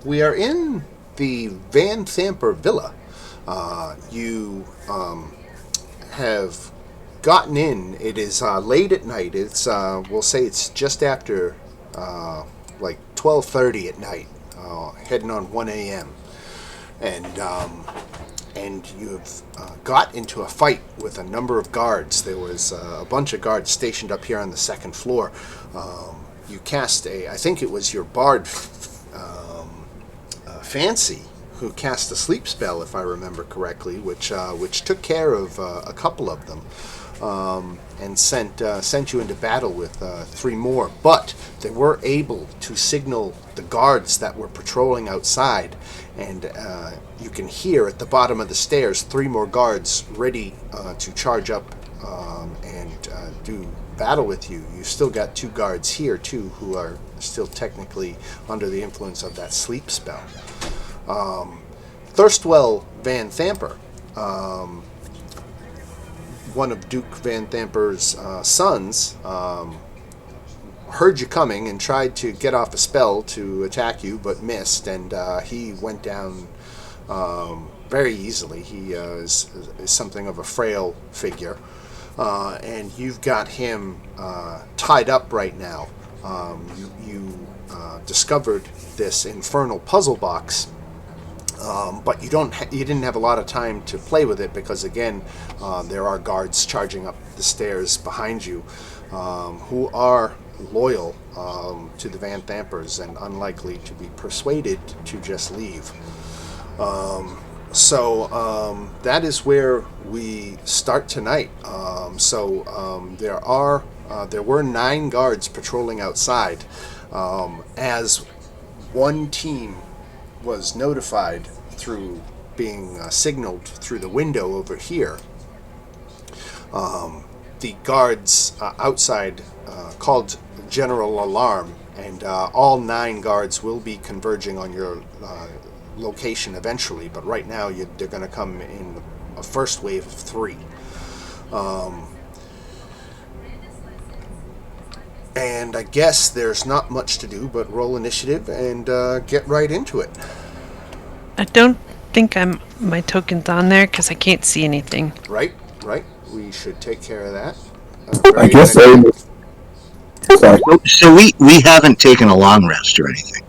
We are in the Van Thamper Villa. You have gotten in. It is late at night. It's we'll say it's just after like 12:30 at night, heading on 1 a.m. And you have got into a fight with a number of guards. There was a bunch of guards stationed up here on the second floor. You cast I think it was your bard, Fancy, who cast a sleep spell, if I remember correctly, which took care of a couple of them, and sent you into battle with 3 more. But they were able to signal the guards that were patrolling outside, and you can hear at the bottom of the stairs 3 more guards ready to charge up and do battle with you. You've still got 2 guards here too who are still technically under the influence of that sleep spell. Thirstwell Van Thamper, one of Duke Van Thamper's sons, heard you coming and tried to get off a spell to attack you, but missed, and he went down very easily. He is something of a frail figure, and you've got him tied up right now. You discovered this infernal puzzle box. But you didn't have a lot of time to play with it because, again, there are guards charging up the stairs behind you who are loyal to the Van Thampers and unlikely to be persuaded to just leave. So that is where we start tonight. There were 9 guards patrolling outside as one team was notified through being signaled through the window over here. The guards outside called general alarm, and all 9 guards will be converging on your location eventually, but right now they're going to come in a first wave of 3. And I guess there's not much to do but roll initiative and get right into it. I don't think my token's on there because I can't see anything. Right. We should take care of that. I guess so. Sorry. So we haven't taken a long rest or anything?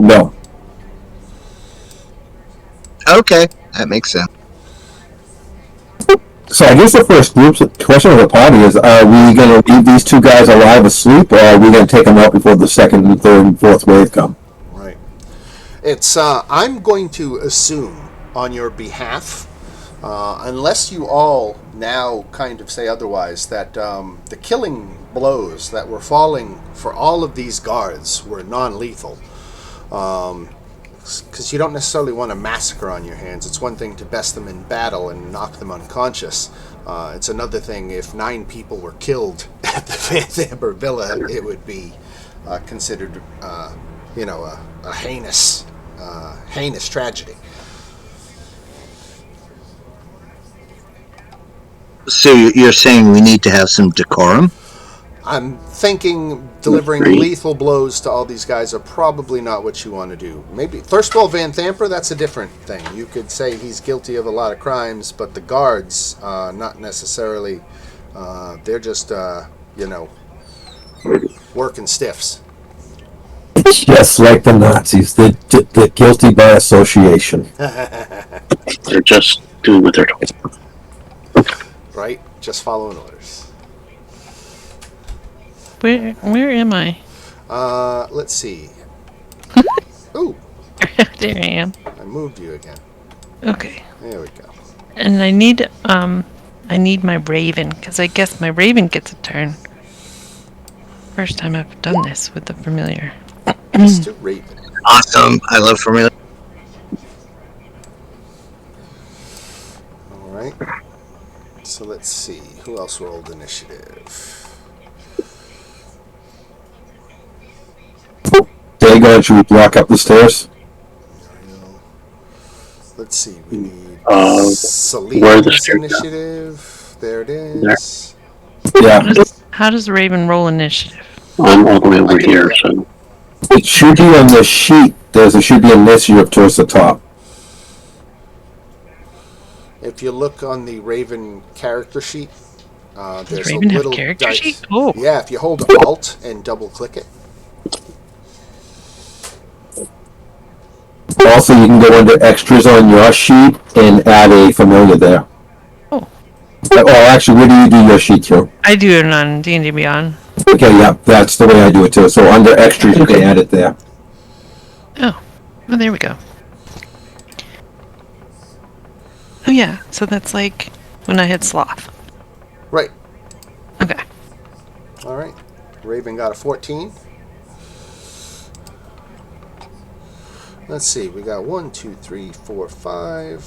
No. Okay, that makes sense. So I guess the first question of the party is, are we going to leave these 2 guys alive asleep, or are we going to take them out before the second, and third, and fourth wave come? Right. It's I'm going to assume on your behalf, unless you all now kind of say otherwise, that the killing blows that were falling for all of these guards were non-lethal. Because you don't necessarily want a massacre on your hands. It's one thing to best them in battle and knock them unconscious. It's another thing if 9 people were killed at the Van Thamper Villa, it would be considered, a heinous tragedy. So you're saying we need to have some decorum? I'm thinking delivering lethal blows to all these guys are probably not what you want to do. Maybe Thirstwell Van Thamper, that's a different thing. You could say he's guilty of a lot of crimes, but the guards, not necessarily. They're just, working stiffs. Just like the Nazis, they're guilty by association. They're just doing what they're told. Right? Just following orders. Where am I? Let's see. Ooh, There I am. I moved you again. Okay. There we go. And I need my raven, because I guess my raven gets a turn. First time I've done this with the familiar. Mr. Raven. Awesome. I love familiar. All right. So let's see. Who else rolled initiative? Dagon, should we block up the stairs? Let's see. We need where are the Selena's stairs? initiative. There it is. Yeah. How does Raven roll initiative? I'm all the way over here, so It should be on the sheet There should be an initiative towards the top. If you look on the Raven character sheet, Does there's Raven a have little character dice. sheet? Oh. Yeah, if you hold Alt and double click it. Also, you can go under extras on your sheet and add a familiar there. Oh. Or actually, where do you do your sheet through? I do it on D&D Beyond. Okay, yeah, that's the way I do it too. So under extras, you can add it there. Oh. Well, there we go. Oh, yeah. So that's like when I hit Sloth. Right. Okay. All right. Raven got a 14. Let's see. We got 1, 2, 3, 4, 5.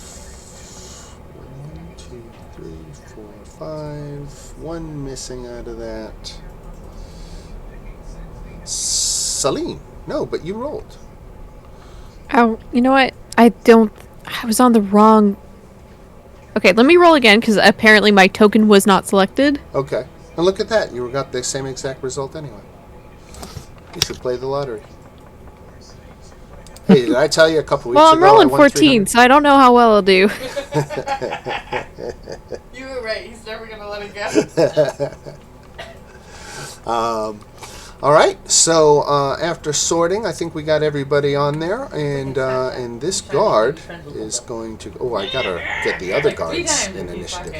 1, 2, 3, 4, 5. One missing out of that. Celine. No, but you rolled. Oh, you know what? I was on the wrong... Okay, let me roll again, because apparently my token was not selected. Okay. And look at that. You got the same exact result anyway. You should play the lottery. Hey, did I tell you a couple weeks ago? Well, I'm rolling I won 14, so I don't know how well I'll do. You were right. He's never gonna let it go. All right. So after sorting, I think we got everybody on there, and this guard is going to. Oh, I gotta get the other guards in initiative.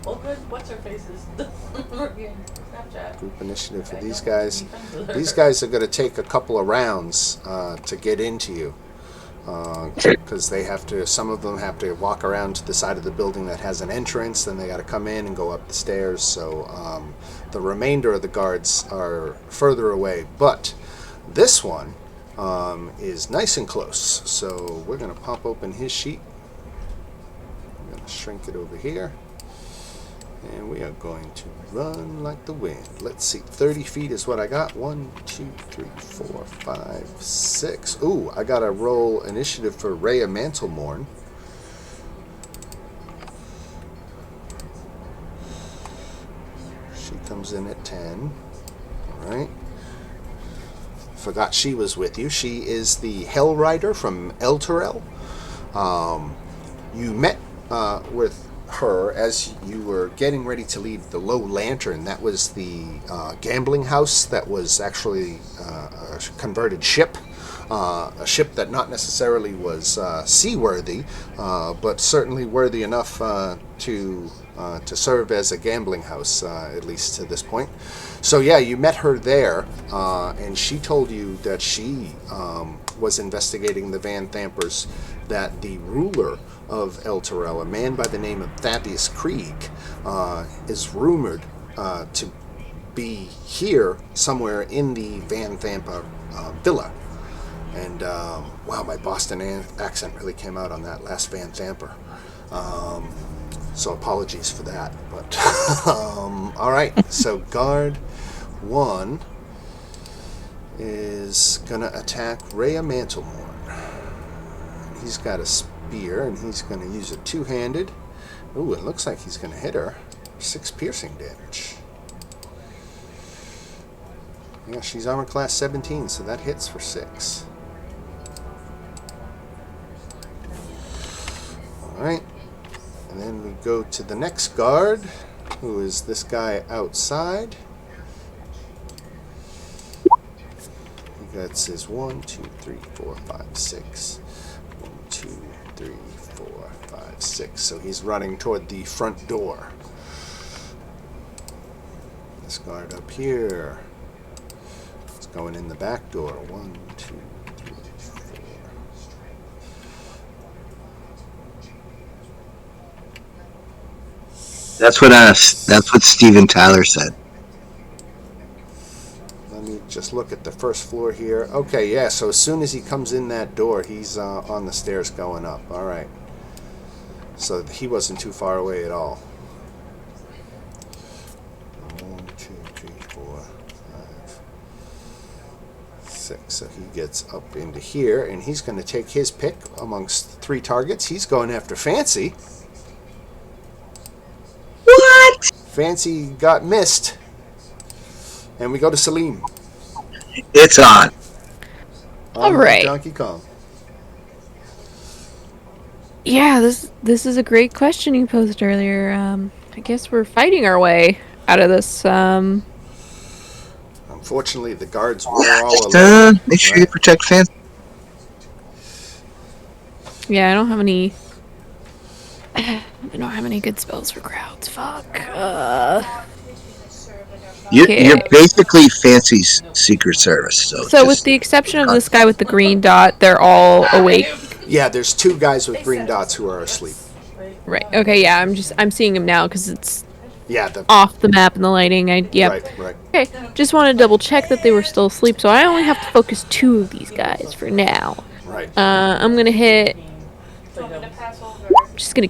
Oh, good. What's her faces? Snapchat. Group initiative for these guys. These guys are going to take a couple of rounds to get into you, because they have to. Some of them have to walk around to the side of the building that has an entrance. Then they got to come in and go up the stairs. So the remainder of the guards are further away, but this one is nice and close. So we're going to pop open his sheet. I'm going to shrink it over here. And we are going to run like the wind. Let's see. 30 feet is what I got. 1, 2, 3, 4, 5, 6. Ooh, I got to roll initiative for Rhea Mantlemorn. She comes in at 10. Alright. Forgot she was with you. She is the Hell Rider from Elturel. You met with her as you were getting ready to leave the Low Lantern. That was the gambling house that was actually a converted ship. A ship that not necessarily was seaworthy, but certainly worthy enough to serve as a gambling house, at least to this point. So yeah, you met her there, and she told you that she was investigating the Van Thampers, that the ruler of Elturel, a man by the name of Thaddeus Krieg, is rumored to be here somewhere in the Van Thamper villa. And wow, my Boston accent really came out on that last Van Thamper. So apologies for that. But all right, so guard 1 is gonna attack Rhea Mantlemorn. He's got a spear, and he's going to use it two-handed. Ooh, it looks like he's going to hit her. 6 piercing damage. Yeah, she's armor class 17, so that hits for 6. Alright. And then we go to the next guard, who is this guy outside. He gets his 1, 2, 3, 4, 5, 6. 1, 2, 3, 4, 5, 6. So he's running toward the front door. This guard up here is going in the back door. 1, 2, 3, 4. That's what Steven Tyler said. Let me just look at the first floor here. Okay, yeah, so as soon as he comes in that door, he's on the stairs going up. All right. So he wasn't too far away at all. 1, 2, 3, 4, 5, 6. So he gets up into here, and he's going to take his pick amongst 3 targets. He's going after Fancy. What? Fancy got missed. And we go to Celine. It's on. All right. Donkey Kong. Yeah, this is a great question you posed earlier. I guess we're fighting our way out of this. Unfortunately, the guards were all Just, alone. make sure you Right. protect Fancy. Yeah, I don't have any. I don't have any good spells for crowds. Fuck. Okay. You're basically Fancy's Secret Service, so So, with just the exception of this guy with the green dot, they're all awake. Yeah, there's 2 guys with green dots who are asleep. Right. Okay. Yeah. I'm seeing him now because it's Yeah, the off the map in the lighting. Yep. right. Okay. Just want to double check that they were still asleep. So I only have to focus 2 of these guys for now. Right. I'm gonna hit. Just gonna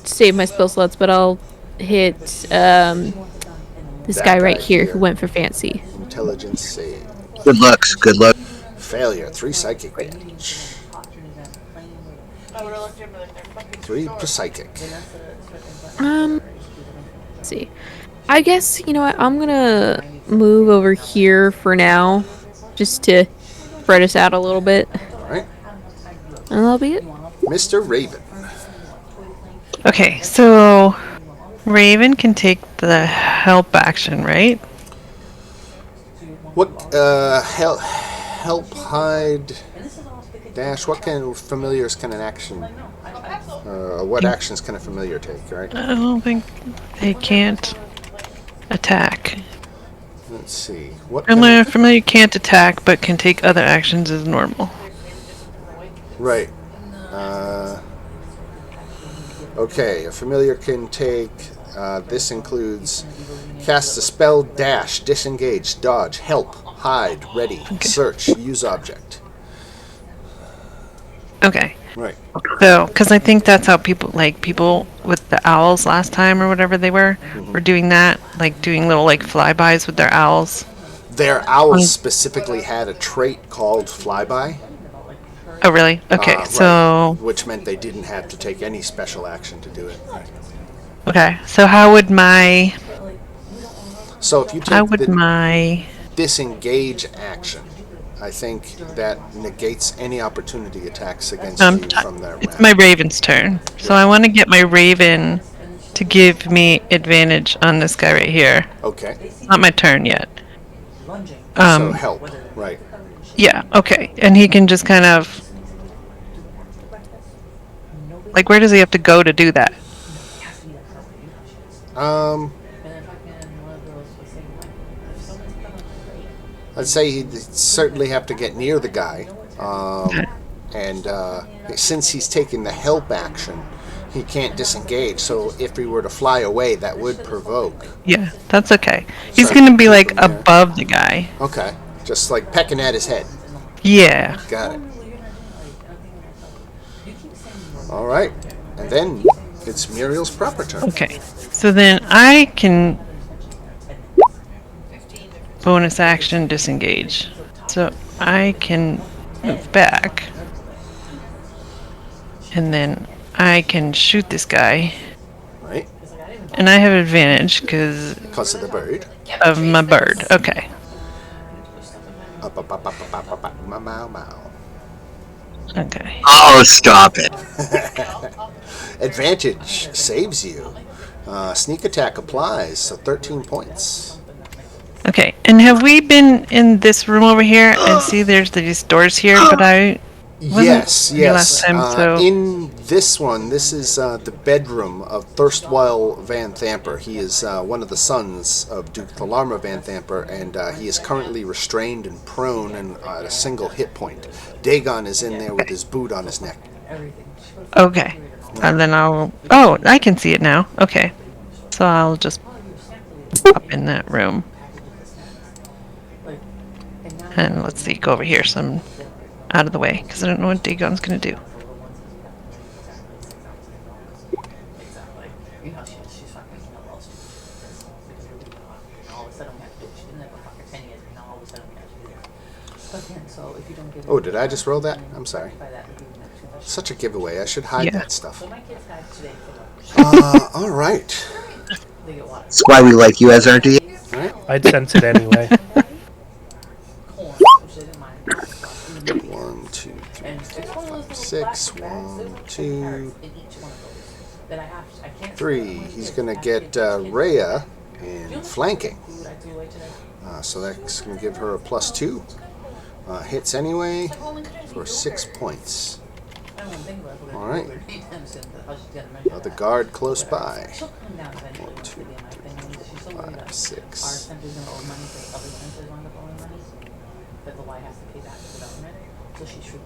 save my spell slots, but I'll hit this That guy right guy here here. who went for fancy. Intelligence save. good luck. Good luck. Failure. 3 psychic damage. 3 psychic. Let's see. I guess you know what? I'm gonna move over here for now, just to spread us out a little bit, All right. and that'll be it. Mr. Raven. Okay, so Raven can take the help action, right? What help hide dash? What kind of familiars can an action? What actions can a familiar take? Right. I don't think they can't attack. Let's see. What? Can Familiar can't attack, but can take other actions as normal. right. Okay. A familiar can take. This includes cast a spell, dash, disengage, dodge, help, hide, ready, search, use object. Okay, Right. so because I think that's how people with the owls last time or whatever they were doing that, like doing little like flybys with their owls. Their owls specifically had a trait called flyby. Oh, really? Okay, Right, so which meant they didn't have to take any special action to do it. Right. okay, so how would my So if you take the my disengage action, I think that negates any opportunity attacks against you from their it's map. my Raven's turn, so I want to get my Raven to give me advantage on this guy right here. Okay. It's not my turn yet. So help. Right. Yeah, okay. And he can just kind of like, where does he have to go to do that? I'd say he'd certainly have to get near the guy. And since he's taking the help action, he can't disengage. So if he were to fly away, that would provoke. Yeah, that's okay. He's So, gonna be like from there. above the guy. Okay. Just like pecking at his head. Yeah. Got it. All right. And then it's Muriel's proper turn. Okay. So then I can bonus action disengage. So I can move back. And then I can shoot this guy. Right? And I have advantage because Because of the bird. of my bird. Okay. Up, up, up, up, up, up, up, up, mow, mow. Okay. Oh, stop it. Advantage saves you. Sneak attack applies, so 13 points. Okay. And have we been in this room over here? And see, there's these doors here, but I wasn't Yes, here yes. last time, so In this one, this is the bedroom of Thirstwell Van Thamper. He is one of the sons of Duke Thalarma Van Thamper, and he is currently restrained and prone and at a single hit point. Dagon is in there with his boot on his neck. okay. And then I'll. Oh, I can see it now. Okay. So I'll just pop in that room. And let's see, go over here, so I'm out of the way, because I don't know what Dagon's gonna do. Oh, did I just roll that? I'm sorry. Such a giveaway. I should hide Yeah. that stuff. All right. That's why we like you as our DA. I'd sense it anyway. 6, 1, 2, in each one of those. That I can't 3. He's going to get Rhea in flanking. food I threw away today. So that's going to give her a +2. Hits anyway for 6 points. I don't even think about it. All right. The guard close by. She'll come down eventually. 1, 2, Once they get my thing. She's so worried 5, that our 6. center's gonna owe money for other centers wind up owing money. That the Y has to pay back to the government. So she should.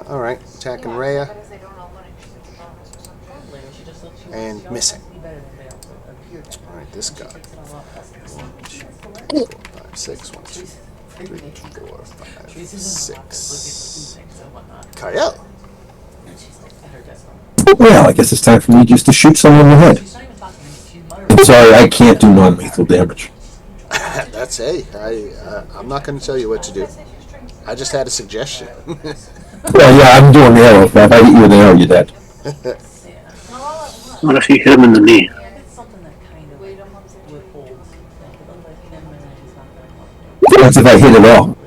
All right, attacking Rhea Probably, she just looks. and missing. Better than they appear to. All right, this guy. Takes it all off. That's 1, 2, 3, 4, 5, 6. 1, 2, 3, 4, 5, 6. Kyle. Well, I guess it's time for me just to shoot someone in the head. She's not even talking. She's muttering. I'm sorry, I can't do non-lethal damage. That's I'm not going to tell you what to do. I just had a suggestion. Well, yeah, I'm doing the arrow. If I hit you with an arrow, you're dead. What if you hit him in the knee? It's something that kind of withholds. Like him and then he's not very much. That's if I hit it all. You know what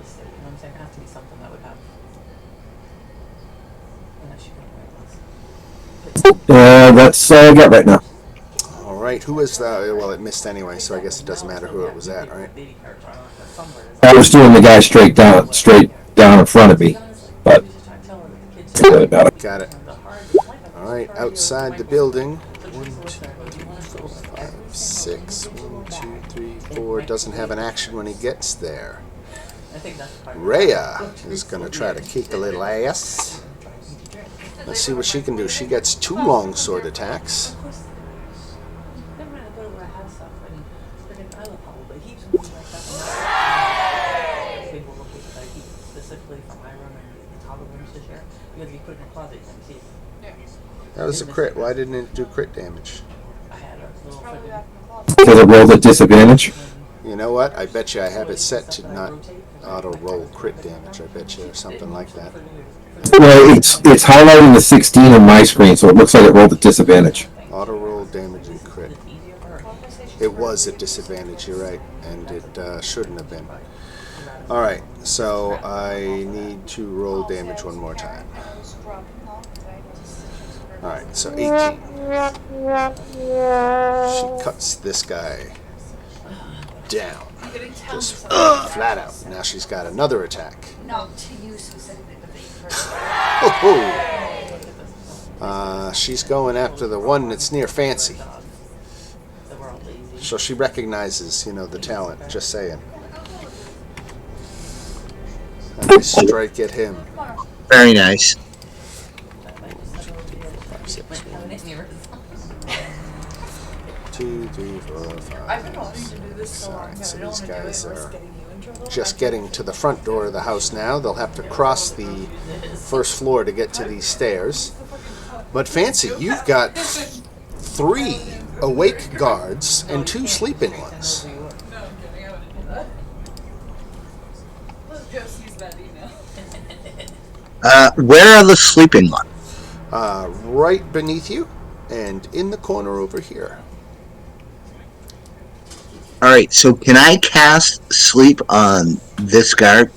I'm saying? It has to be something that would have. Unless you can That's all I got right now. All right, who is that? Well, it missed anyway, so I guess it doesn't matter who it was at, right? I was doing the guy straight down in front of me, but it doesn't matter. Got it. All right, outside the building. 1, 2, 3, 4, 5, 6. 1, 2, 3, 4. Doesn't have an action when he gets there. Rhea is going to try to kick a little ass. Let's see what she can do. She gets 2 longsword attacks. Never mind, I go to where I have stuff. I mean, freaking island hole, but heaps of things like that. Big little cases that I keep specifically for my room and the top of rooms to share. Because if you put it in a closet, you can see it. That was a crit. Why didn't it do crit damage? I had a little freaking. Because it rolled at disadvantage. You know what? I bet you I have it set to not auto-roll crit damage. I bet you or something like that. Well, it's highlighting the 16 on my screen, so it looks like it rolled at disadvantage. Auto-roll damage and crit. It was at disadvantage, you're right. And it shouldn't have been. Alright, so I need to roll damage one more time. Alright, so 18. She cuts this guy down. Just flat out. Now she's got another attack. Not to you specifically, but She's going after the one that's near Fancy. So she recognizes, the talent. Just saying. Nice strike at him. Very nice. 5, 6, 2, 3, 4, 5. I've been wanting to do this so long. Alright, so I don't these want to do guys it. Risk are getting you in trouble. just getting to the front door of the house now. They'll have to cross the first floor to get to these stairs. But Fancy, you've got 3 awake guards and 2 sleeping ones. Let's just use that email. Where are the sleeping ones? Right beneath you and in the corner over here. Alright, so can I cast sleep on this guard?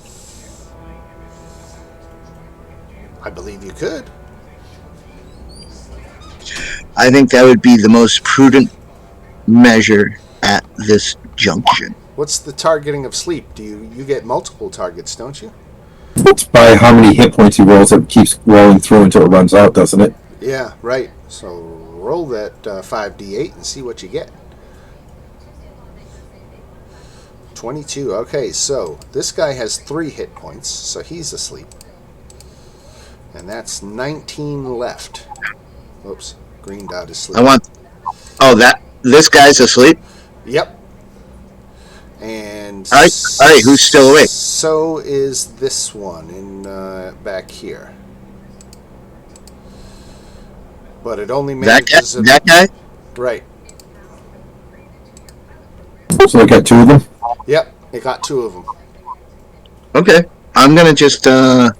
I believe you could. I think that would be the most prudent measure at this junction. What's the targeting of sleep? Do you get multiple targets, don't you? It's by how many hit points he rolls. It keeps rolling through until it runs out, doesn't it? Yeah, right. So roll that 5d8 and see what you get. 22. Okay, so this guy has 3 hit points, so he's asleep. And that's 19 left. Oops, green dot is asleep. This guy's asleep? Yep. And All right, who's still awake? So is this one in back here. But it only manages That guy? right. So I got 2 of them. Yep, it got 2 of them. Okay. I'm gonna just, I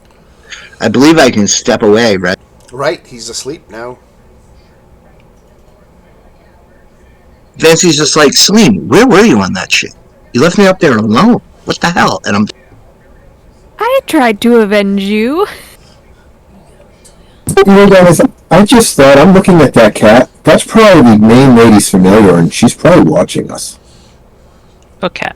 believe I can step away, right? Right, he's asleep now. Fancy's just like, Celine, where were you on that shit? You left me up there alone. What the hell? And I'm... I tried to avenge you. You know, guys, I just thought, I'm looking at that cat. That's probably the main lady's familiar, and she's probably watching us. Okay.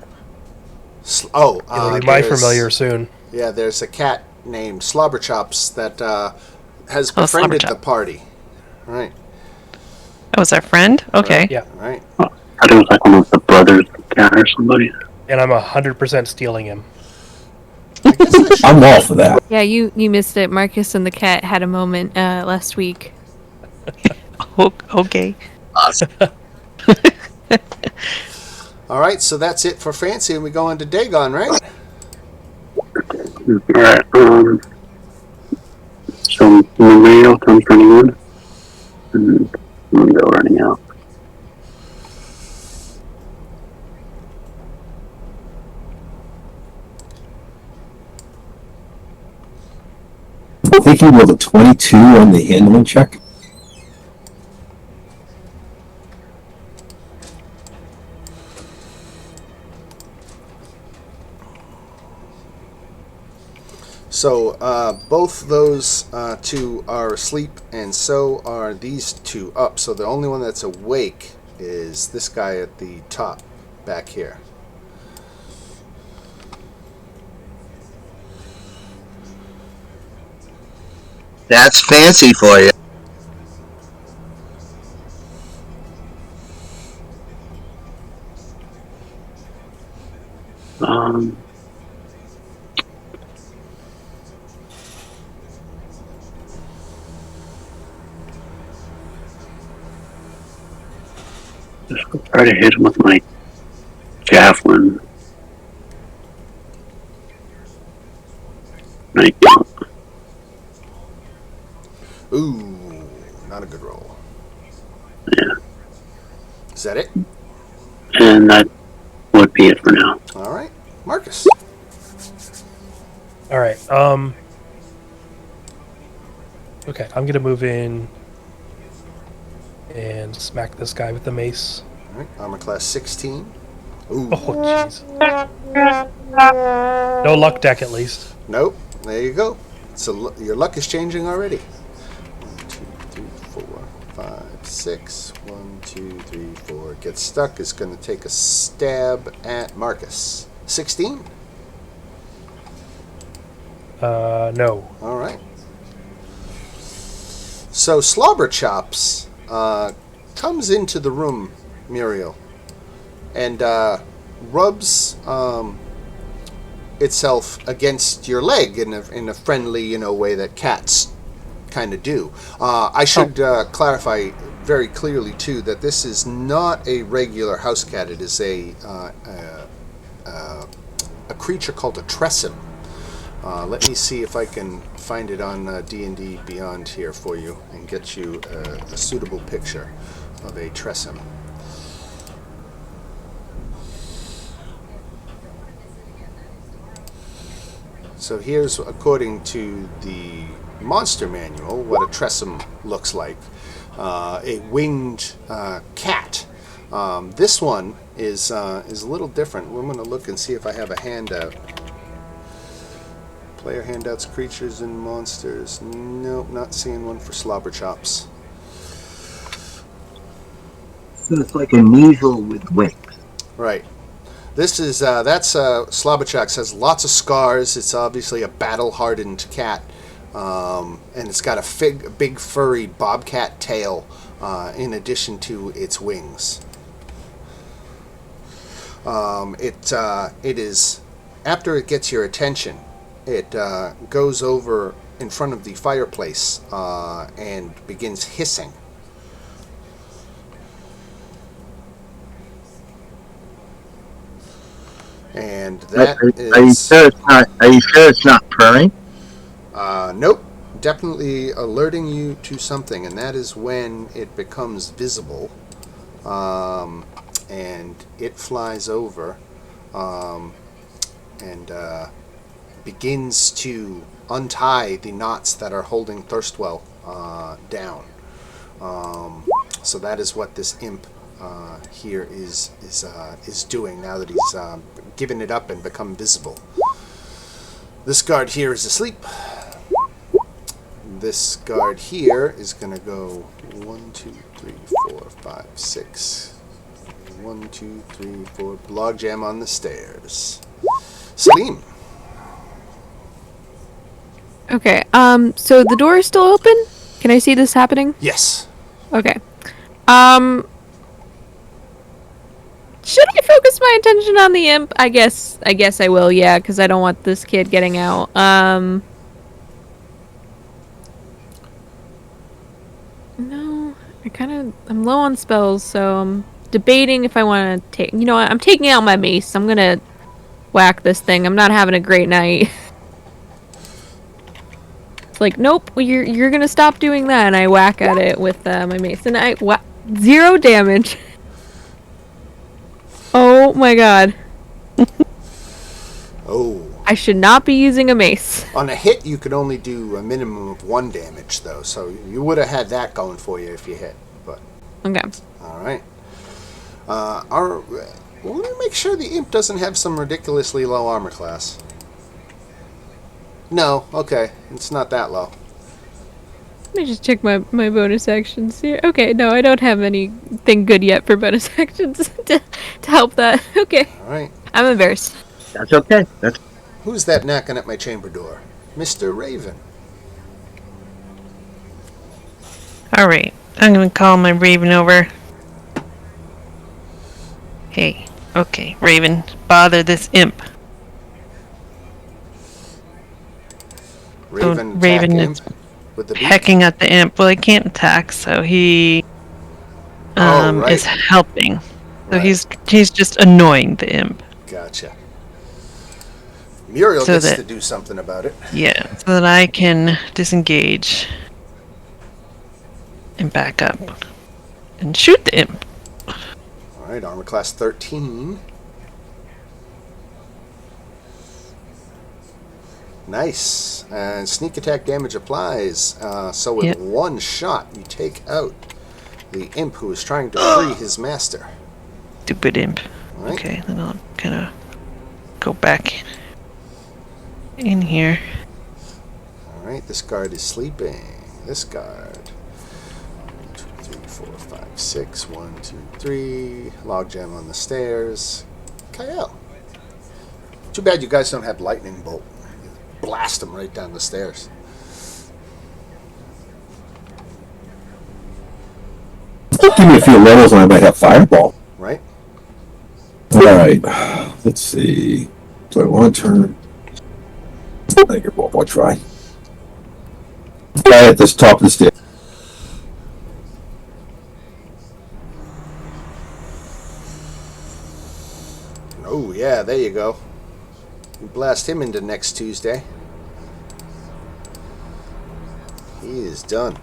It'll be my familiar soon. Yeah, there's a cat named Slobberchops that has Oh, befriended Slobberchop. the party. Right, That was our friend? Okay. Yeah, right. I thought it was like one of the brothers of the cat or somebody. and I'm 100% stealing him. I guess I should. I'm all for that. Yeah, you missed it. Marcus and the cat had a moment last week. Okay. All right, so that's it for Fancy, and we go on to Dagon, right? Alright, so the radio comes running in, and I'm gonna go running out. I think he rolled a 22 on the handling check. So both those two are asleep, and so are these two up. So the only one that's awake is this guy at the top back here. That's fancy for you. Um, just go try to hit him with my javelin. I don't. Ooh, not a good roll. Yeah, Is that it? and that would be it for now. All right, Marcus. All right. Okay, I'm gonna move in and smack this guy with the mace. All right, armor class 16. Ooh, Oh, jeez. No luck deck, at least. nope. There you go. So your luck is changing already. 1, 2, 3, 4, 5, 6. 1, 2, 3, 4. Gets stuck. Is going to take a stab at Marcus. 16. No. All right. So Slobberchops comes into the room, Muriel, and rubs itself against your leg in a friendly, way that cats kind of do. I should clarify very clearly too that this is not a regular house cat. It is a creature called a tressum. Let me see if I can find it on D&D Beyond here for you and get you a suitable picture of a tressum. So here's, according to the monster manual, what a tressum looks like. A winged cat. This one is a little different. I'm going to look and see if I have a handout. Player handouts, creatures and monsters. Nope, not seeing one for Slobberchops. So it's like a measle with wings. Right. This is Slobberchops has lots of scars. It's obviously a battle-hardened cat, and it's got a big furry bobcat tail in addition to its wings. It is, after it gets your attention, it goes over in front of the fireplace and begins hissing. And that Are you is... sure it's not? Are you sure it's not purring? Nope. Definitely alerting you to something, and that is when it becomes visible. And it flies over and begins to untie the knots that are holding Thirstwell down. So that is what this imp here is doing now that he's given it up and become visible. This guard here is asleep. this guard here is going to go 1, 2, 3, 4, 5, 6. 1, 2, 3, 4. Logjam on the stairs. Salim. Okay. So the door is still open? Can I see this happening? Yes. Okay. Should I focus my attention on the imp? I guess I will, yeah, because I don't want this kid getting out. No, I'm low on spells, so I'm debating if I want to take, you know what, I'm taking out my mace. I'm gonna whack this thing. I'm not having a great night. It's like, nope, you're gonna stop doing that, and I whack at it with my mace, and 0 damage. Oh my god. Oh. I should not be using a mace. On a hit, you could only do a minimum of 1 damage, though, so you would have had that going for you if you hit. But Okay. all right. Let me make sure the imp doesn't have some ridiculously low armor class. No, okay, it's not that low. Let me just check my bonus actions here. Okay, no, I don't have anything good yet for bonus actions to help that. Okay. All right. I'm embarrassed. That's okay. Who's that knocking at my chamber door? Mr. Raven. All right. I'm gonna call my Raven over. Hey. Okay, Raven. Bother this imp. Raven, Raven attack is imp with the beak? hecking at the imp. Well, he can't attack, so he right. is helping. So Right. he's just annoying the imp. Gotcha. Muriel So gets that- to do something about it. Yeah, so that I can disengage and back up and shoot the imp. All right, armor class 13. Nice. And sneak attack damage applies. So with Yep. 1 shot, you take out the imp who is trying to free his master. Stupid imp. All right. Okay, then I'll kind of go back in here. All right, this guard is sleeping. This guard. 1, 2, 3, 4, 5, 6. 1, 2, 3. Logjam on the stairs. Kyle. Too bad you guys don't have lightning bolt. Blast them right down the stairs. Give me a few levels and I might have fireball. Right? All right. Let's see. Do I want to turn? I think I'll try. Right at this top of the stairs. Oh, yeah, there you go. You blast him into next Tuesday. He is done.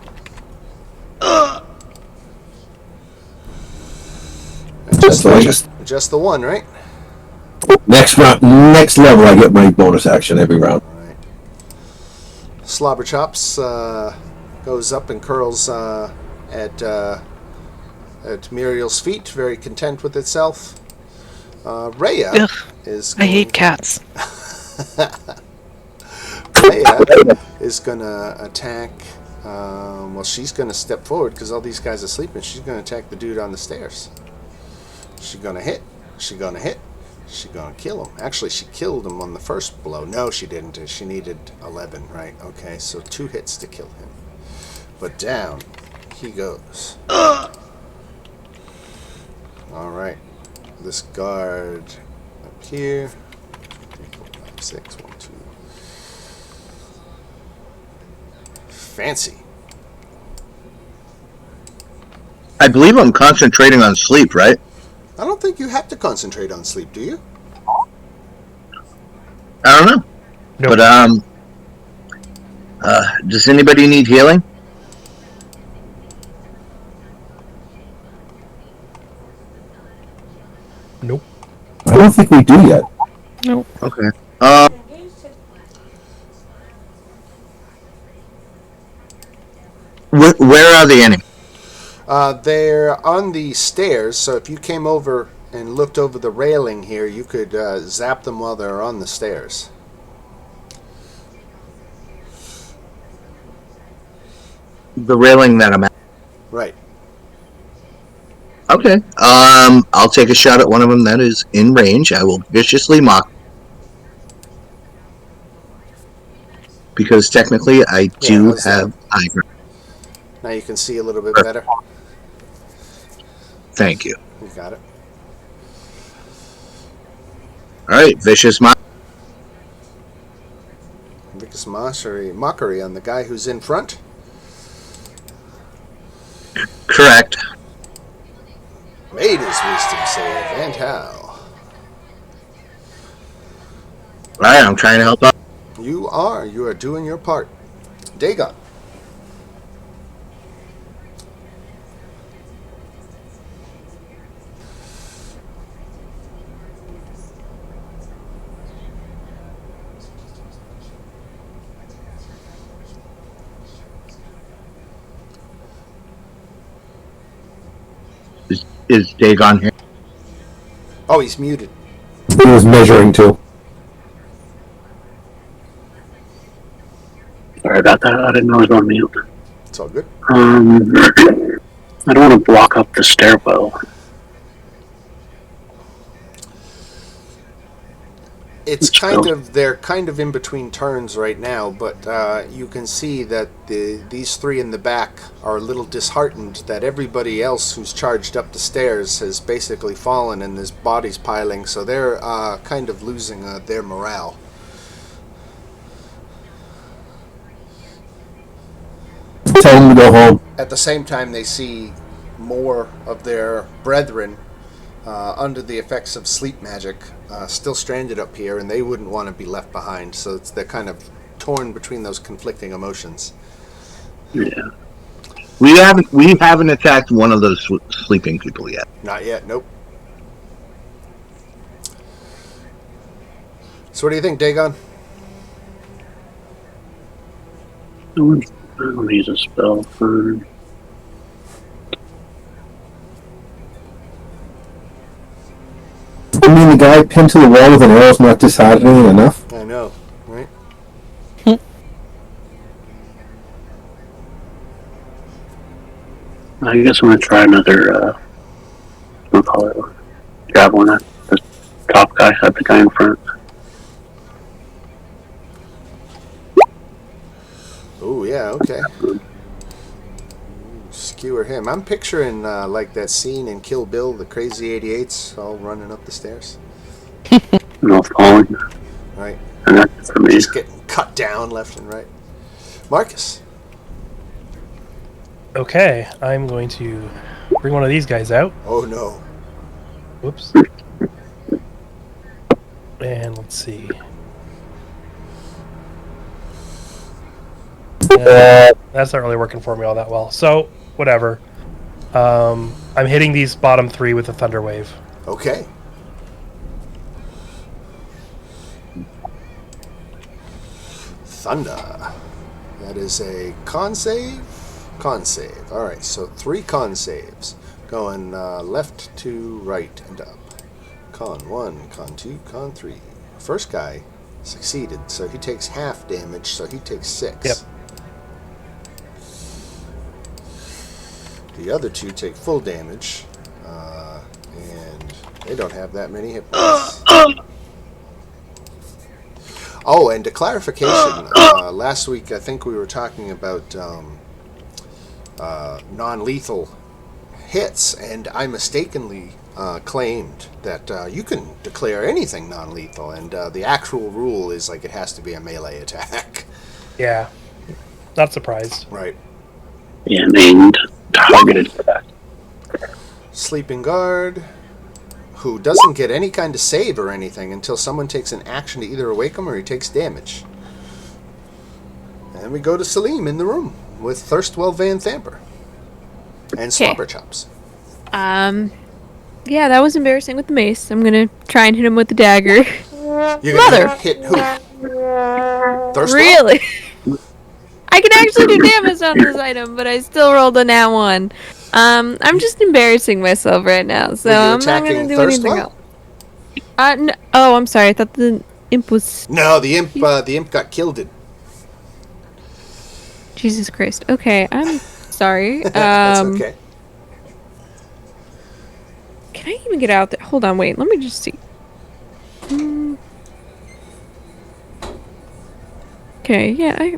Just the one, right? Next round, next level, I get my bonus action every round. All right. Slobber Chops goes up and curls at Muriel's feet, very content with itself. Rhea Ugh, is. I hate cats. Rhea is gonna attack. Well, she's gonna step forward because all these guys are sleeping. She's gonna attack the dude on the stairs. She's gonna hit. She's gonna hit. She's gonna kill him. Actually, she killed him on the first blow. No, she didn't. She needed 11, right? Okay, so 2 hits to kill him. But down he goes. All right. This guard up here. 3, 4, 5, 6. 1, 2. Fancy. I believe I'm concentrating on sleep, right? I don't think you have to concentrate on sleep, do you? I don't know. Nope. But does anybody need healing? Nope. I don't think we do yet. Nope. Okay. Where are the enemies? They're on the stairs, so if you came over and looked over the railing here, you could zap them while they're on the stairs. the railing that I'm at. Right. Okay. I'll take a shot at one of them that is in range. I will viciously mock. Because technically I Yeah, do how's that? have high ground. Now you can see a little bit better. Thank you. You got it. Alright, vicious mock. Vicious mockery on the guy who's in front. Correct. Made his wisdom save, and how? Alright, I'm trying to help out. You are doing your part. Dagon. Is Dagon here? Oh, he's muted. He was measuring too. Sorry about that. I didn't know I was on mute. It's all good. I don't want to block up the stairwell. They're kind of in between turns right now, but you can see that these three in the back are a little disheartened that everybody else who's charged up the stairs has basically fallen and his body's piling, so they're kind of losing their morale. Tell him to go home. At the same time, they see more of their brethren under the effects of sleep magic, still stranded up here, and they wouldn't want to be left behind. So they're kind of torn between those conflicting emotions. Yeah. We haven't attacked one of those sleeping people yet. Not yet. Nope. So what do you think, Dagon? I don't use a spell for. I mean, the guy pinned to the wall with an arrow is not disheartening enough. I know, right? I guess I'm gonna try another. We'll call it javelin at the top guy, at the guy in front. Oh yeah, okay. Skewer him. I'm picturing like that scene in Kill Bill, the crazy 88s all running up the stairs. No falling. Right. And that's for me. Just getting cut down left and right. Marcus. Okay, I'm going to bring one of these guys out. Oh no. Whoops. And let's see. That's not really working for me all that well. So, whatever. I'm hitting these bottom three with a Thunder Wave. Okay. Thunder. That is a con save. Con save. Alright, so 3 con saves. Going left to right and up. Con 1, con 2, con 3. First guy succeeded, so he takes half damage, so he takes 6. Yep. The other 2 take full damage, and they don't have that many hit points. Oh, and a clarification, last week I think we were talking about non-lethal hits, and I mistakenly claimed that you can declare anything non-lethal, and the actual rule is like it has to be a melee attack. Yeah. Not surprised. Right. Yeah, named targeted attack. Sleeping guard, who doesn't get any kind of save or anything until someone takes an action to either awake him or he takes damage. And we go to Salim in the room with Thirstwell Van Thamper and Slobber Chops. Yeah, that was embarrassing with the mace. I'm gonna try and hit him with the dagger. You're Mother! gonna hit who? Thirstwell? Really? I can actually do damage on this item, but I still rolled a nat 1. I'm just embarrassing myself right now, so I'm not gonna do anything else. No, oh, I'm sorry. I thought the imp was. No, the imp got killed. Jesus Christ. Okay, I'm sorry. That's okay. Can I even get out there? Hold on, wait. Let me just see. Okay, yeah.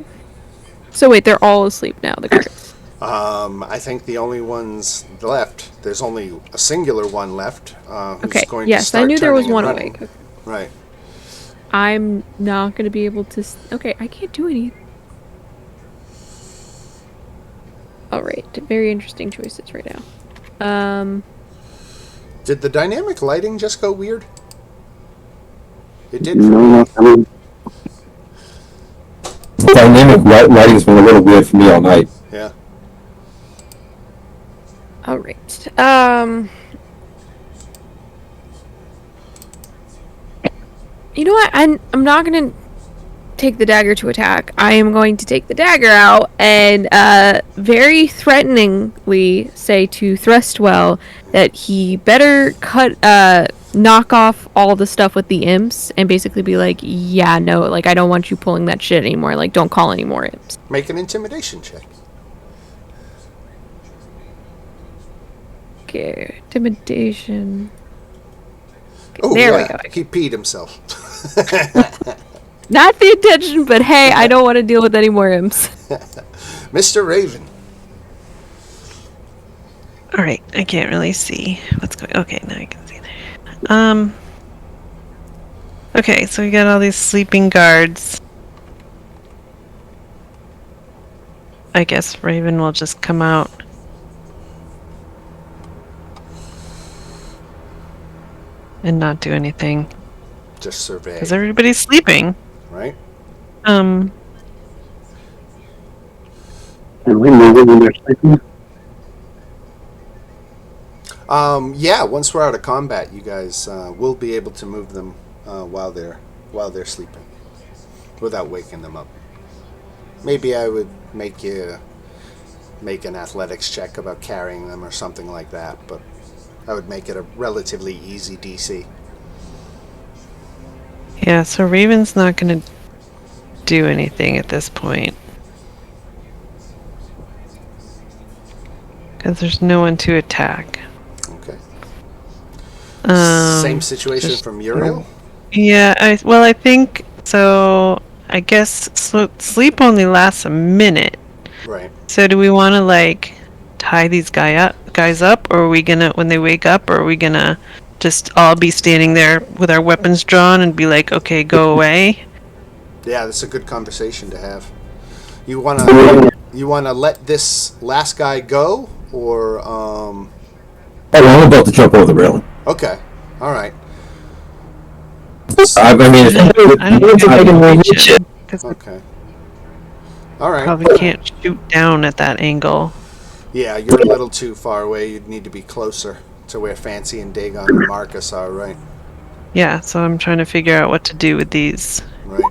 So wait, they're all asleep now. The crickets. I think the only ones left. There's only a singular one left. Who's Okay. going to Yes, start I knew there was turning and one running. awake. Right. I'm not gonna be able to. Okay, I can't do anything. All right. Very interesting choices right now. Did the dynamic lighting just go weird? It did for No, me. I mean, Dynamic lighting's been a little weird for me all night. Yeah. All right. You know what? I'm not gonna take the dagger to attack. I am going to take the dagger out and very threateningly say to Thrustwell that he better knock off all the stuff with the imps and basically be like, yeah, no, like I don't want you pulling that shit anymore. Like, don't call any more imps. Make an intimidation check. Okay, intimidation. Okay, Oh, there yeah. we go. He peed himself. Not the intention, but hey, I don't want to deal with any more imps. Mr. Raven. All right, I can't really see what's going. Okay, now I can see there. Okay, so we got all these sleeping guards. I guess Raven will just come out. And not do anything. Just survey. Because everybody's sleeping. Right? can we move it when they're sleeping? Yeah, once we're out of combat, you guys will be able to move them while they're sleeping, without waking them up. Maybe I would make you make an athletics check about carrying them or something like that, but I would make it a relatively easy DC. Yeah, so Raven's not going to do anything at this point. Because there's no one to attack. Okay. Um, Same situation just- from Uriel? Yeah, I think so. I guess sleep only lasts a minute. Right. So do we want to tie these guys up, or are we gonna, when they wake up, or are we gonna just all be standing there with our weapons drawn and be like, okay, go away? Yeah, that's a good conversation to have. You wanna let this last guy go, or Oh, I'm about to jump over the railing. okay, all right, I mean, I don't think I can reach it because I okay, all right. probably can't shoot down at that angle. Yeah, you're a little too far away. You'd need to be closer to where Fancy and Dagon and Marcus are. Right, Yeah, so I'm trying to figure out what to do with these. right.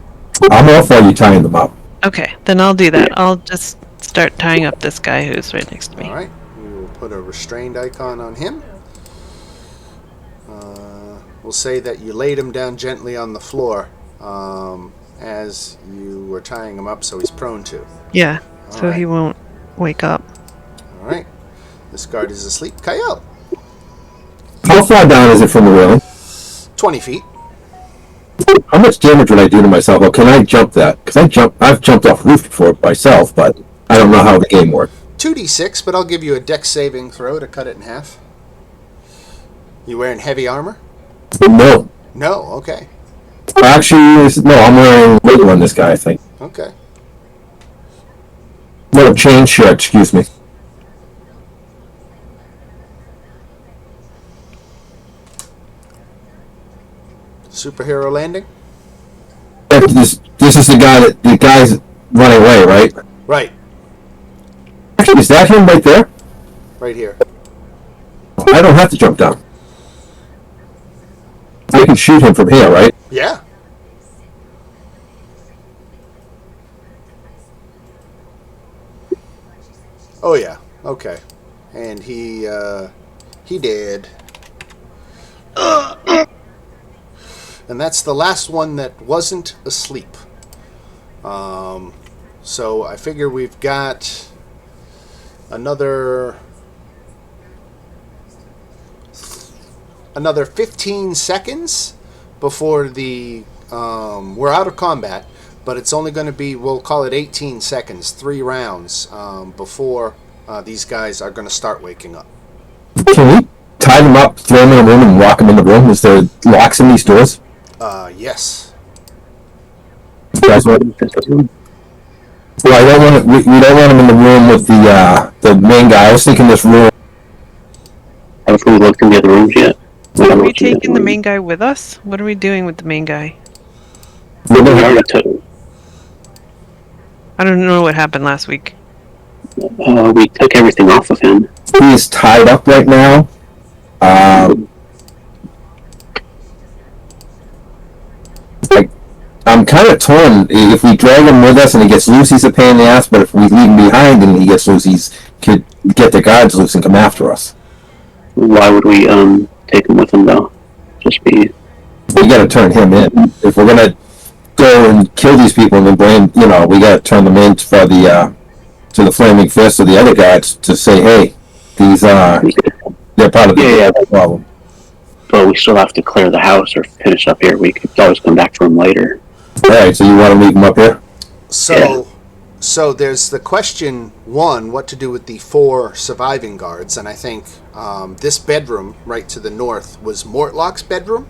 I'm all for you tying them up. Okay, then I'll do that. I'll just start tying up this guy who's right next to me. All right. We will put a restrained icon on him. We'll say that you laid him down gently on the floor as you were tying him up, so he's prone to. Yeah, All so he right. won't wake up. All right. This guard is asleep. Kyle, How far down is it from the railing? 20 feet. How much damage would I do to myself? Or can I jump that? Because I've jumped off roof before myself, but I don't know how the game works. 2d6, but I'll give you a dex saving throw to cut it in half. You wearing heavy armor? No. No. Okay. Actually, no, I'm wearing weight on this guy, I think. Okay. No, chain shirt, excuse me. Superhero landing? This is the guy's running away, right? Right. Actually, is that him right there? Right here. I don't have to jump down. I can shoot him from here, right? Yeah. Oh yeah. Okay. And he did. And that's the last one that wasn't asleep. So I figure we've got another 15 seconds before the we're out of combat, but it's only going to be, we'll call it 18 seconds, 3 rounds before these guys are going to start waking up. Can we tie them up, throw them in a room, and lock them in the room? Is there locks in these doors? Yes. Guys, well, I don't want we don't want them in the room with the main guy. I was thinking this room. Have we looked in the other rooms yet? Are we taking the main guy with us? What are we doing with the main guy? We already took. I don't know what happened last week. We took everything off of him. He is tied up right now. I'm kind of torn. If we drag him with us and he gets loose, he's a pain in the ass. But if we leave him behind and he gets loose, he's could get the guards loose and come after us. Why would we take him with him though? Just be. We got to turn him in. If we're gonna go and kill these people and then blame, we got to turn them in for the to the flaming fist or the other guards to say, hey, these they're part of the problem. But we still have to clear the house or finish up here. We could always come back for him later. All right, so you want to leave them up here? So there's the question one, what to do with the 4 surviving guards, and I think this bedroom right to the north was Mortlock's bedroom.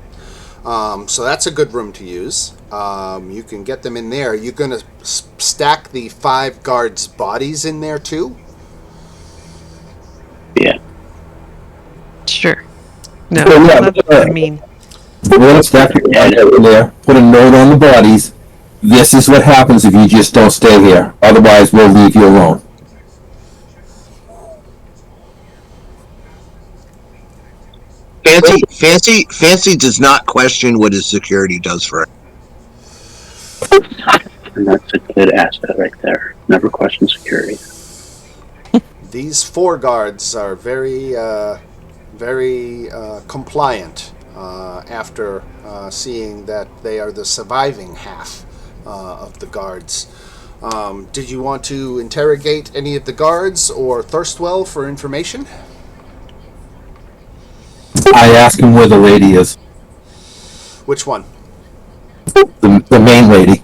So that's a good room to use. You can get them in there. You're going to stack the 5 guards' bodies in there too? Yeah. Sure. No, Well, yeah, that's what I mean. We're gonna stack the guards in there. Put a note on the bodies. This is what happens if you just don't stay here. Otherwise, we'll leave you alone. Fancy does not question what his security does for him. And that's a good asset right there. Never question security. These 4 guards are very compliant after seeing that they are the surviving half of the guards. Did you want to interrogate any of the guards or Thirstwell for information? I ask him where the lady is. Which one? The main lady.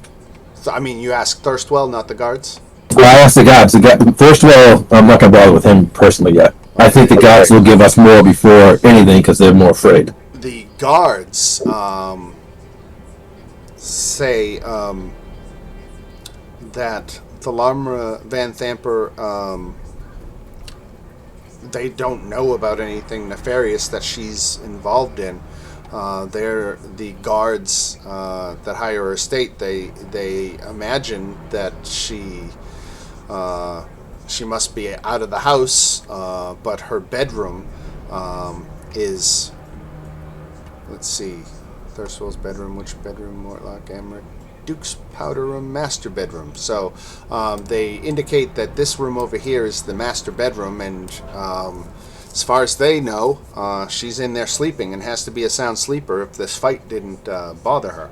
So, I mean, you asked Thirstwell, not the guards? Well, I asked the guards. First of all, I'm not going to bother with him personally yet. I think the guards will give us more before anything because they're more afraid. The guards say that Thalamra Van Thamper, they don't know about anything nefarious that she's involved in. They're the guards that hire her estate. They imagine that she must be out of the house, but her bedroom is. Let's see, Thurstwell's bedroom. Which bedroom? Mortlock, Amrit, Duke's powder room, master bedroom. So they indicate that this room over here is the master bedroom, and as far as they know, she's in there sleeping and has to be a sound sleeper if this fight didn't bother her.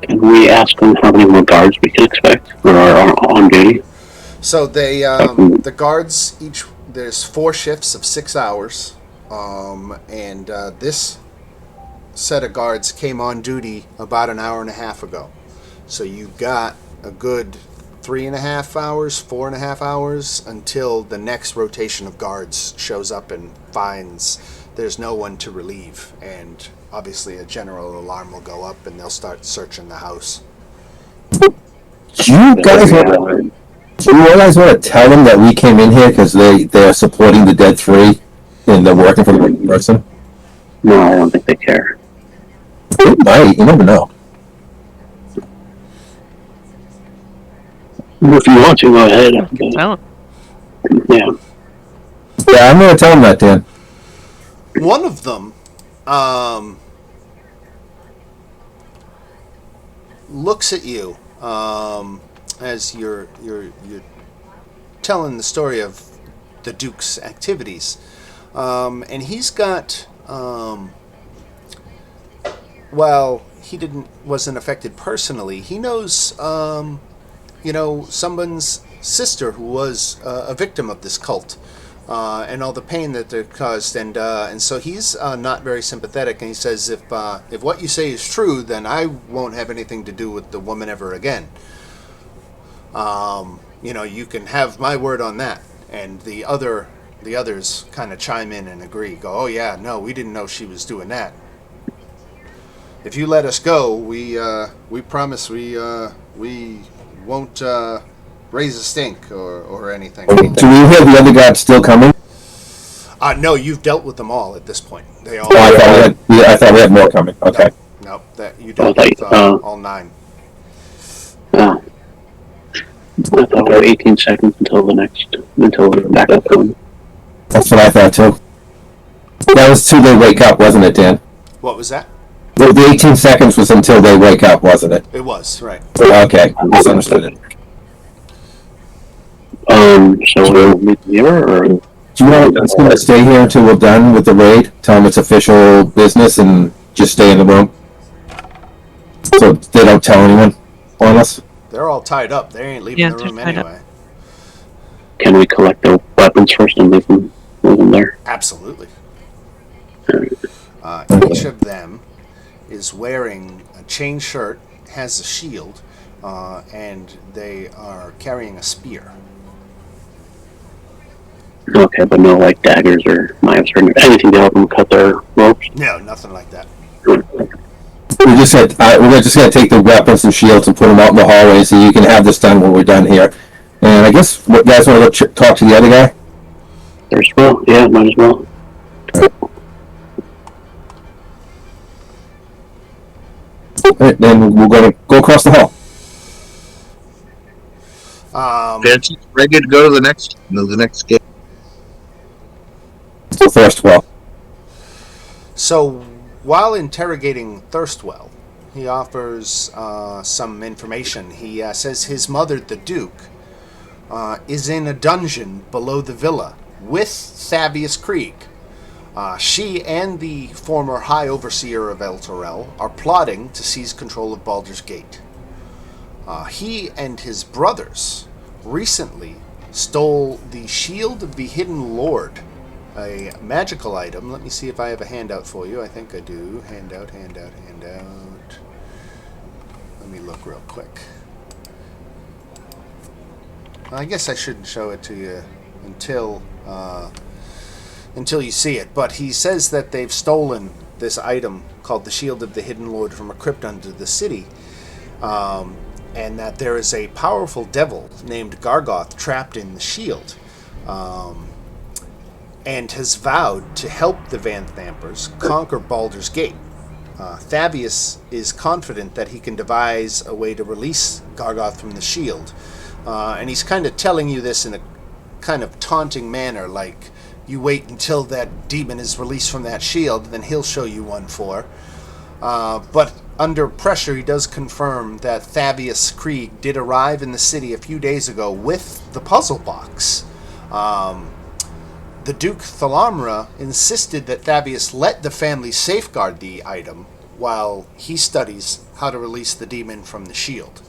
Can we ask them how many more guards we can expect or are on duty? So they, the guards there's 4 shifts of 6 hours, and this set of guards came on duty about an hour and a half ago. So you got a good 3.5 hours, 4.5 hours until the next rotation of guards shows up and finds there's no one to relieve, and obviously a general alarm will go up and they'll start searching the house. Do you guys want to tell them that we came in here because they are supporting the dead 3 and they're working for the right person? No, I don't think they care. They might. You never know. If you want to, go ahead. Tell him. Yeah. Yeah, I'm going to tell them that, Dan. One of them looks at you as you're telling the story of the Duke's activities, and he's got wasn't affected personally. He knows, someone's sister who was a victim of this cult, and all the pain that they caused, and so he's not very sympathetic. And he says, if what you say is true, then I won't have anything to do with the woman ever again. You can have my word on that. And the others kind of chime in and agree. Go, oh yeah, no, we didn't know she was doing that. If you let us go, we promise we won't raise a stink or anything. Do we hear the other guards still coming? No, you've dealt with them all at this point. They all. Oh, I thought we had more coming. Okay. No, that you dealt with all 9. Oh. I thought we had 18 seconds until the backup comes. That's what I thought too. That was till they wake up, wasn't it, Dan? What was that? The 18 seconds was until they wake up, wasn't it? It was, right. Okay, I misunderstood it. So we'll meet here, or? Do you want us to stay here until we're done with the raid? Tell them it's official business and just stay in the room? So they don't tell anyone on us? They're all tied up. They ain't leaving the room anyway. Can we collect their weapons first and leave them there? Absolutely. Each of them is wearing a chain shirt, has a shield, and they are carrying a spear. Okay, but no daggers or knives or anything to help them cut their ropes? No, nothing like that. We're just gonna take the weapons and shields and put them out in the hallway so you can have this done when we're done here. And I guess you guys want to talk to the other guy? There's well, yeah, might as well. Alright, then we're gonna go across the hall. Fancy, ready to go to the next game. First well. So, while interrogating Thirstwell, he offers some information. He says his mother, the Duke, is in a dungeon below the villa with Thavius Krieg. She and the former High Overseer of El Torel are plotting to seize control of Baldur's Gate. He and his brothers recently stole the Shield of the Hidden Lord, a magical item. Let me see if I have a handout for you. I think I do. Handout. Let me look real quick. I guess I shouldn't show it to you until you see it. But he says that they've stolen this item called the Shield of the Hidden Lord from a crypt under the city. And that there is a powerful devil named Gargoth trapped in the shield. And has vowed to help the Van Thampers conquer Baldur's Gate. Thavius is confident that he can devise a way to release Gargoth from the shield. And he's kind of telling you this in a kind of taunting manner, like, you wait until that demon is released from that shield, then he'll show you one for. But under pressure, he does confirm that Thavius Krieg did arrive in the city a few days ago with the puzzle box. The Duke Thalamra insisted that Thavius let the family safeguard the item while he studies how to release the demon from the shield.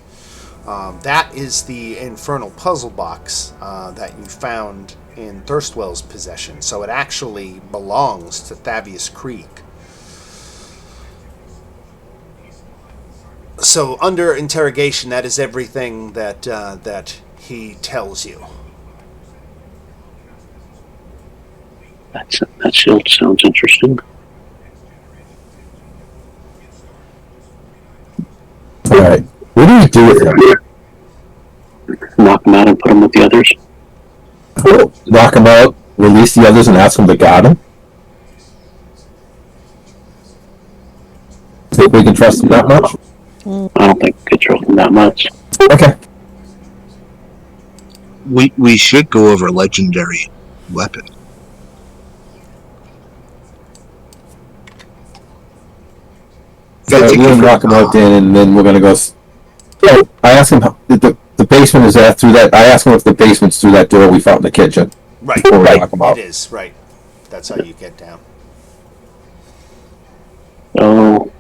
That is the infernal puzzle box that you found in Thirstwell's possession, so it actually belongs to Thavius Krieg. So under interrogation, that is everything that he tells you. That shield sounds interesting. Alright. What do we do with him? Knock him out and put him with the others? Knock him out, release the others, and ask them to guard him? Think we can trust him that much? I don't think we could trust him that much. Okay. We should go over legendary weapon. We're gonna knock him out then, and then we're gonna go. Oh, I asked him the basement is that through that. I asked him if the basement's through that door we found in the kitchen. Right, Knock him out. It is, right. That's how you get down. So,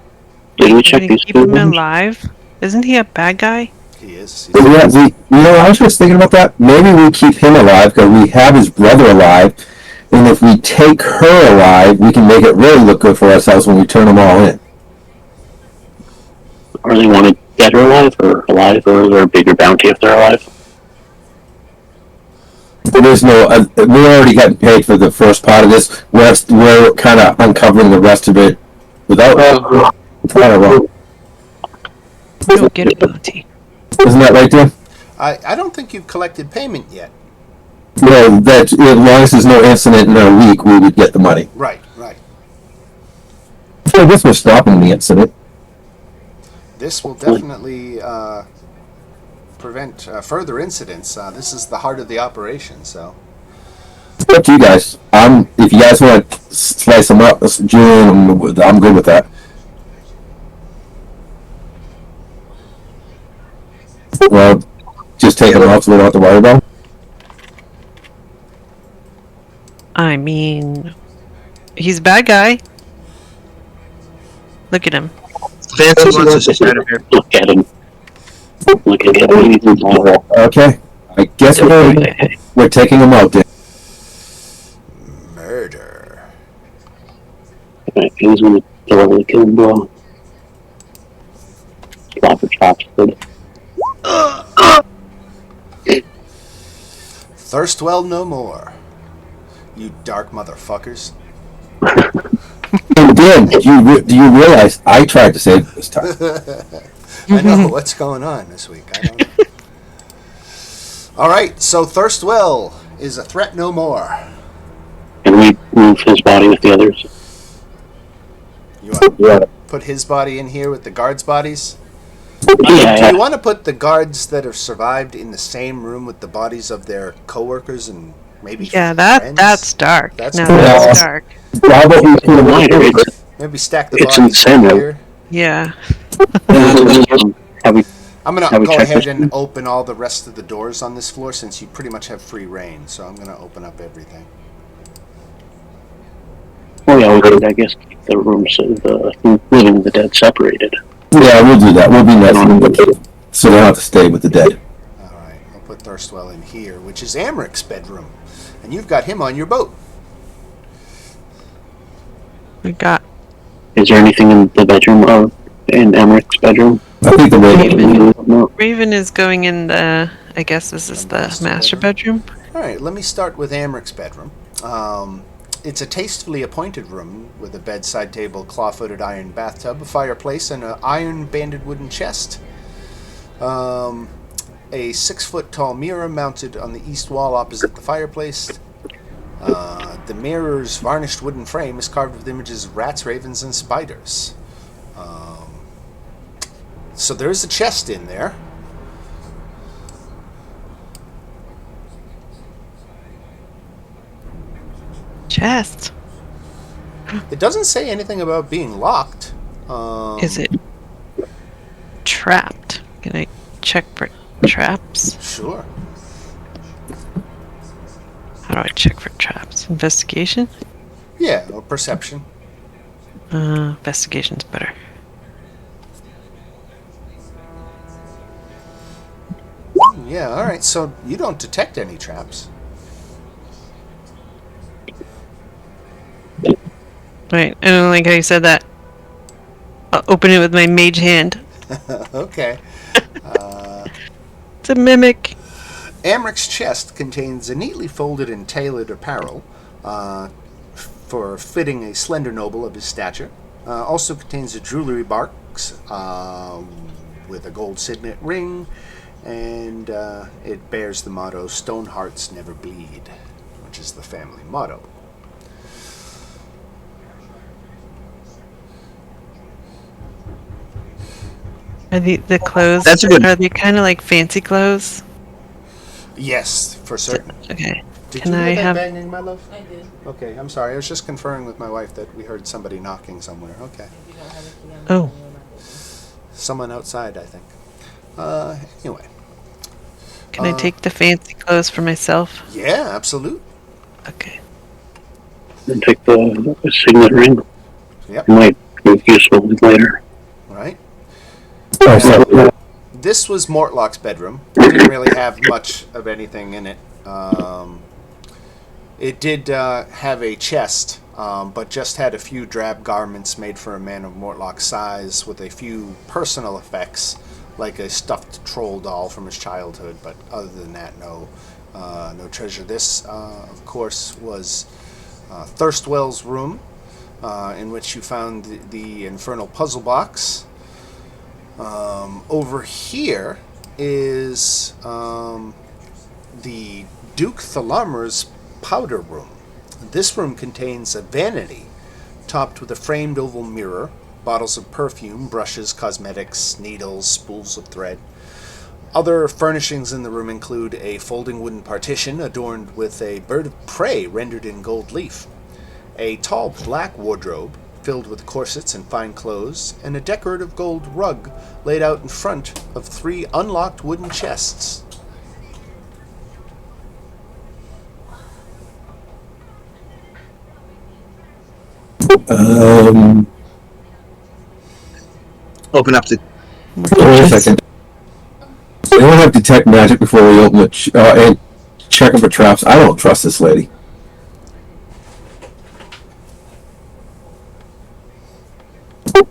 Did we We're check gonna these keep him food? alive? Isn't he a bad guy? He is. He's, Yeah, I was just thinking about that. Maybe we keep him alive because we have his brother alive, and if we take her alive, we can make it really look good for ourselves when we turn them all in. Or they want to get her alive, or is there a bigger bounty if they're alive? There's no. We already got paid for the first part of this. We're kind of uncovering the rest of it without. Kind of wrong. We don't get a bounty. Isn't that right, Dan? I don't think you've collected payment yet. No, that as long as there's no incident in our week, we would get the money. Right, right. So I guess we're stopping the incident. This will definitely prevent further incidents. This is the heart of the operation, so. It's up to you guys. If you guys want to slice them up, Julian, I'm good with that. Well, just take them out so we don't have to worry about them. I mean, he's a bad guy. Look at him. Fancy wants us to start up here. Look at him. Look at him. He's invulnerable. Okay. I guess we're taking them out then. Murder. Okay, he's going to deliver the killing blow. Drop her chops. Good. Thirstwell no more. You dark motherfuckers. And Dan, do you realize I tried to save this time? I know what's going on this week. I don't know. All right, so Thirstwell is a threat no more. Can we move his body with the others? You want to put his body in here with the guards' bodies? Yeah. Do you want to put the guards that have survived in the same room with the bodies of their coworkers and maybe Yeah, friends? that's dark. That's Now cool. that's dark. How about we put them Minor, it's, Maybe stack the It's bodies insane, though. here. Yeah. have we, I'm going Have to we go checked ahead this and open all the rest of the doors on this floor since you pretty much have free reign. So I'm going to open up everything. oh yeah, we could, I guess, keep the rooms of the living and the dead separated. Yeah, we'll do that. We'll be nice to them, so they don't have to stay with the dead. All right, I'll put Thirstwell in here, which is Amric's bedroom. And you've got him on your boat. We got Is there anything in the bedroom in Emmerich's bedroom? I think the way No. Raven is going in the. I guess this is the master bedroom. All right, let me start with Amric's bedroom. It's a tastefully appointed room with a bedside table, claw-footed iron bathtub, a fireplace, and an iron-banded wooden chest. A 6-foot-tall mirror mounted on the east wall opposite the fireplace. The mirror's varnished wooden frame is carved with images of rats, ravens, and spiders. So there's a chest in there. Chest. It doesn't say anything about being locked. Is it trapped? Can I check for traps? Sure. How do I check for traps? Investigation? Yeah, or perception. Investigation's better. Yeah, alright, so you don't detect any traps. Right, I don't like how you said that. I'll open it with my mage hand. Okay. It's a mimic. Amric's chest contains a neatly folded and tailored apparel for fitting a slender noble of his stature. Also contains a jewelry box with a gold signet ring, and it bears the motto, "Stone hearts never bleed," which is the family motto. Are the clothes? That's a good- Are they kind of like fancy clothes? Yes, for certain. Okay. Did Can you I hear that have? banging, my love? I did. Okay, I'm sorry. I was just conferring with my wife that we heard somebody knocking somewhere. Okay. If you don't have a key, I'm Oh. gonna remember. Someone outside, I think. Anyway. Can I take the fancy clothes for myself? Yeah, absolute. Okay. And take the signet ring. Yep. It might be useful later. All This was Mortlock's bedroom. It didn't really have much of anything in it. It did have a chest, but just had a few drab garments made for a man of Mortlock's size, with a few personal effects, like a stuffed troll doll from his childhood. But other than that, no treasure. This, of course, was Thirstwell's room, in which you found the infernal puzzle box. Over here is the Duke Thalamur's powder room. This room contains a vanity topped with a framed oval mirror, bottles of perfume, brushes, cosmetics, needles, spools of thread. Other furnishings in the room include a folding wooden partition adorned with a bird of prey rendered in gold leaf, a tall black wardrobe filled with corsets and fine clothes, and a decorative gold rug laid out in front of 3 unlocked wooden chests. Open up the. Wait a second. We don't have detect magic before we open it and check them for traps. I don't trust this lady.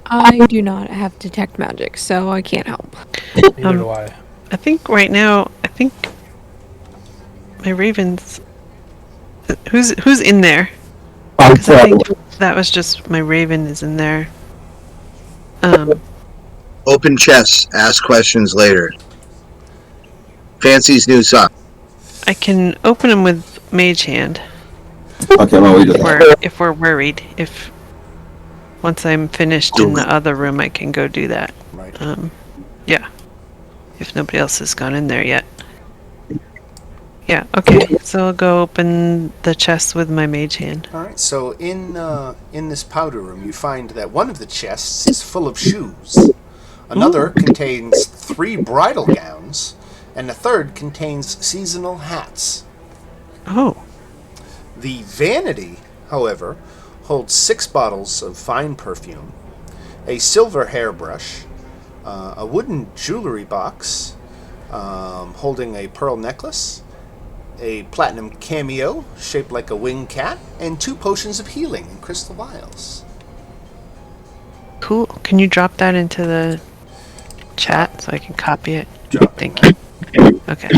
I do not have detect magic, so I can't help. Neither do I. I think right now, my ravens. Who's in there? Because I think that was just my raven is in there. Open chests. Ask questions later. Fancy's new sock. I can open them with mage hand. Okay, well, we do that. If we're worried, once I'm finished in the other room, I can go do that. Right. Yeah. If nobody else has gone in there yet. Yeah, okay. So I'll go open the chest with my mage hand. All right. So in this powder room, you find that one of the chests is full of shoes. Another contains 3 bridal gowns, and a third contains seasonal hats. Oh. The vanity, however, holds 6 bottles of fine perfume, a silver hairbrush, a wooden jewelry box holding a pearl necklace, a platinum cameo shaped like a winged cat, and 2 potions of healing in crystal vials. Cool. Can you drop that into the chat so I can copy it? Thank Right. you. Okay.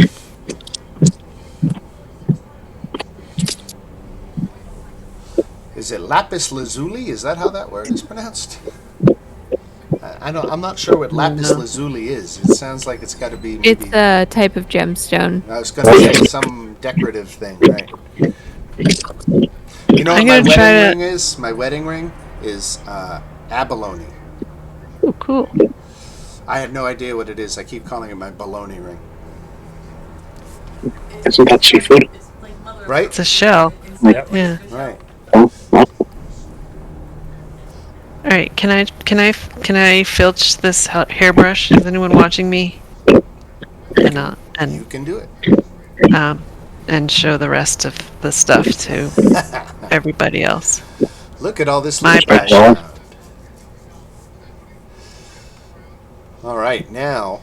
Is it lapis lazuli? Is that how that word is pronounced? I'm not sure what lapis lazuli is. It sounds like it's got to be. Maybe, It's a type of gemstone. I was going to say some decorative thing, right? You know what my wedding ring is? My wedding ring is abalone. Oh, cool. I have no idea what it is. I keep calling it my baloney ring. Isn't that seafood? Right? It's a shell. Yep. Yeah. Right. All right. Can I filch this hairbrush? Is anyone watching me? You And can do it. and show the rest of the stuff to everybody else. Look at all this My loot cash pleasure. around. All right, now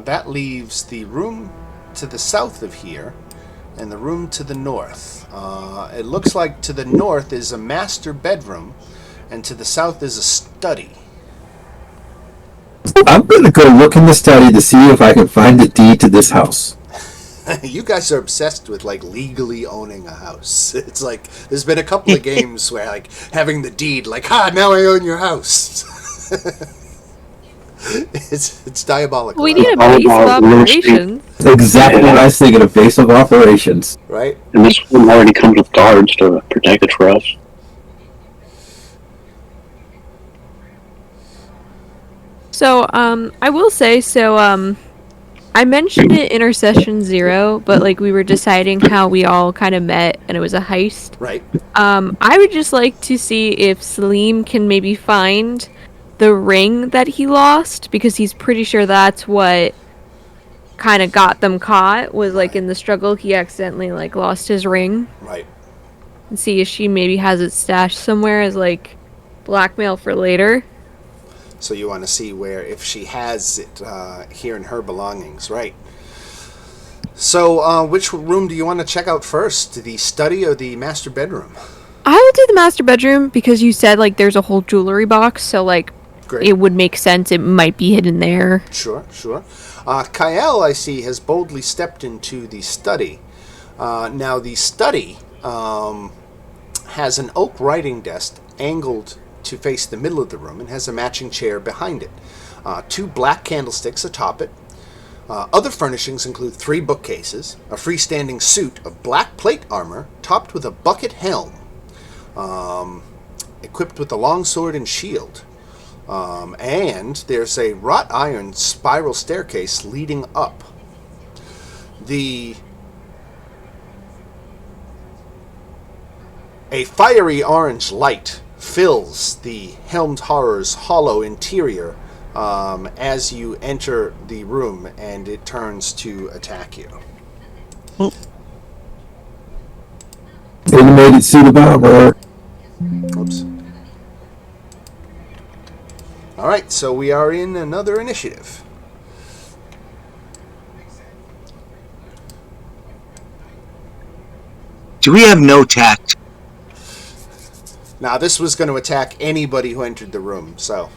that leaves the room to the south of here and the room to the north. It looks like to the north is a master bedroom, and to the south is a study. I'm going to go look in the study to see if I can find the deed to this house. You guys are obsessed with like legally owning a house. It's like there's been a couple of games where like having the deed, like, now I own your house. It's diabolical. We need a base of operations. Exactly what I was thinking, a base of operations. Right? And this one already comes with guards to protect it for us. So, I will say, I mentioned it in our session 0, but like we were deciding how we all kind of met and it was a heist. Right. I would just like to see if Salim can maybe find the ring that he lost, because he's pretty sure that's what kind of got them caught, was like in the struggle he accidentally like lost his ring. Right. And see if she maybe has it stashed somewhere as like blackmail for later. So you want to see if she has it here in her belongings, right? So which room do you want to check out first? The study or the master bedroom? I will do the master bedroom because you said like there's a whole jewelry box, so like Great. it would make sense. It might be hidden there. Sure. Kyle, I see, has boldly stepped into the study. Now the study has an oak writing desk angled to face the middle of the room and has a matching chair behind it. 2 black candlesticks atop it. Other furnishings include 3 bookcases, a freestanding suit of black plate armor topped with a bucket helm, equipped with a long sword and shield. And there's a wrought iron spiral staircase leading up. A fiery orange light fills the Helmed Horror's hollow interior as you enter the room, and it turns to attack you. Animated suit of armor. Oops. All right, so we are in another initiative. Do we have no tact? Now, this was going to attack anybody who entered the room, so...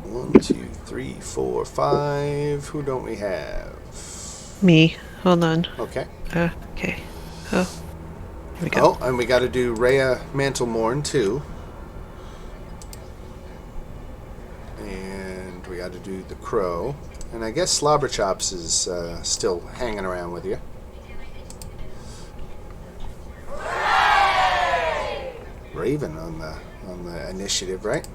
One, two, three, four, five. Who don't we have? Me. Hold on. Okay. Okay. Oh. Here we go. Oh, and we got to do Rhea Mantlemorn, too. And we got to do the Crow. And I guess Slobberchops is still hanging around with you. Raven on the initiative, right?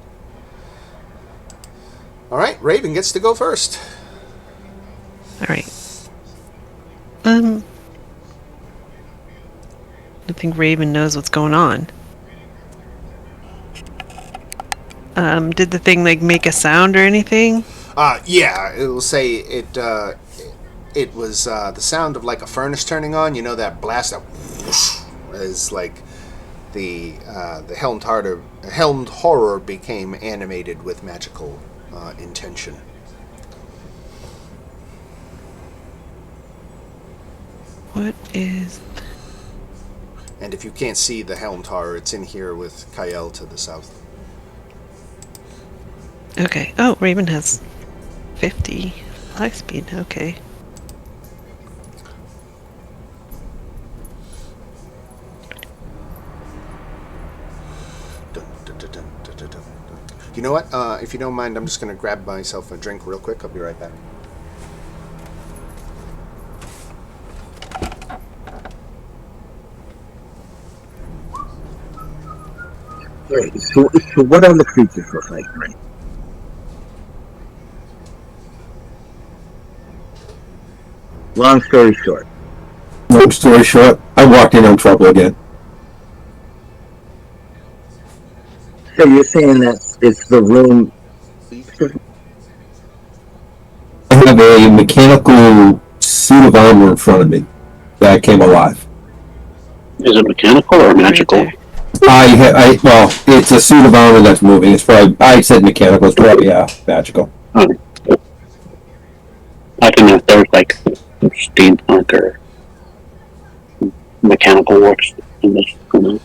All right, Raven gets to go first. All right. I think Raven knows what's going on. Did the thing like make a sound or anything? Yeah, it will say it was the sound of like a furnace turning on. You know that blast that whoosh, is like the helmed horror became animated with magical intention. What is... And if you can't see the helmed horror, it's in here with Kyle to the south. Okay. Oh, Raven has 50 high speed. Okay. Dun, dun, dun, dun, dun, dun, dun. You know what? If you don't mind, I'm just going to grab myself a drink real quick. I'll be right back. Wait, so what are the creatures we're fighting right? Long story short. Long story short, I walked in on trouble again. So you're saying that it's the room... I have a mechanical suit of armor in front of me that came alive. Is it mechanical or magical? Well, it's a suit of armor that's moving. It's probably, I said mechanical, it's probably, magical. Oh. I don't know if there's like steampunk or mechanical works in this. Well,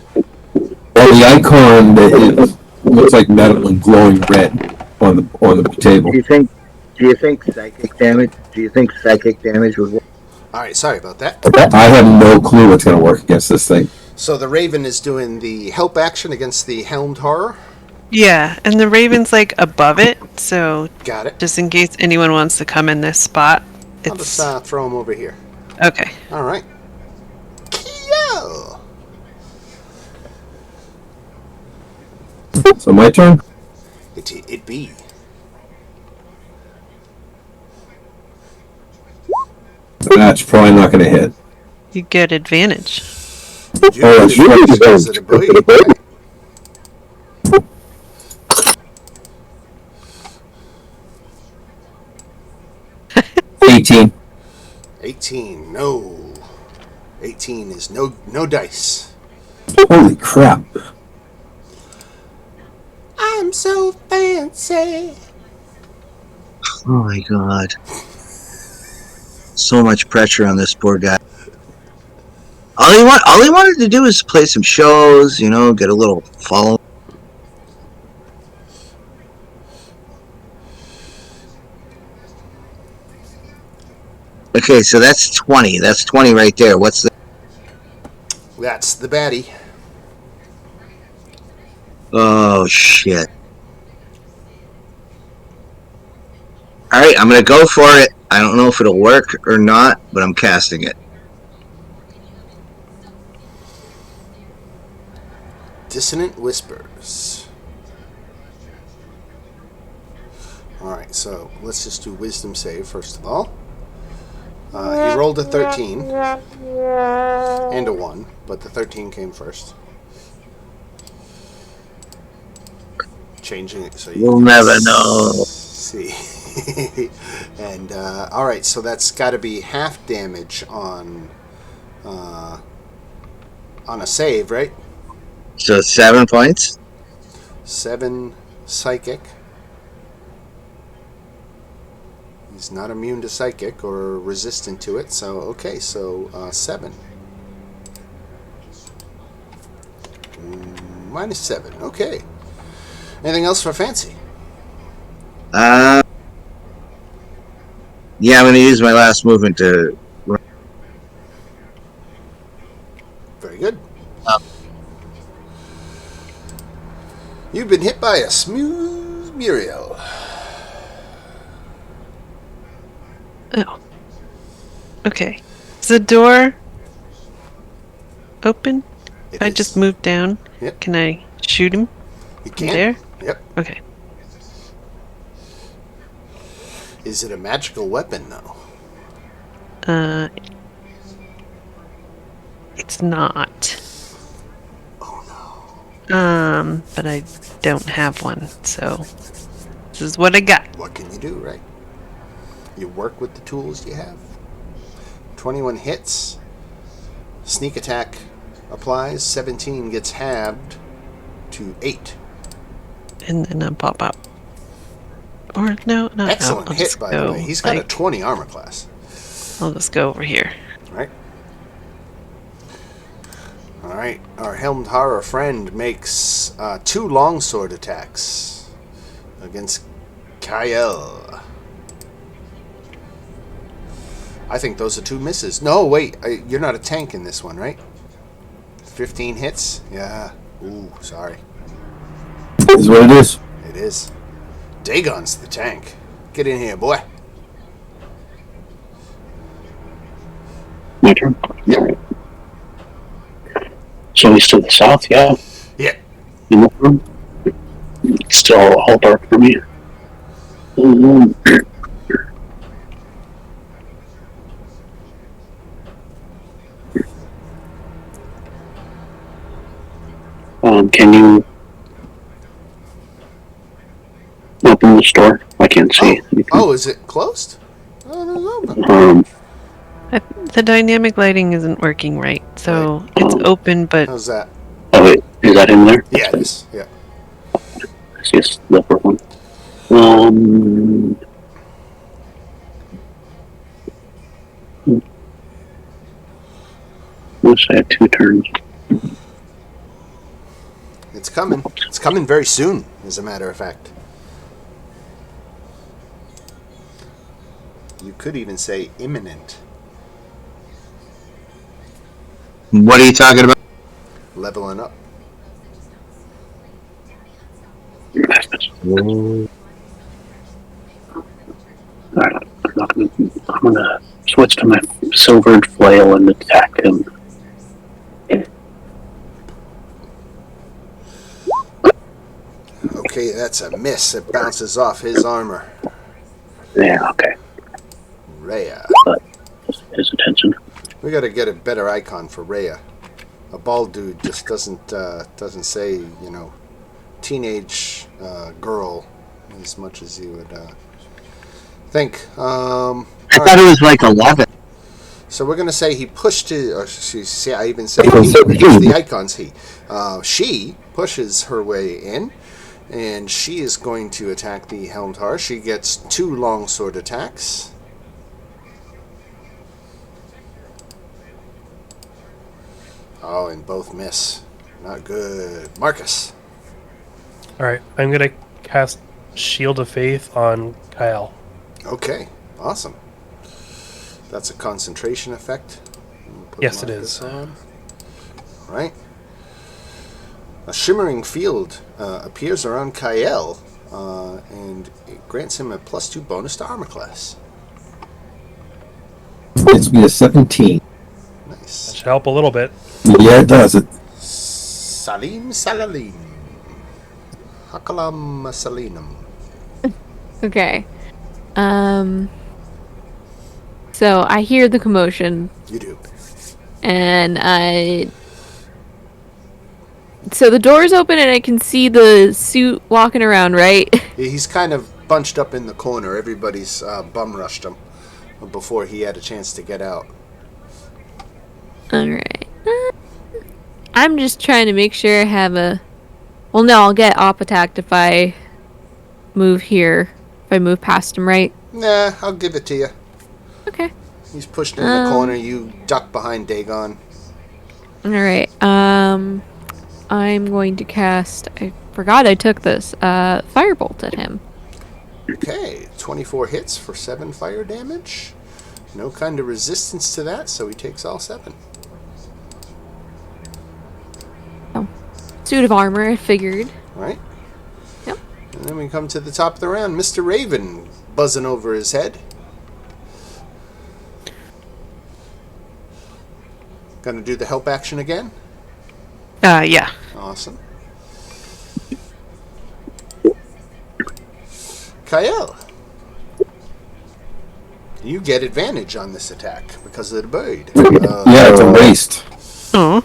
the icon, it looks like metal and glowing red on the table. Do you think psychic damage was... All right, sorry about that. I have no clue what's going to work against this thing. So the Raven is doing the help action against the helmed horror. Yeah, and the Raven's like above it, so Got it. just in case anyone wants to come in this spot, I'll just throw him over here. Okay. All right. Kiel! So my turn? It be. That's probably not going to hit. You get advantage. That's really Because of the blade, right? 18. 18. No. 18 is no dice. Holy crap. I'm so fancy. Oh my god. So much pressure on this poor guy. All he wanted to do was play some shows, you know, get a little follow. Okay, so that's 20. That's 20 right there. What's the... That's the baddie. Oh, shit. Alright, I'm gonna go for it. I don't know if it'll work or not, but I'm casting it. Dissonant Whispers. Alright, so let's just do Wisdom save first of all. He rolled a 13 and a 1, but the 13 came first. Changing it so you You'll can never know. see. And alright, so that's got to be half damage on a save, right? So 7 points? 7 psychic. He's not immune to psychic or resistant to it, so okay, so 7. Minus 7, okay. Anything else for Fancy? Yeah, I'm gonna use my last movement to... Very good. You've been hit by a smooth Muriel. Oh. Okay. Is the door open? If I just move down, Yep. Can I shoot him? You can. There? Yep. Okay. Is it a magical weapon, though? It's not. Oh no. But I don't have one, so this is what I got. What can you do, right? You work with the tools you have. 21 hits. Sneak attack applies. 17 gets halved to 8. And then I'll pop up. Or no, not Excellent I'll hit, just by go, the way. He's got a like, 20 armor class. I'll just go over here. Right? Alright. Our helmed horror friend makes 2 longsword attacks against Kyle. I think those are 2 misses. No, wait. You're not a tank in this one, right? 15 hits? Yeah. Ooh, sorry. This is what it is. It is. Dagon's the tank. Get in here, boy. My turn? Yep. So he's to the south, yeah? Yeah. In the room? Still all dark for me. Can you open the store? I can't see. Oh, is it closed? Oh, no, no. The dynamic lighting isn't working right, so it's open, but How's that? Oh wait, is that in there? Yeah, it is. Yeah. I see it's the upper one. Wish I had 2 turns. It's coming. It's coming very soon, as a matter of fact. You could even say imminent. What are you talking about? Leveling up. Alright, I'm gonna switch to my silvered flail and attack him. Okay, that's a miss. It bounces off his armor. Yeah, okay. Rhea. But his attention. We gotta get a better icon for Rhea. A bald dude just doesn't say, you know, teenage girl as much as you would think. I thought it was like 11. So we're going to say he pushed his. Or see, I even said he. It's the icon's he. She pushes her way in, and she is going to attack the Helmed Har. She gets 2 longsword attacks. Oh, and both miss. Not good. Marcus. Alright, I'm gonna cast Shield of Faith on Kyle. Okay, awesome. That's a concentration effect. Put Yes, it Marcus is. on. All right. A shimmering field appears around Kyle, and it grants him a +2 bonus to armor class. It's be a 17. That Nice. should help a little bit. Yeah, it does. Salim Salalim. Hakalam Salinum. Okay. So I hear the commotion, You do. and so the door's open, and I can see the suit walking around, right? He's kind of bunched up in the corner. Everybody's bum rushed him before he had a chance to get out. Alright. I'm just trying to make sure I have a... Well, no, I'll get op attacked if I move here. If I move past him, right? Nah, I'll give it to you. Okay. He's pushed in the corner. You duck behind Dagon. Alright, I'm going to cast... I forgot I took this. Firebolt at him. Okay, 24 hits for 7 fire damage. No kind of resistance to that, so he takes all 7. Suit of armor, I figured. Right? Yep. And then we come to the top of the round. Mr. Raven buzzing over his head. Gonna do the help action again? Yeah. Awesome. Kyle. You get advantage on this attack because of the bird. Yeah, it's a waste. Oh.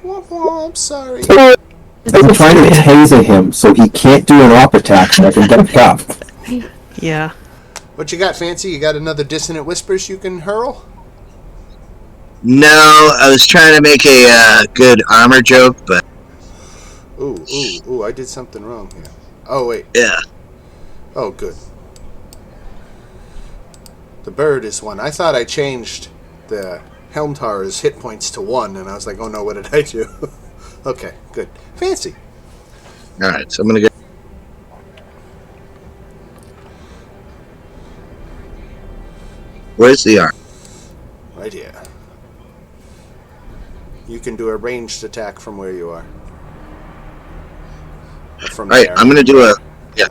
I'm sorry. I'm trying to taser him so he can't do an op attack so I can get cuffed. Yeah. What you got, Fancy? You got another dissonant whispers you can hurl? No, I was trying to make a good armor joke, but Ooh, I did something wrong here. Oh, wait. yeah. Oh, good. The bird is 1. I thought I changed the Helmtar's hit points to 1, and I was like, oh no, what did I do? Okay, good. Fancy. All right, so I'm gonna go. Where's the arm? Right here. You can do a ranged attack from where you are. Or from All right, there. I'm gonna do a. Yeah.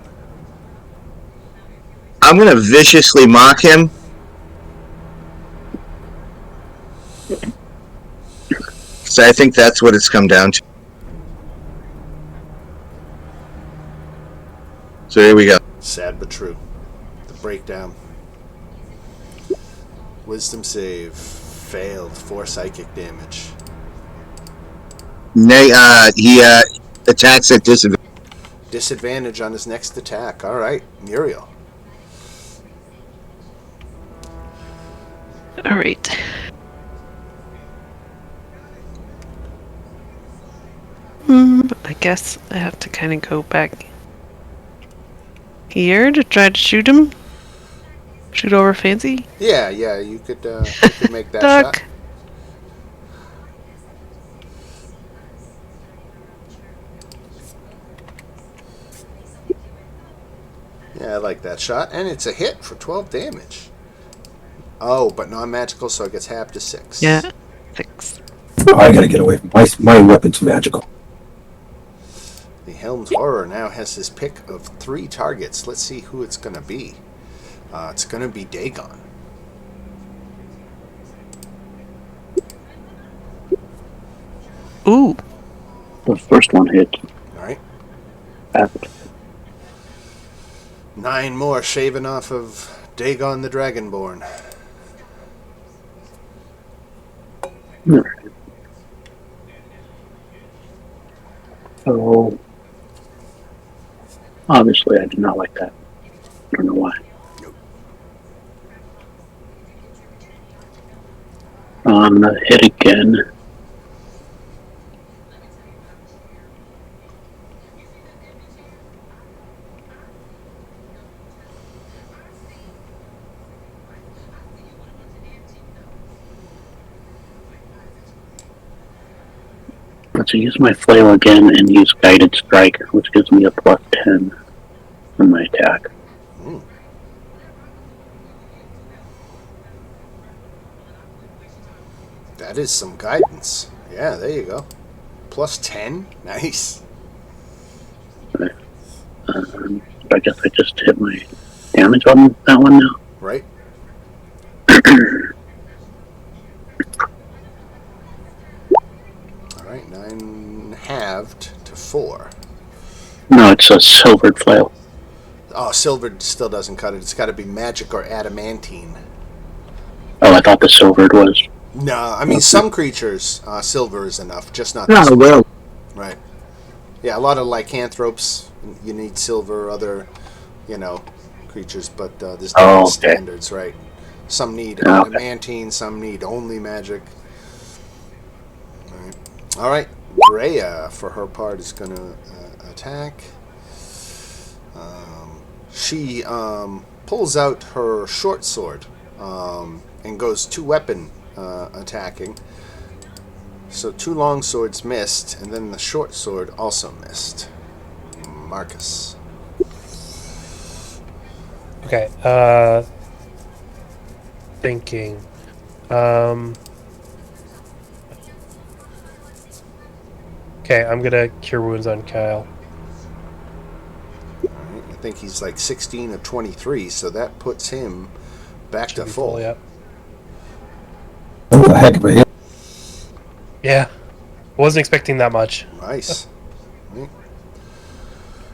I'm gonna viciously mock him. So I think that's what it's come down to. So here we go. Sad but true. The breakdown. Wisdom save. Failed. 4 psychic damage. He attacks at disadvantage. Disadvantage on his next attack. Alright, Muriel. Alright. I guess I have to kind of go back here to try to shoot him. Shoot over Fancy. Yeah, you could make that Duck. shot. Yeah, I like that shot. And it's a hit for 12 damage. Oh, but non-magical, so it gets halved to 6. Yeah. 6. Oh, I gotta get away from my weapon's magical. The Helmed Horror now has his pick of 3 targets. Let's see who it's going to be. It's going to be Dagon. Ooh. The first one hit. Alright. Perfect. 9 more shaving off of Dagon the Dragonborn. Alright. So, obviously I do not like that. I don't know why. I'm gonna hit again. Let's use my flail again and use guided strike, which gives me a +10 on my attack. Mm. That is some guidance. Yeah, there you go. +10. Nice. I guess I just hit my damage on that one now. Right. All right, 9 halved to 4. No, it's a silvered flail. Oh, silvered still doesn't cut it. It's got to be magic or adamantine. Oh, I thought the silvered was. No, I mean some creatures, silver is enough, just not No, this one. well, Right. Yeah, a lot of lycanthropes, you need silver. Other, creatures, but there's different okay. standards, right? Some need Okay. adamantine, some need only magic. All right. Rhea, for her part, is going to attack. She pulls out her short sword and goes 2-weapon attacking. So 2 long swords missed, and then the short sword also missed. Marcus. Okay. Thinking. Okay, I'm gonna cure wounds on Kyle. All right, I think he's like 16 of 23, so that puts him back Should to be full. Yep. That's a heck of a hit. Yeah. Wasn't expecting that much. Nice. Right.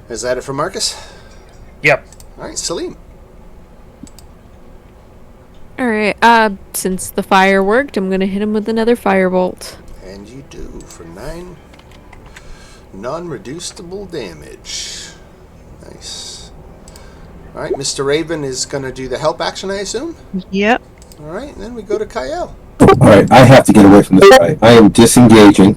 Is that it for Marcus? Yep. All right, Salim. Alright, since the fire worked, I'm gonna hit him with another firebolt. And you do for 9 non-reducible damage. Nice. All right, Mr. Raven is going to do the help action, I assume? Yep. All right, and then we go to Kyle. All right, I have to get away from this guy. I am disengaging.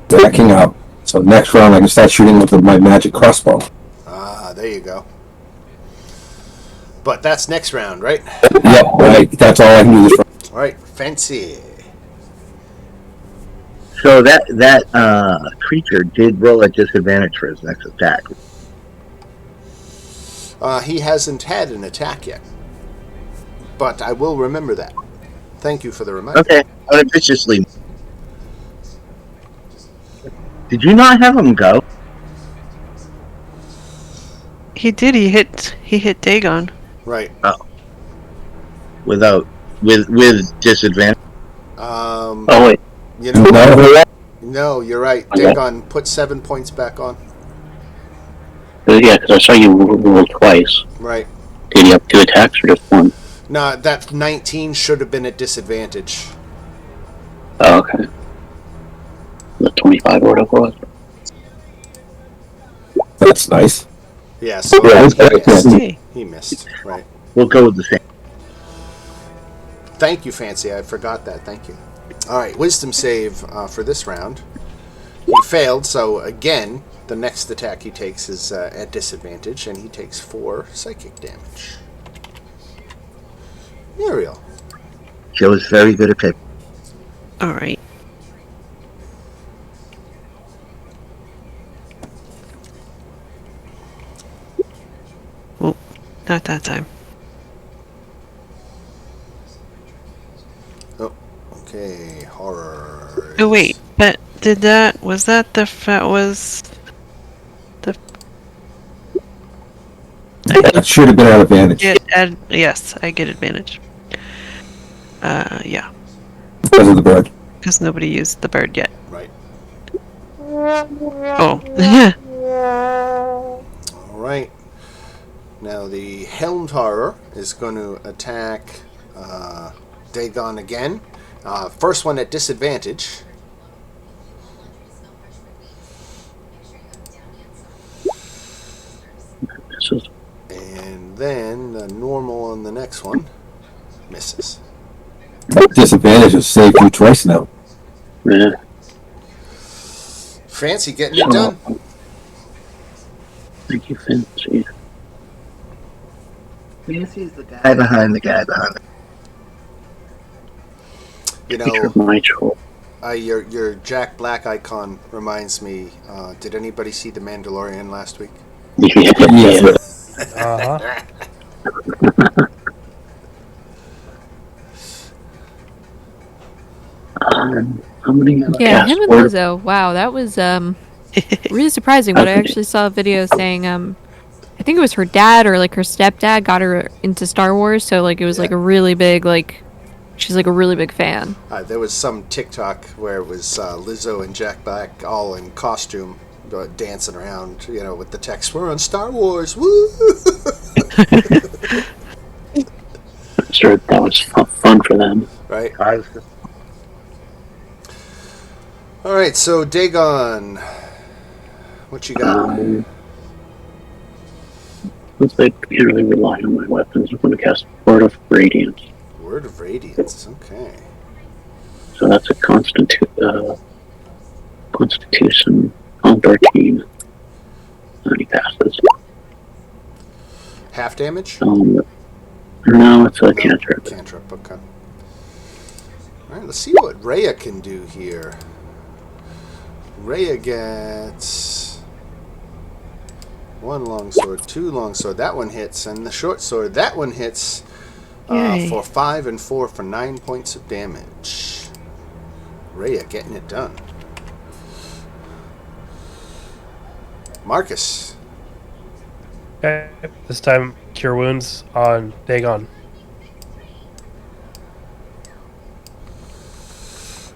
Backing up. So next round I can start shooting with my magic crossbow. Ah, there you go. But that's next round, right? Yep, right. That's all I can do this round. All right, Fancy. so that creature did roll at disadvantage for his next attack. He hasn't had an attack yet. But I will remember that. Thank you for the reminder. Okay, unambitiously. Did you not have him go? He did. He hit Dagon. Right. With disadvantage? Oh, wait. You know, no, you're right. Okay. Dagon, put 7 points back on. Yeah, because I saw you roll twice. Right. Did you have 2 attacks or just 1? No, that 19 should have been at disadvantage. Oh, okay. The 25 or whatever it was. That's nice. Yeah, so Yeah, he missed. Hey. He missed. Right. We'll go with the same. Thank you, Fancy. I forgot that. Thank you. All right, wisdom save for this round. He failed, so again, the next attack he takes is at disadvantage, and he takes 4 psychic damage. Muriel. Joe is very good at paper. All right. Oh, not that time. Oh, okay. Horror. Oh wait, but was that the That should have been at advantage yes, I get advantage. Yeah, because of the bird. because nobody used the bird yet. Right. Oh. All right. Now the Helmed Horror is going to attack Dagon again. First one at disadvantage. This is And then the normal on the next one. Misses. Disadvantage has saved you twice now. Yeah. Fancy getting it done. Thank you, Fancy. Fancy's the guy behind the guy behind the You Feature of know, my troll. your Jack Black icon reminds me. Did anybody see The Mandalorian last week? Yeah. Yes. Uh-huh. How many Yeah, cast him and word? Lizzo. Wow, that was really surprising. But I actually saw a video saying I think it was her dad or like her stepdad got her into Star Wars, so like it was like a really big like she's like a really big fan. There was some TikTok where it was Lizzo and Jack Black all in costume, dancing around, with the text, "We're on Star Wars, woo!" I'm sure that was fun for them. Right. All right, so Dagon, what you got? Looks like I can't really rely on my weapons. I'm going to cast Word of Radiance. Word of Radiance. Okay. So that's a Constitution on 13. And he passes. Half damage? No, it's a cantrip. Cantrip. Okay. All right, let's see what Rhea can do here. Rhea gets 1 longsword, 2 longsword. That one hits, and the short sword. That one hits for 5 and 4 for 9 points of damage. Rhea getting it done. Marcus. Okay. This time, Cure Wounds on Dagon.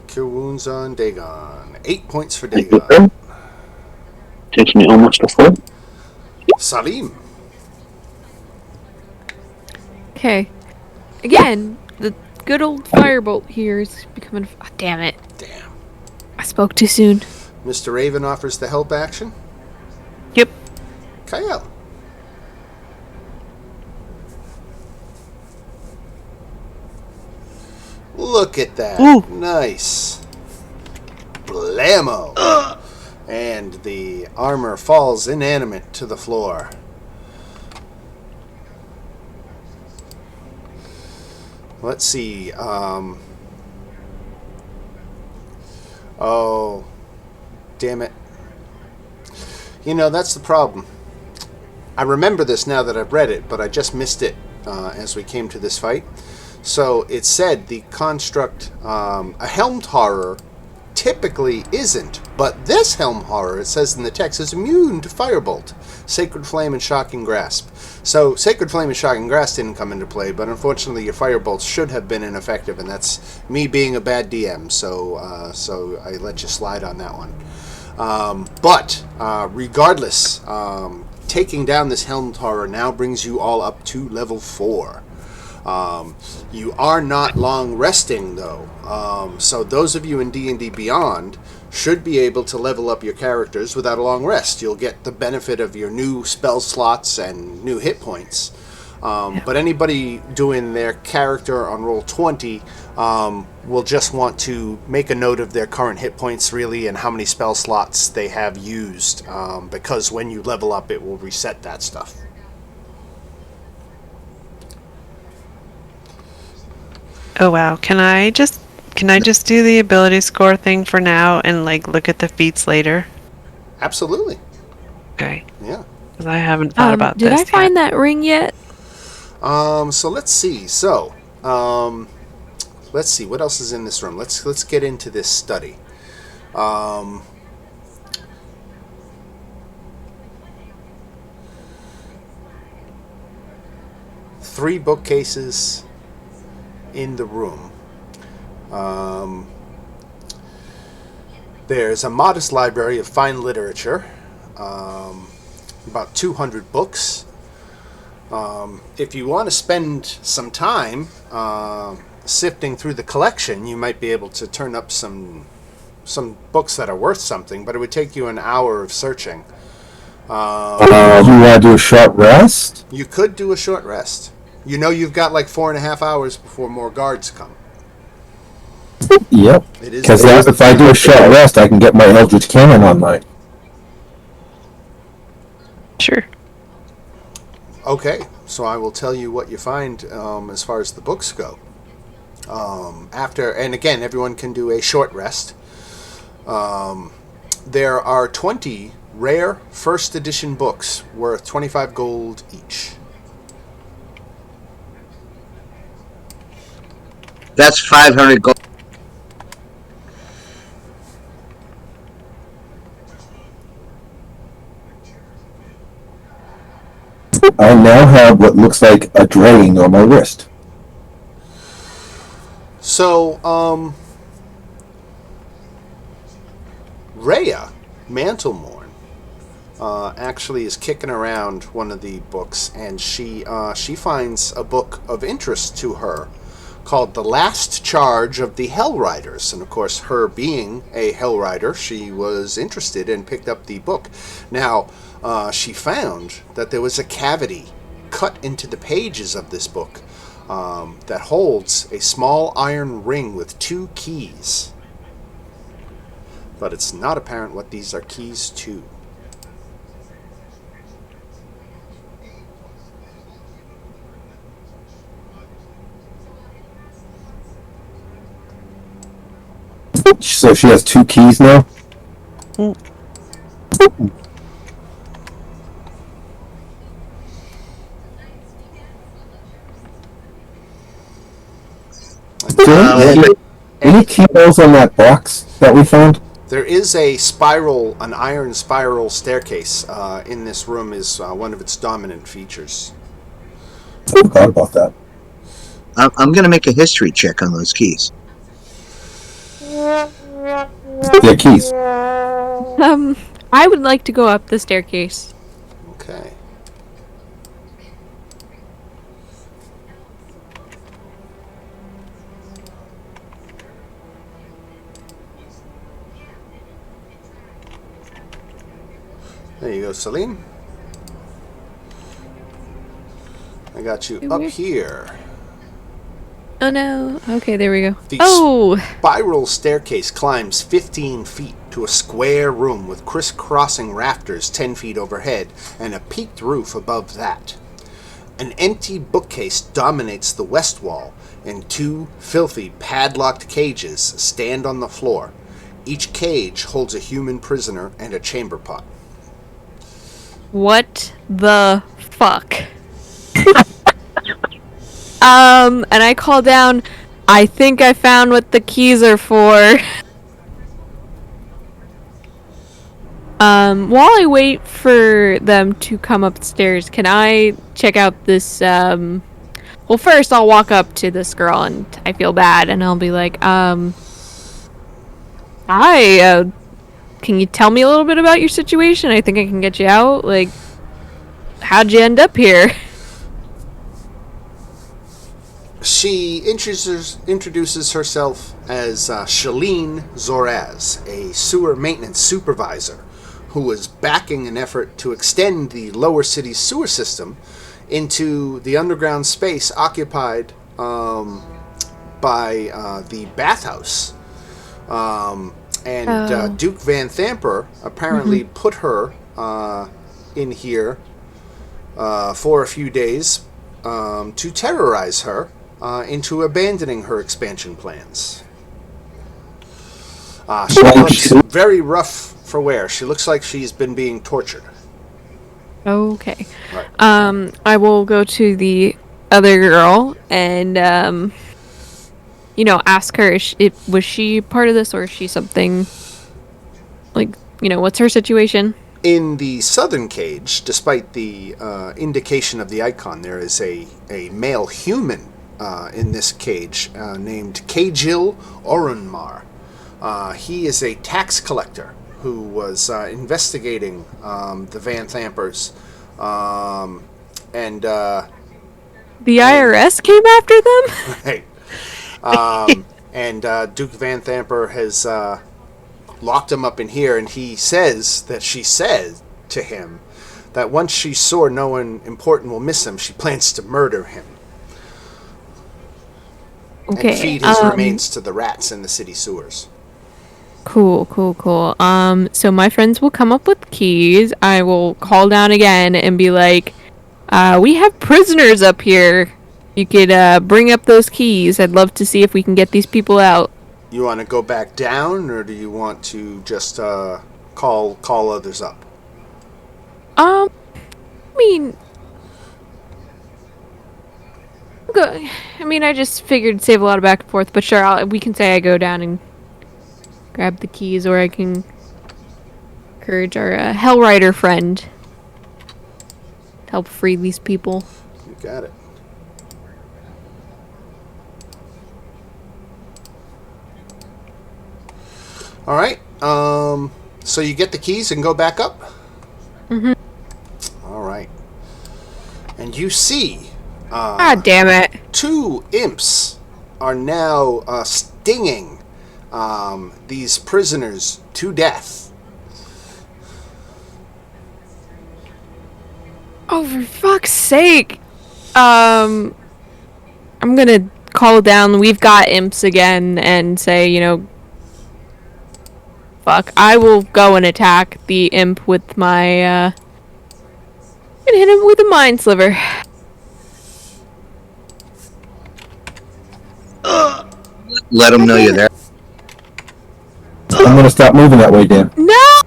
Cure wounds on Dagon. 8 points for Dagon. Takes me almost a full. Salim. Okay. Again, the good old firebolt here is becoming. Oh, damn it! Damn. I spoke too soon. Mr. Raven offers the help action. Yep. Kyle. Look at that. Ooh. Nice. Blammo. And the armor falls inanimate to the floor. Let's see. Oh, damn it. That's the problem. I remember this now that I've read it, but I just missed it as we came to this fight. So it said the construct, a helmed horror, typically isn't, but this helm horror, it says in the text, is immune to firebolt, sacred flame, and shocking grasp. So sacred flame and shocking grasp didn't come into play, but unfortunately your firebolts should have been ineffective, and that's me being a bad DM. So I let you slide on that one. But regardless, taking down this helmed horror now brings you all up to level 4. You are not long resting, though. So those of you in D&D Beyond should be able to level up your characters without a long rest. You'll get the benefit of your new spell slots and new hit points. But anybody doing their character on roll 20 will just want to make a note of their current hit points, really, and how many spell slots they have used, because when you level up, it will reset that stuff. Oh wow. Can I just do the ability score thing for now and like look at the feats later? Absolutely. Okay. Yeah. Because I haven't thought about Did this I find that ring yet? So let's see. So, let's see what else is in this room. Let's get into this study. 3 bookcases in the room. There's a modest library of fine literature, about 200 books. If you want to spend some time sifting through the collection, you might be able to turn up some books that are worth something, but it would take you an hour of searching. You want to do a short rest? You could do a short rest. You know you've got like 4.5 hours before more guards come. Yep. It is. Because if I do a short rest, I can get my Eldritch Cannon online. Sure. Okay, so I will tell you what you find as far as the books go. After, and again, everyone can do a short rest. There are 20 rare first edition books worth 25 gold each. That's 500 gold. I now have what looks like a drain on my wrist. So, Rhea Mantlemorn actually is kicking around one of the books, and she finds a book of interest to her called The Last Charge of the Hell Riders. And of course, her being a Hell Rider, she was interested and picked up the book. Now, she found that there was a cavity cut into the pages of this book that holds a small iron ring with 2 keys. But it's not apparent what these are keys to. So she has 2 keys now? Any keyholes on that box that we found? There is a spiral, an iron spiral staircase in this room is one of its dominant features. I forgot about that. I'm going to make a history check on those keys. Yeah, keys. I would like to go up the staircase. Okay. There you go, Celine. I got you up here. Oh no. Okay, there we go. The spiral staircase climbs 15 feet to a square room with crisscrossing rafters 10 feet overhead and a peaked roof above that. An empty bookcase dominates the west wall, and 2 filthy, padlocked cages stand on the floor. Each cage holds a human prisoner and a chamber pot. What the fuck? And I call down, I think I found what the keys are for. While I wait for them to come upstairs, can I check out this, well, first I'll walk up to this girl and I feel bad and I'll be like, hi, can you tell me a little bit about your situation? I think I can get you out. Like, how'd you end up here? She introduces herself as Shalene Zoraz, a sewer maintenance supervisor who was backing an effort to extend the lower city's sewer system into the underground space occupied by the bathhouse. Duke Van Thamper apparently put her in here for a few days to terrorize her into abandoning her expansion plans. She looks very rough for wear. She looks like she's been being tortured. Okay. Right. I will go to the other girl and, ask her, was she part of this or is she something, like, what's her situation? In the southern cage, despite the indication of the icon, there is a male human in this cage named Kajil Orunmar. He is a tax collector who was investigating the Van Thampers. The IRS came after them? Right. And Duke Van Thamper has locked him up in here, and he says that she said to him that once she's sure no one important will miss him, she plans to murder him. Okay. And feed his remains to the rats in the city sewers. Cool. So my friends will come up with keys. I will call down again and be like, we have prisoners up here. You could bring up those keys. I'd love to see if we can get these people out. You want to go back down, or do you want to just call others up? I mean, I just figured save a lot of back and forth, but sure, we can say I go down and grab the keys, or I can encourage our Hellrider friend to help free these people. You got it. All right. So you get the keys and go back up? Mm-hmm. All right. And you see... God damn it. 2 imps are now stinging these prisoners to death. Oh, for fuck's sake. I'm gonna call down, we've got imps again, and say, fuck, I will go and attack the imp with my, I'm gonna hit him with a mind sliver. Let them know you're there. I'm gonna stop moving that way, Dan. No!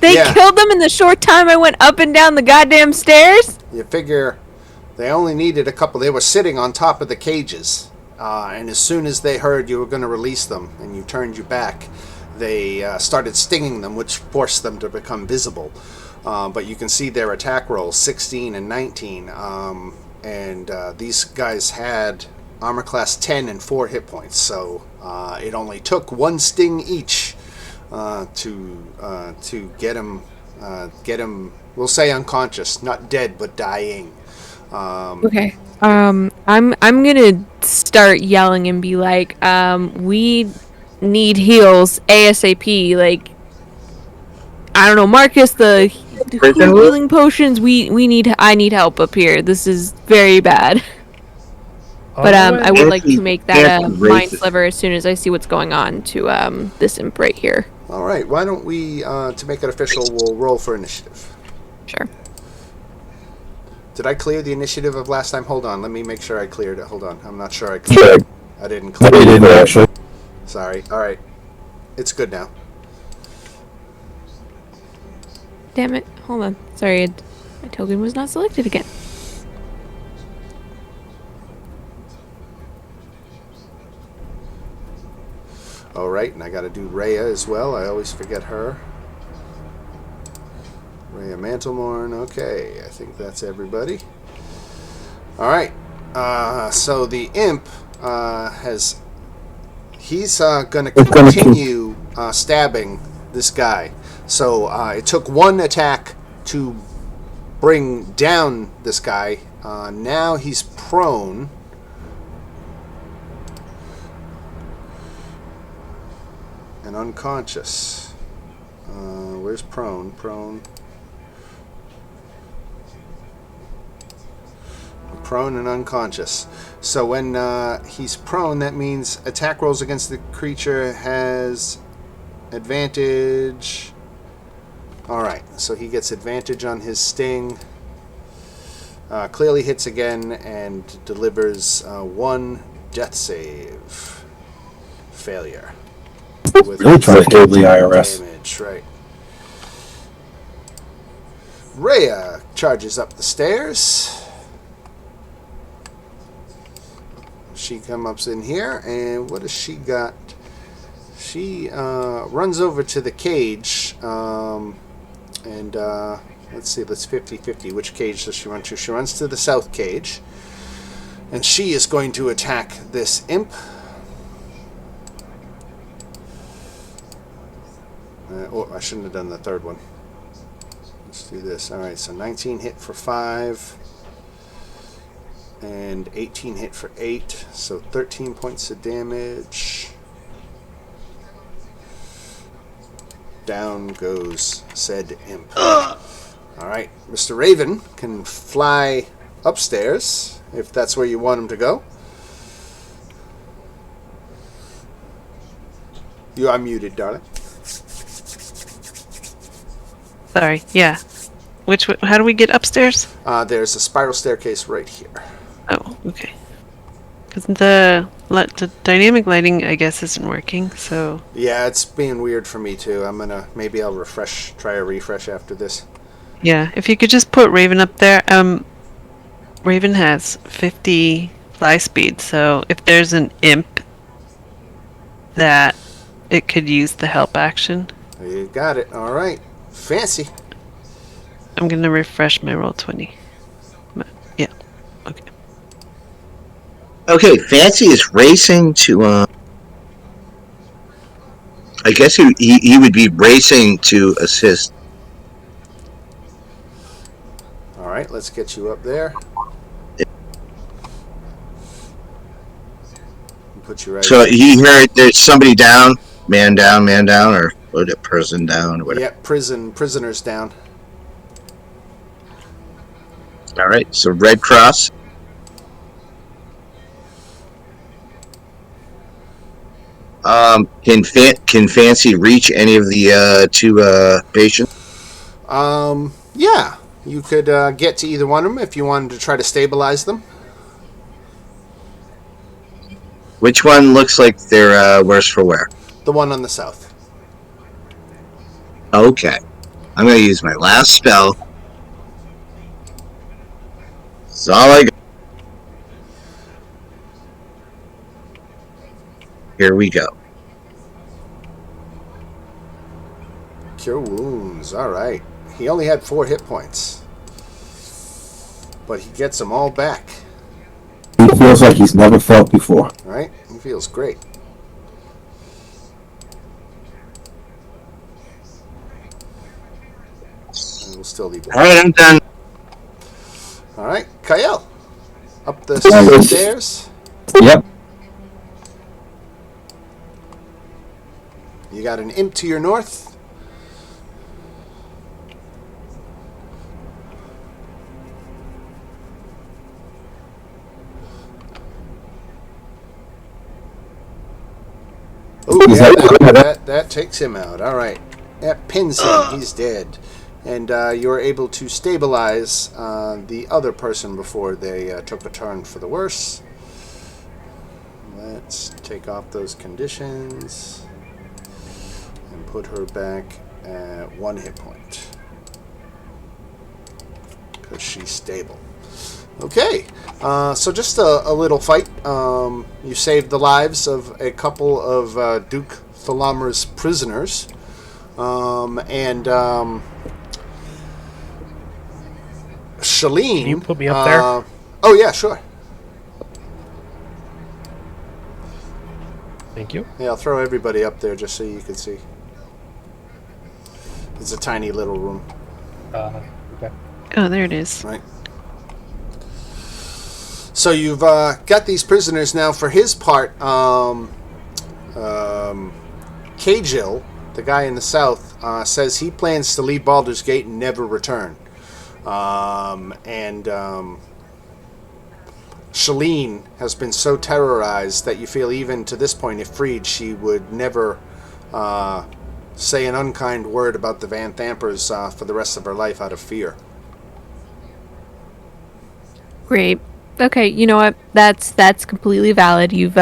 They killed them in the short time I went up and down the goddamn stairs? You figure they only needed a couple. They were sitting on top of the cages. And as soon as they heard you were going to release them and you turned your back, they started stinging them, which forced them to become visible. But you can see their attack rolls, 16 and 19. And these guys had armor class 10 and 4 hit points. So it only took 1 sting each to get him, we'll say unconscious, not dead, but dying. Okay. I'm gonna start yelling and be like, we need heals ASAP. Like, I don't know, Marcus, the healing potions. I need help up here. This is very bad. But I would like to make that a mind sliver as soon as I see what's going on to this imp right here. All right. Why don't we, to make it official, we'll roll for initiative. Sure. Did I clear the initiative of last time? Hold on. Let me make sure I cleared it. Hold on. I'm not sure I cleared it. I didn't clear You it. didn't actually. Sorry. All right. It's good now. Damn it. Hold on. Sorry, my token was not selected again. All right. And I got to do Rhea as well. I always forget her. Rhea Mantlemorn. Okay. I think that's everybody. All right. So the imp he's going to continue stabbing this guy. So it took 1 attack to bring down this guy. Now he's prone. And unconscious. Where's prone? Prone and unconscious. So when he's prone, that means attack rolls against the creature has advantage. Alright, so he gets advantage on his sting. Clearly hits again and delivers 1 death save. Failure. With Really trying to kill the IRS. Damage, right. Rhea charges up the stairs. She comes in here, and what has she got? She runs over to the cage, and let's see, that's 50-50. Which cage does she run to? She runs to the south cage, and she is going to attack this imp. Oh, I shouldn't have done the third one. Let's do this. Alright, so 19 hit for 5. And 18 hit for 8. So 13 points of damage. Down goes said imp. Alright, Mr. Raven can fly upstairs, if that's where you want him to go. You are muted, darling. Sorry. Yeah. How do we get upstairs? There's a spiral staircase right here. Oh, okay. Because the dynamic lighting, I guess, isn't working. So Yeah, it's being weird for me too. Maybe I'll try a refresh after this. yeah, if you could just put Raven up there. Raven has 50 fly speed, so if there's an imp that it could use the help action. You got it. All right. Fancy. I'm gonna refresh my roll 20. Yeah. Okay. Okay, Fancy is racing to. I guess he would be racing to assist. All right, let's get you up there. Put you right. So he heard there's somebody down, man down, or what? A person down, or whatever. Yep, prisoners down. All right, so Red Cross. Can Fancy reach any of the two patients? Yeah, you could get to either one of them if you wanted to try to stabilize them. Which one looks like they're worse for wear? The one on the south. Okay, I'm gonna use my last spell. That's all I got. Here we go. Cure wounds. All right. He only had 4 hit points, but he gets them all back. He feels like he's never felt before. Right? He feels great. And we'll still leave. All right, I'm done. All right, Kyle. Up the stairs. Yep. You got an imp to your north. Oh, yeah, that takes him out. All right. That pins him. He's dead. And you're able to stabilize the other person before they took a turn for the worse. Let's take off those conditions and put her back at 1 hit point. Because she's stable. Okay, so just a little fight. You saved the lives of a couple of Duke Thalamar's prisoners. Shalene... Can you put me up there? Oh, yeah, sure. Thank you. Yeah, I'll throw everybody up there just so you can see. It's a tiny little room. Okay. Oh, there it is. Right. So you've got these prisoners now. For his part, Kajil, the guy in the south, says he plans to leave Baldur's Gate and never return. Shalene has been so terrorized that you feel even to this point, if freed, she would never say an unkind word about the Van Thampers for the rest of her life out of fear. Great. Okay, you know what? That's completely valid. You've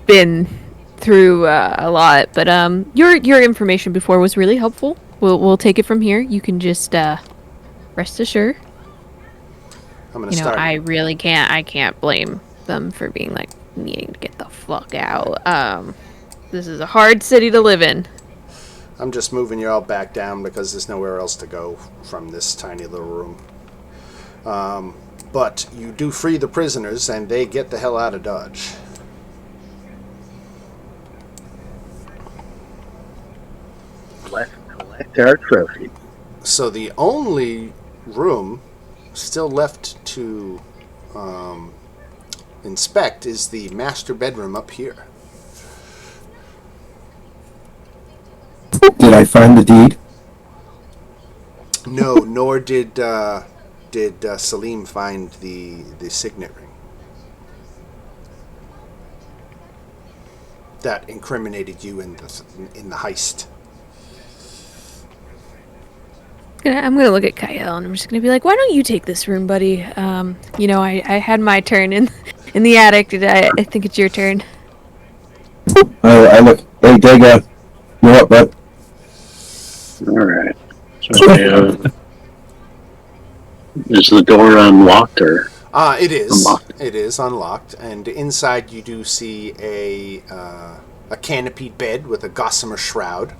been through a lot, but your information before was really helpful. We'll take it from here. You can just rest assured. I'm gonna start. I really can't blame them for being like needing to get the fuck out. This is a hard city to live in. I'm just moving you all back down because there's nowhere else to go from this tiny little room. But you do free the prisoners, and they get the hell out of Dodge. Let's collect our trophy. So the only room still left to inspect is the master bedroom up here. Did I find the deed? No, nor did Salim find the signet ring. that incriminated you in the heist. I'm gonna look at Kyle and I'm just gonna be like, "Why don't you take this room, buddy? I had my turn in the attic. I think it's your turn." I look. Hey, Dega, you're up, bud. All right. So, is the door unlocked or? It is. Unlocked. It is unlocked, and inside you do see a canopied bed with a gossamer shroud,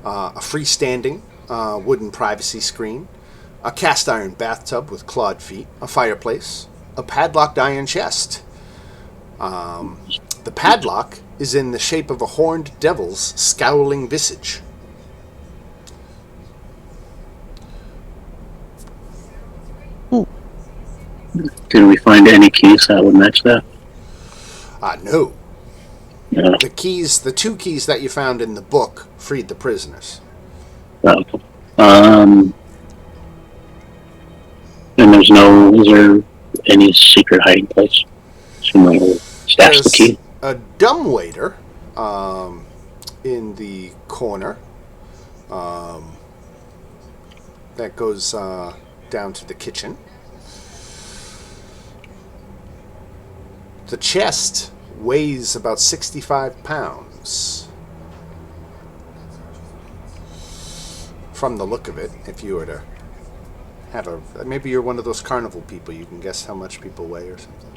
a freestanding wooden privacy screen, a cast iron bathtub with clawed feet, a fireplace, a padlocked iron chest. The padlock is in the shape of a horned devil's scowling visage. Did we find any keys that would match that? No. No. The two keys that you found in the book freed the prisoners. Oh. And is there any secret hiding place? Somewhere to stash the key? A dumbwaiter in the corner that goes down to the kitchen. The chest weighs about 65 pounds. From the look of it, if you were to have maybe you're one of those carnival people, you can guess how much people weigh or something.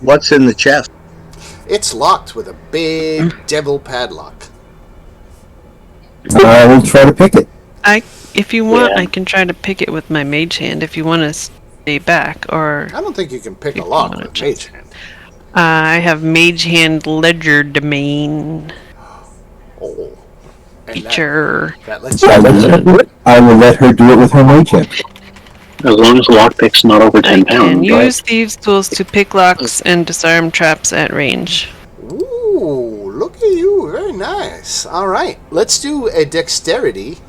What's in the chest? It's locked with a big devil padlock. I will try to pick it. If you want, Yeah. I can try to pick it with my mage hand. If you want to stay back, or I don't think you can pick a You lock wanna with just- mage hand. I have mage hand ledger domain Oh. And feature. that lets you I will let her do it with her mage hand. As long as the lockpick's not over I 10 can pounds, right? use thieves' tools to pick locks and disarm traps at range. Ooh, look at you. Very nice. All right. Let's do a dexterity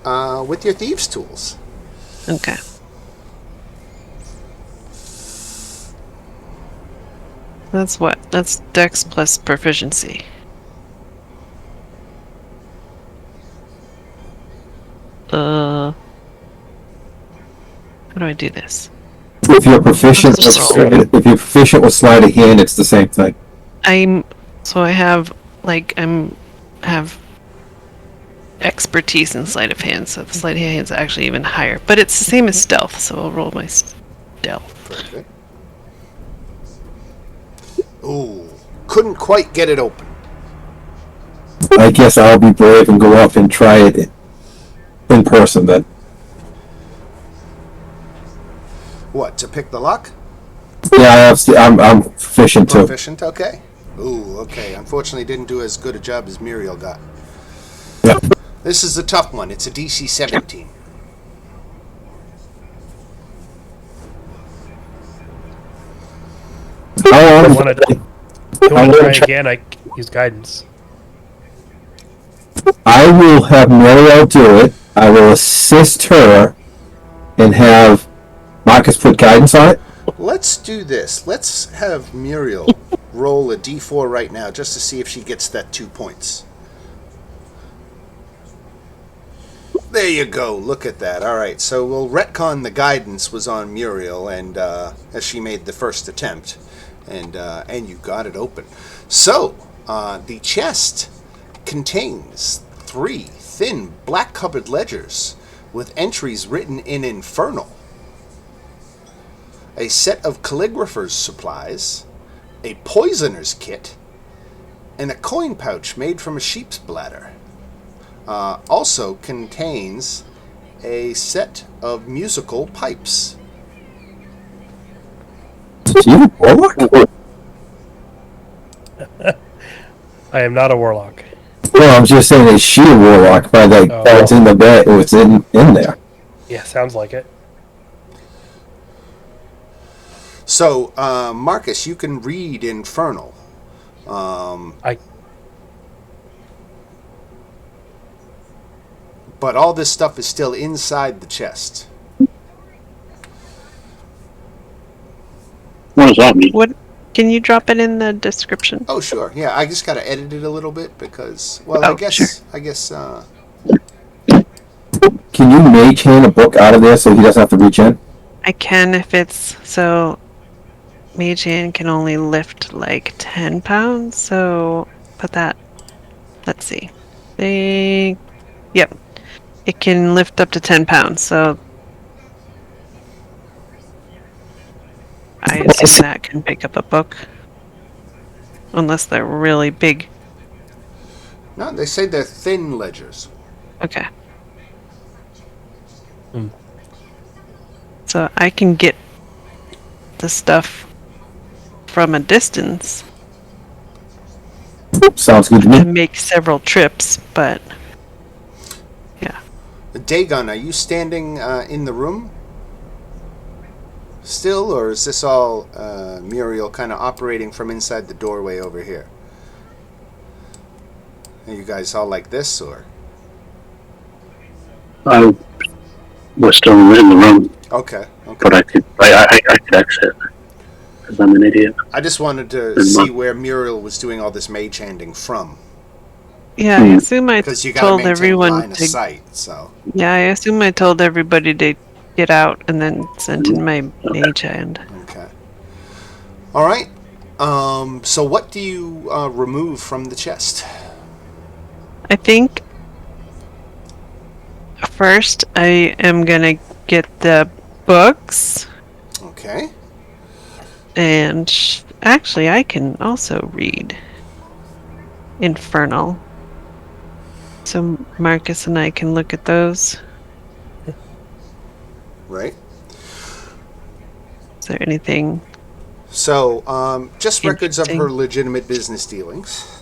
with your thieves' tools. Okay. That's what? That's dex plus proficiency. How do I do this? If you're proficient, with sleight of hand, it's the same thing. I have expertise in sleight of hand, so the sleight of hand is actually even higher. But it's the same as stealth, so I'll roll my stealth. Perfect. Ooh, couldn't quite get it open. I guess I'll be brave and go up and try it in person then. What, to pick the lock? Yeah, I'm proficient too. Proficient, okay. Ooh, okay. Unfortunately, didn't do as good a job as Muriel got. Yeah. This is a tough one. It's a DC 17. If How you long? want to try again, I can use guidance. I will have Muriel do it. I will assist her and have Marcus put guidance on it. Let's do this. Let's have Muriel roll a d4 right now just to see if she gets that 2 points. There you go. Look at that. All right. So we'll retcon the guidance was on Muriel, and as she made the first attempt, and you got it open. So the chest contains 3 thin black-covered ledgers with entries written in Infernal, a set of calligrapher's supplies, a poisoner's kit, and a coin pouch made from a sheep's bladder. Also contains a set of musical pipes. Is he a warlock? I am not a warlock. Well, I'm just saying, is she a warlock by the cards in the bed? It was in there. Yeah, sounds like it. So, Marcus, you can read Infernal. But all this stuff is still inside the chest. What does that mean? What Can you drop it in the description? Oh, sure. Yeah, I just got to edit it a little bit because, well, I Oh, guess, sure. Can you mage hand a book out of there so he doesn't have to reach in? I can if it's so. Mage Hand can only lift like 10 pounds, so put that. Let's see. Yep. It can lift up to 10 pounds, so I assume that can pick up a book. Unless they're really big. no, they say they're thin ledgers. Okay. So I can get the stuff from a distance Sounds good to me. and make several trips, but yeah. Dagon, are you standing in the room still, or is this all Muriel kind of operating from inside the doorway over here? Are you guys all like this, or? I was still in the room, Okay. but I could exit because I'm an idiot. I just wanted to see where Muriel was doing all this mage handing from, Yeah, I assume I because you got to told maintain everyone line of to. sight. So. Yeah, I assume I told everybody to get out and then sent in my mage hand. Okay. All right. So what do you remove from the chest? I think first I am gonna get the books, Okay. and actually I can also read Infernal. So Marcus and I can look at those. Right. Is there anything? So, just records of her Interesting. legitimate business dealings.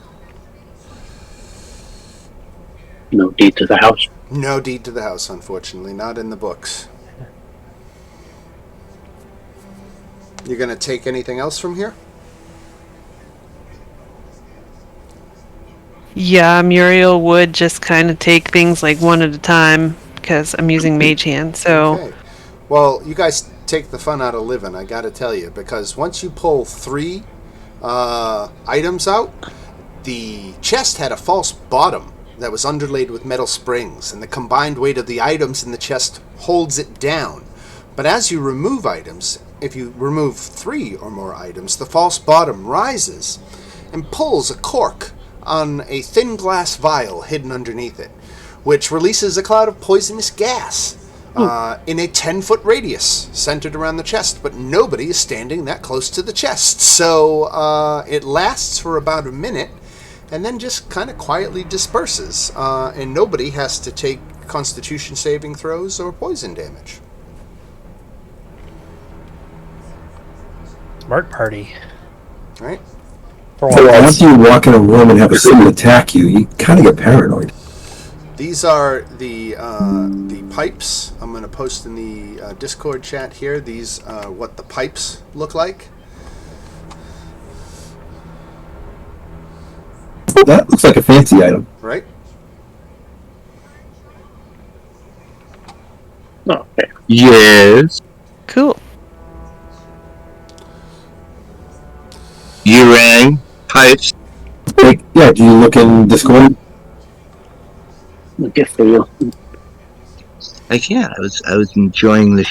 No deed to the house. No deed to the house, unfortunately, not in the books. You gonna take anything else from here? Yeah, Muriel would just kind of take things like one at a time because I'm using mage hand. So Okay. Well, you guys take the fun out of living, I gotta tell you, because once you pull 3 items out, the chest had a false bottom that was underlaid with metal springs, and the combined weight of the items in the chest holds it down. But as you remove items, if you remove 3 or more items, the false bottom rises and pulls a cork on a thin glass vial hidden underneath it, which releases a cloud of poisonous gas in a 10-foot radius centered around the chest, but nobody is standing that close to the chest. So it lasts for about a minute and then just kind of quietly disperses, and nobody has to take Constitution saving throws or poison damage. Smart party. Right? For So once. once you walk in a room and have someone attack you, you kind of get paranoid. These are the pipes. I'm going to post in the Discord chat here. These are what the pipes look like. That looks like a fancy item. Right? Oh, okay. Yes. cool. You rang pipes. Like, yeah, do you look in Discord? A gift for you. I can't. I was enjoying the.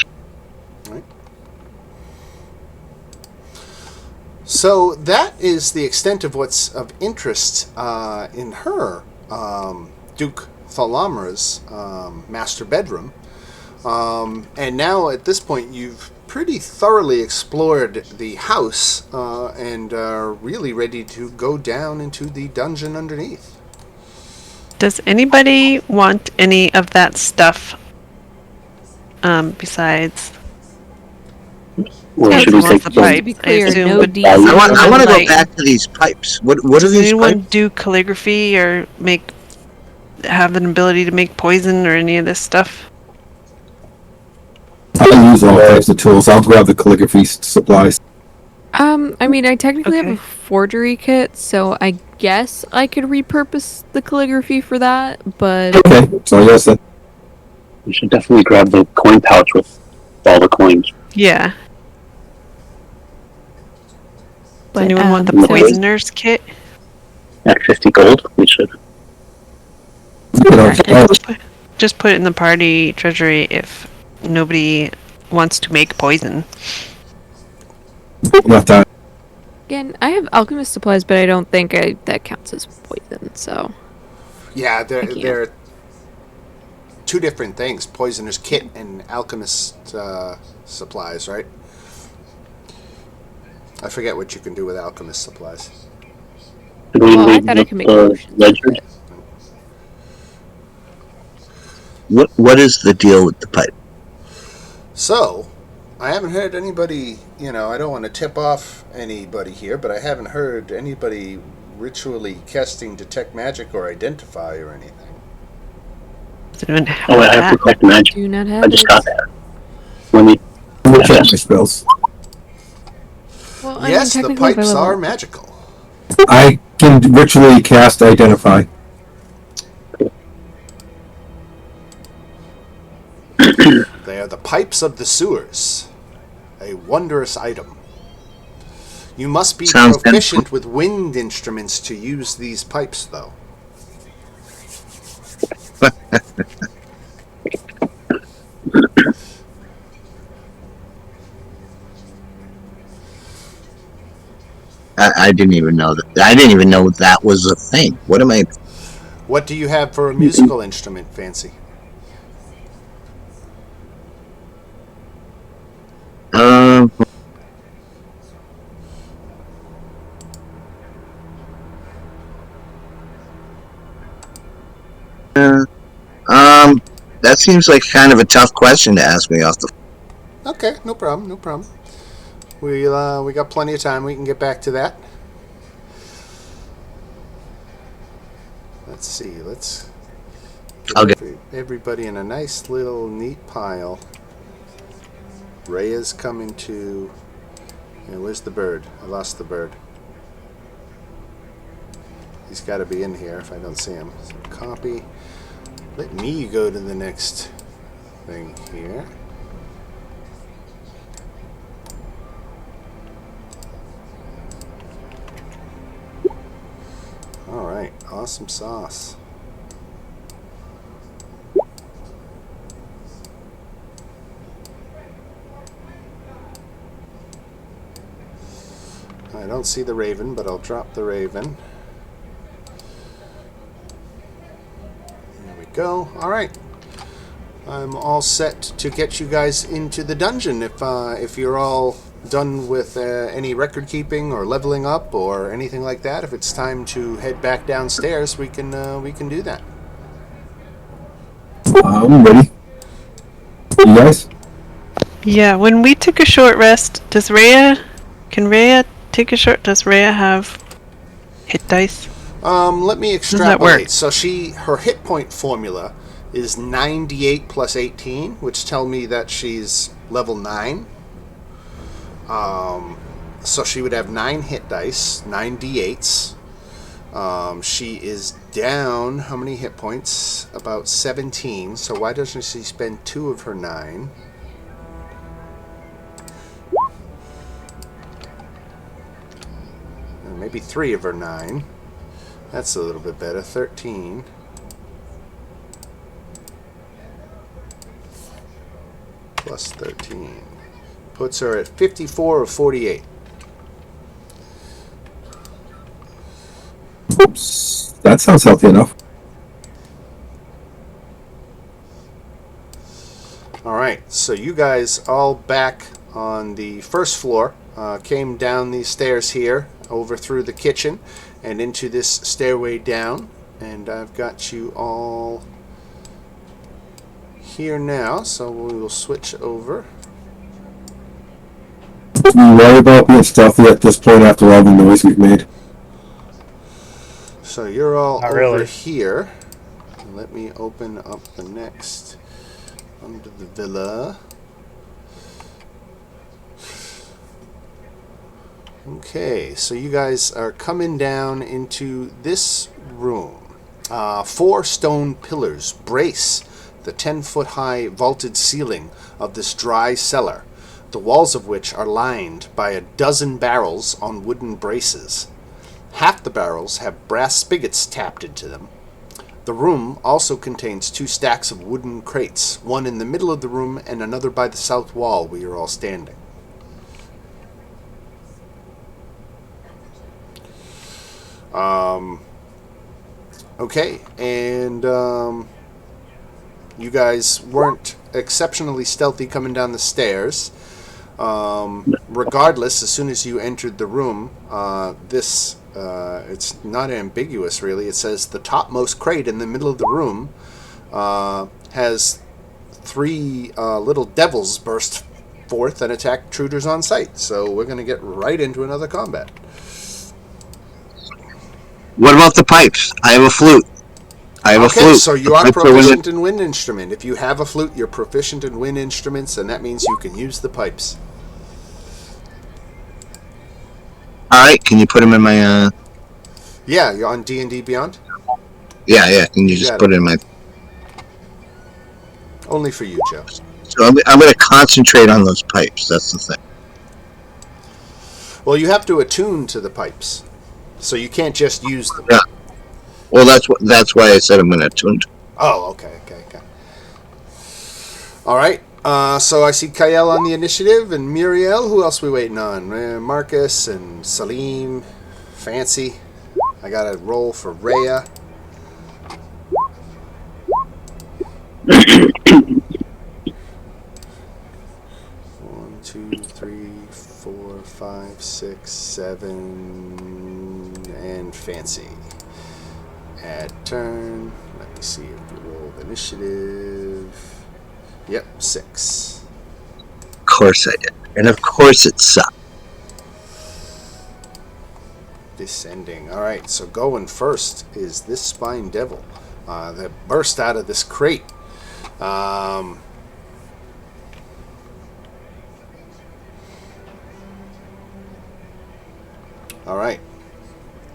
So that is the extent of what's of interest in her, Duke Thalamra's master bedroom. And now at this point you've pretty thoroughly explored the house and are really ready to go down into the dungeon underneath. Does anybody want any of that stuff? Besides, Or Yeah, should we so take what's the some? pipe? To be clear, I assume no would- deed. I I want to go like- back to these pipes. What are does these anyone pipes? do calligraphy or have an ability to make poison or any of this stuff? I use all types of tools. I'll grab the calligraphy supplies. I mean, I technically have Okay. a forgery kit, so I guess I could repurpose the calligraphy for that, but Okay, so yes, that, We should definitely grab the coin pouch with all the coins. Yeah. Does anyone want the so- poisoner's kit? At 50 gold, we should. You know, Just put it in the party treasury if nobody wants to make poison. enough time. Again, I have alchemist supplies, but I don't think that counts as poison. So Yeah, can't. they're two different things: poisoner's kit and alchemist supplies, right? I forget what you can do with alchemist supplies. Did we Well, I leave thought I could make the potions, ledger? What is the deal with the pipe? So, I haven't heard anybody, I don't want to tip off anybody here, but I haven't heard anybody ritually casting detect magic or identify or anything. Does anyone have Oh, I have that? protect magic. Do not I have just it. got that. Let me. Let me check my spells. Well, Yes, the technically, if I pipes level are up- magical. I can ritually cast Identify. They are the pipes of the sewers. A wondrous item. You must be Sounds good. proficient with wind instruments to use these pipes, though. I didn't even know that. I didn't even know that was a thing. What am I? What do you have for a musical instrument, Fancy? Um. That seems like kind of a tough question to ask me off the. Okay, no problem, no problem. We got plenty of time. We can get back to that. Let's see. Let's I'll get- everybody in a nice little neat pile. Rhea's coming to. Where's the bird? I lost the bird. He's got to be in here if I don't see him. So copy. Let me go to the next thing here. Alright, awesome sauce. I don't see the raven, but I'll drop the raven. There we go. Alright. I'm all set to get you guys into the dungeon if you're all done with any record keeping or leveling up or anything like that. If it's time to head back downstairs, we can do that. I'm ready. You guys? Yeah, when we took a short rest, can Rhea take a short? Does Rhea have hit dice? Let me that work? extrapolate. So her hit point formula is 98 plus 18, which tell me that she's level 9. So she would have 9 hit dice, 9 d8s. She is down, how many hit points? About 17. So why doesn't she spend 2 of her 9? Maybe 3 of her 9. That's a little bit better. 13. Plus 13. Puts her at 54 of 48. Oops. That sounds healthy enough. Alright, so you guys all back on the first floor. Came down these stairs here, over through the kitchen, and into this stairway down. And I've got you all here now, so we will switch over. Do you worry about being stealthy at this point after all the noise we've made? So you're all Not over really. here. Let me open up the next under the villa. Okay, so you guys are coming down into this room. 4 stone pillars brace the 10-foot high vaulted ceiling of this dry cellar. the walls of which are lined by a dozen barrels on wooden braces. Half the barrels have brass spigots tapped into them. The room also contains 2 stacks of wooden crates, one in the middle of the room and another by the south wall where you're all standing. Okay, and you guys weren't exceptionally stealthy coming down the stairs. Regardless, as soon as you entered the room, it's not ambiguous really. It says the topmost crate in the middle of the room has 3 little devils burst forth and attack intruders on sight. So we're going to get right into another combat. What about the pipes? I have a flute. Okay, so you are proficient in wind instrument. If you have a flute, you're proficient in wind instruments, and that means you can use the pipes. All right, can you put them in my? Yeah, you're on D&D Beyond. Yeah. Can you just put it in my? Only for you, Joe. So I'm going to concentrate on those pipes. That's the thing. Well, you have to attune to the pipes, so you can't just use them. Yeah. Well, that's why I said I'm going to attune. Oh, okay. All right. So I see Kyle on the initiative and Muriel. Who else we waiting on? Marcus and Salim, Fancy. I got a roll for Rhea. One, 2, 3, 4, 5, 6, 7, and Fancy. Add turn. Let me see if we roll the initiative. Yep, 6. Of course I did. And of course it sucked. Descending. Alright, so going first is this Spine Devil that burst out of this crate. Alright.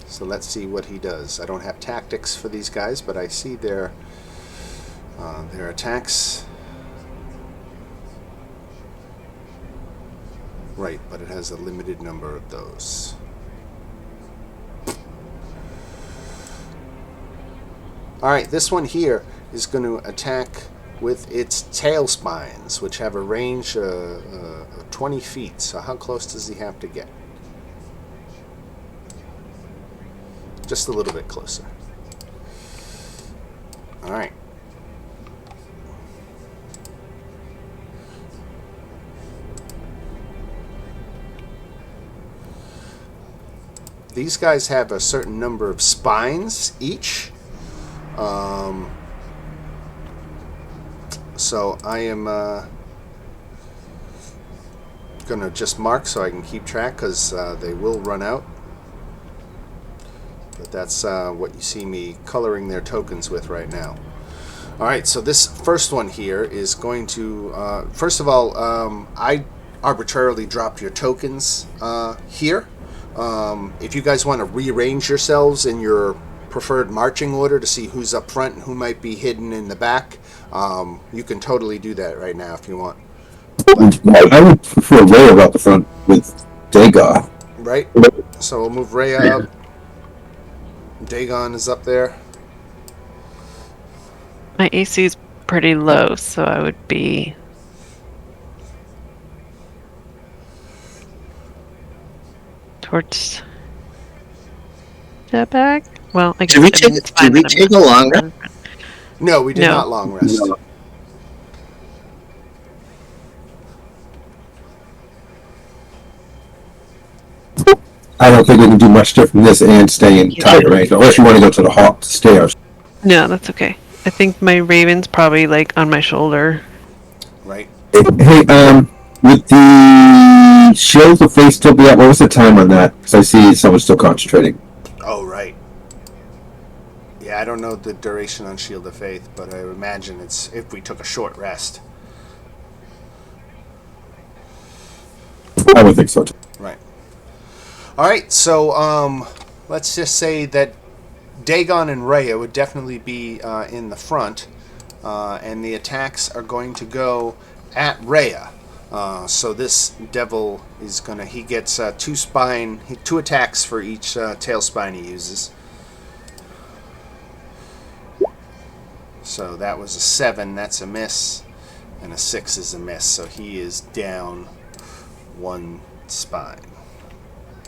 So let's see what he does. I don't have tactics for these guys, but I see their attacks. Right, but it has a limited number of those. Alright, this one here is going to attack with its tail spines, which have a range of 20 feet. So how close does he have to get? Just a little bit closer. Alright. These guys have a certain number of spines each. So I am going to just mark so I can keep track, because they will run out. But that's what you see me coloring their tokens with right now. Alright, so this first one here is going to... first of all, I arbitrarily dropped your tokens here. If you guys want to rearrange yourselves in your preferred marching order to see who's up front and who might be hidden in the back, you can totally do that right now if you want. I would prefer Rhea up the front with Dagar. Right? So we'll move Rhea up. Dagon is up there. My AC is pretty low, so I would be... towards the back? Well, I guess Did we take a long rest? No, we did not long rest. No. I don't think we can do much different from this and stay in target range, unless you want to go to the stairs. No, that's okay. I think my Raven's probably like on my shoulder. Right. Hey, with the shield of face still be up, what was the time on that? Because I see someone's still concentrating. Oh, right. Yeah, I don't know the duration on Shield of Faith, but I imagine it's if we took a short rest. I would think so too. Right. Alright, so let's just say that Dagon and Rhea would definitely be in the front, and the attacks are going to go at Rhea. So this devil is gonna. He gets two attacks for each tail spine he uses. So that was a 7. That's a miss, and a 6 is a miss. So he is down 1 spine.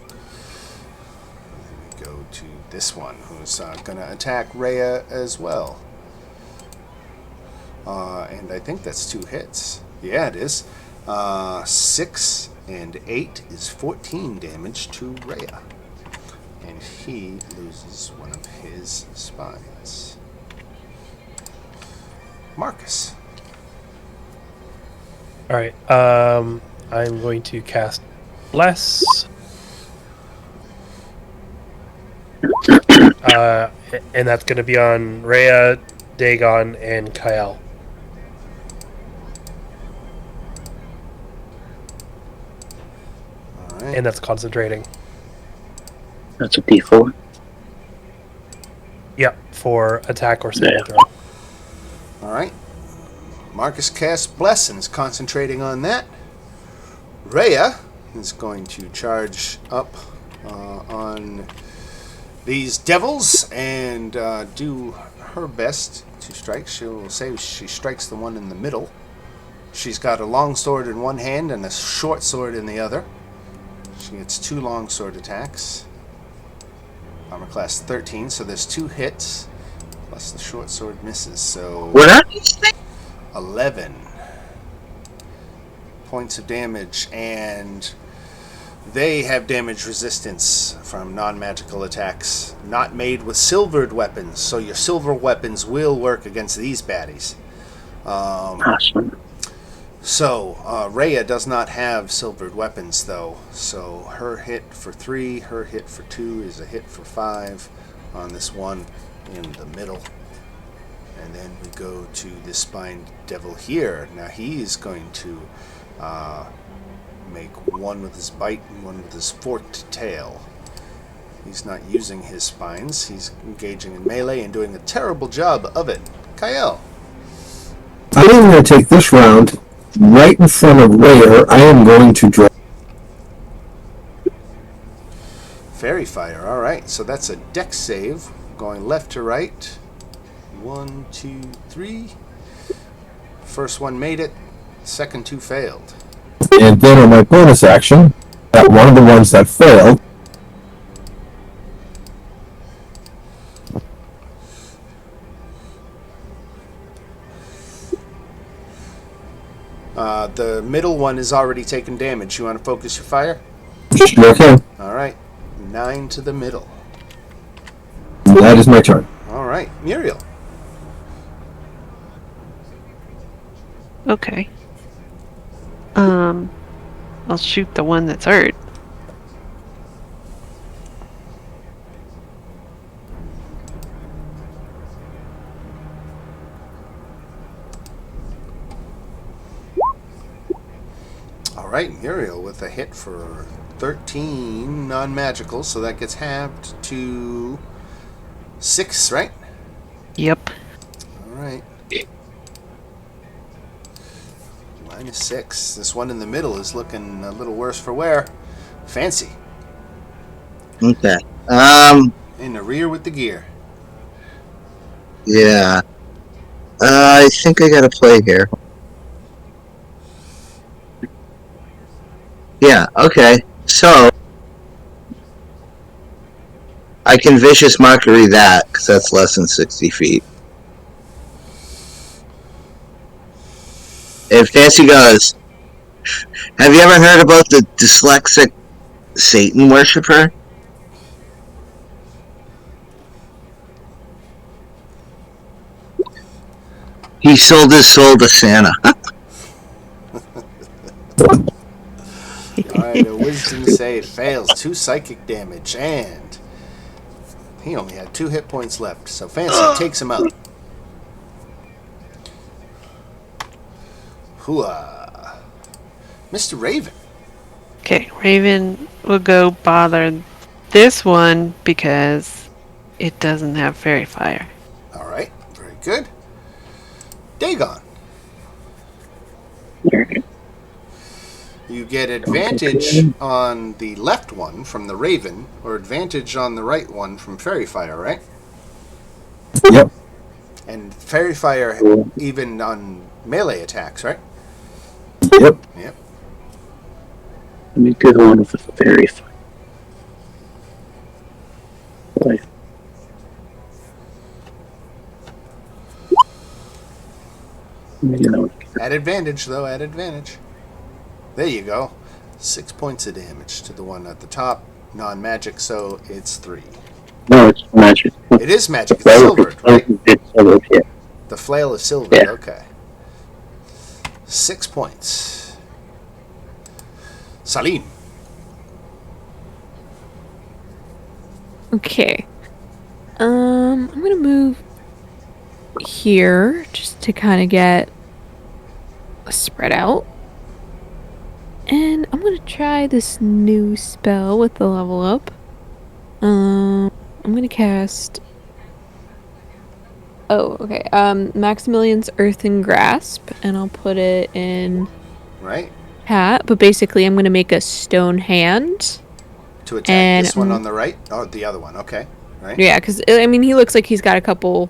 Then we go to this one, who's gonna attack Rhea as well. And I think that's 2 hits. Yeah, it is. 6 and 8 is 14 damage to Rhea. And he loses one of his spines. Marcus. Alright, I'm going to cast Bless. And that's going to be on Rhea, Dagon, and Kael. Alright. And that's concentrating. That's a D4. Yep, for attack or saving Yeah. throw. Alright. Marcus casts Bless and is concentrating on that. Rhea is going to charge up on these devils and do her best to strike. She will say she strikes the one in the middle. She's got a long sword in one hand and a short sword in the other. She gets 2 long sword attacks. Armor class 13, so there's 2 hits. Plus the short sword misses, so What are these things? 11 points of damage, and they have damage resistance from non-magical attacks not made with silvered weapons, so your silver weapons will work against these baddies. Awesome. So Rhea does not have silvered weapons, though, so her hit for 3, her hit for 2 is a hit for 5 on this one in the middle. And then we go to this spine devil here. Now he's going to make one with his bite and one with his forked tail. He's not using his spines. He's engaging in melee and doing a terrible job of it. Kael. I am going to take this round right in front of Rhea. I am going to draw. Fairy fire. All right. So that's a dex save. Going left to right. 1, 2, 3. First one made it. Second 2 failed. And then on my bonus action, at one of the ones that failed, The middle one is already taken damage. You want to focus your fire? sure can. All right. 9 to the middle. That is my turn. All right. Muriel. Okay. I'll shoot the one that's hurt. All right, Muriel with a hit for 13 non-magical, so that gets halved to 6, right? Yep. All right. -6. This one in the middle is looking a little worse for wear. Fancy. Okay. In the rear with the gear. Yeah. I think I got a play here. Yeah, okay. So, I can Vicious Mockery that, because that's less than 60 feet. And Fancy goes, have you ever heard about the dyslexic Satan worshiper? He sold his soul to Santa. Alright, a wisdom save fails. 2 psychic damage, and he only had 2 hit points left, so Fancy takes him out. Hooah. Mr. Raven. Okay, Raven will go bother this one because it doesn't have fairy fire. Alright, very good. Dagon. Alright. You get advantage on the left one from the Raven, or advantage on the right one from Fairy Fire, right? Yep. And Fairy Fire even on melee attacks, right? Yep. Yep. Let me do the one with the fairy fire. Boy. You know, At advantage, though. At advantage. There you go. 6 points of damage to the one at the top. Non-magic, so it's 3. no, it's magic. It is magic. It's silvered, right? It's silvered, yeah. The flail is silvered. Yeah. Okay. 6 points. Salim. Okay. I'm gonna move here just to kind of get spread out. And I'm gonna try this new spell with the level up. I'm gonna cast. Oh, okay. Maximilian's Earthen Grasp, and I'll put it in Right? hat. But basically, I'm gonna make a stone hand. To attack And, this one on the right? Oh, the other one. Okay. Right? Yeah, because I mean, he looks like he's got a couple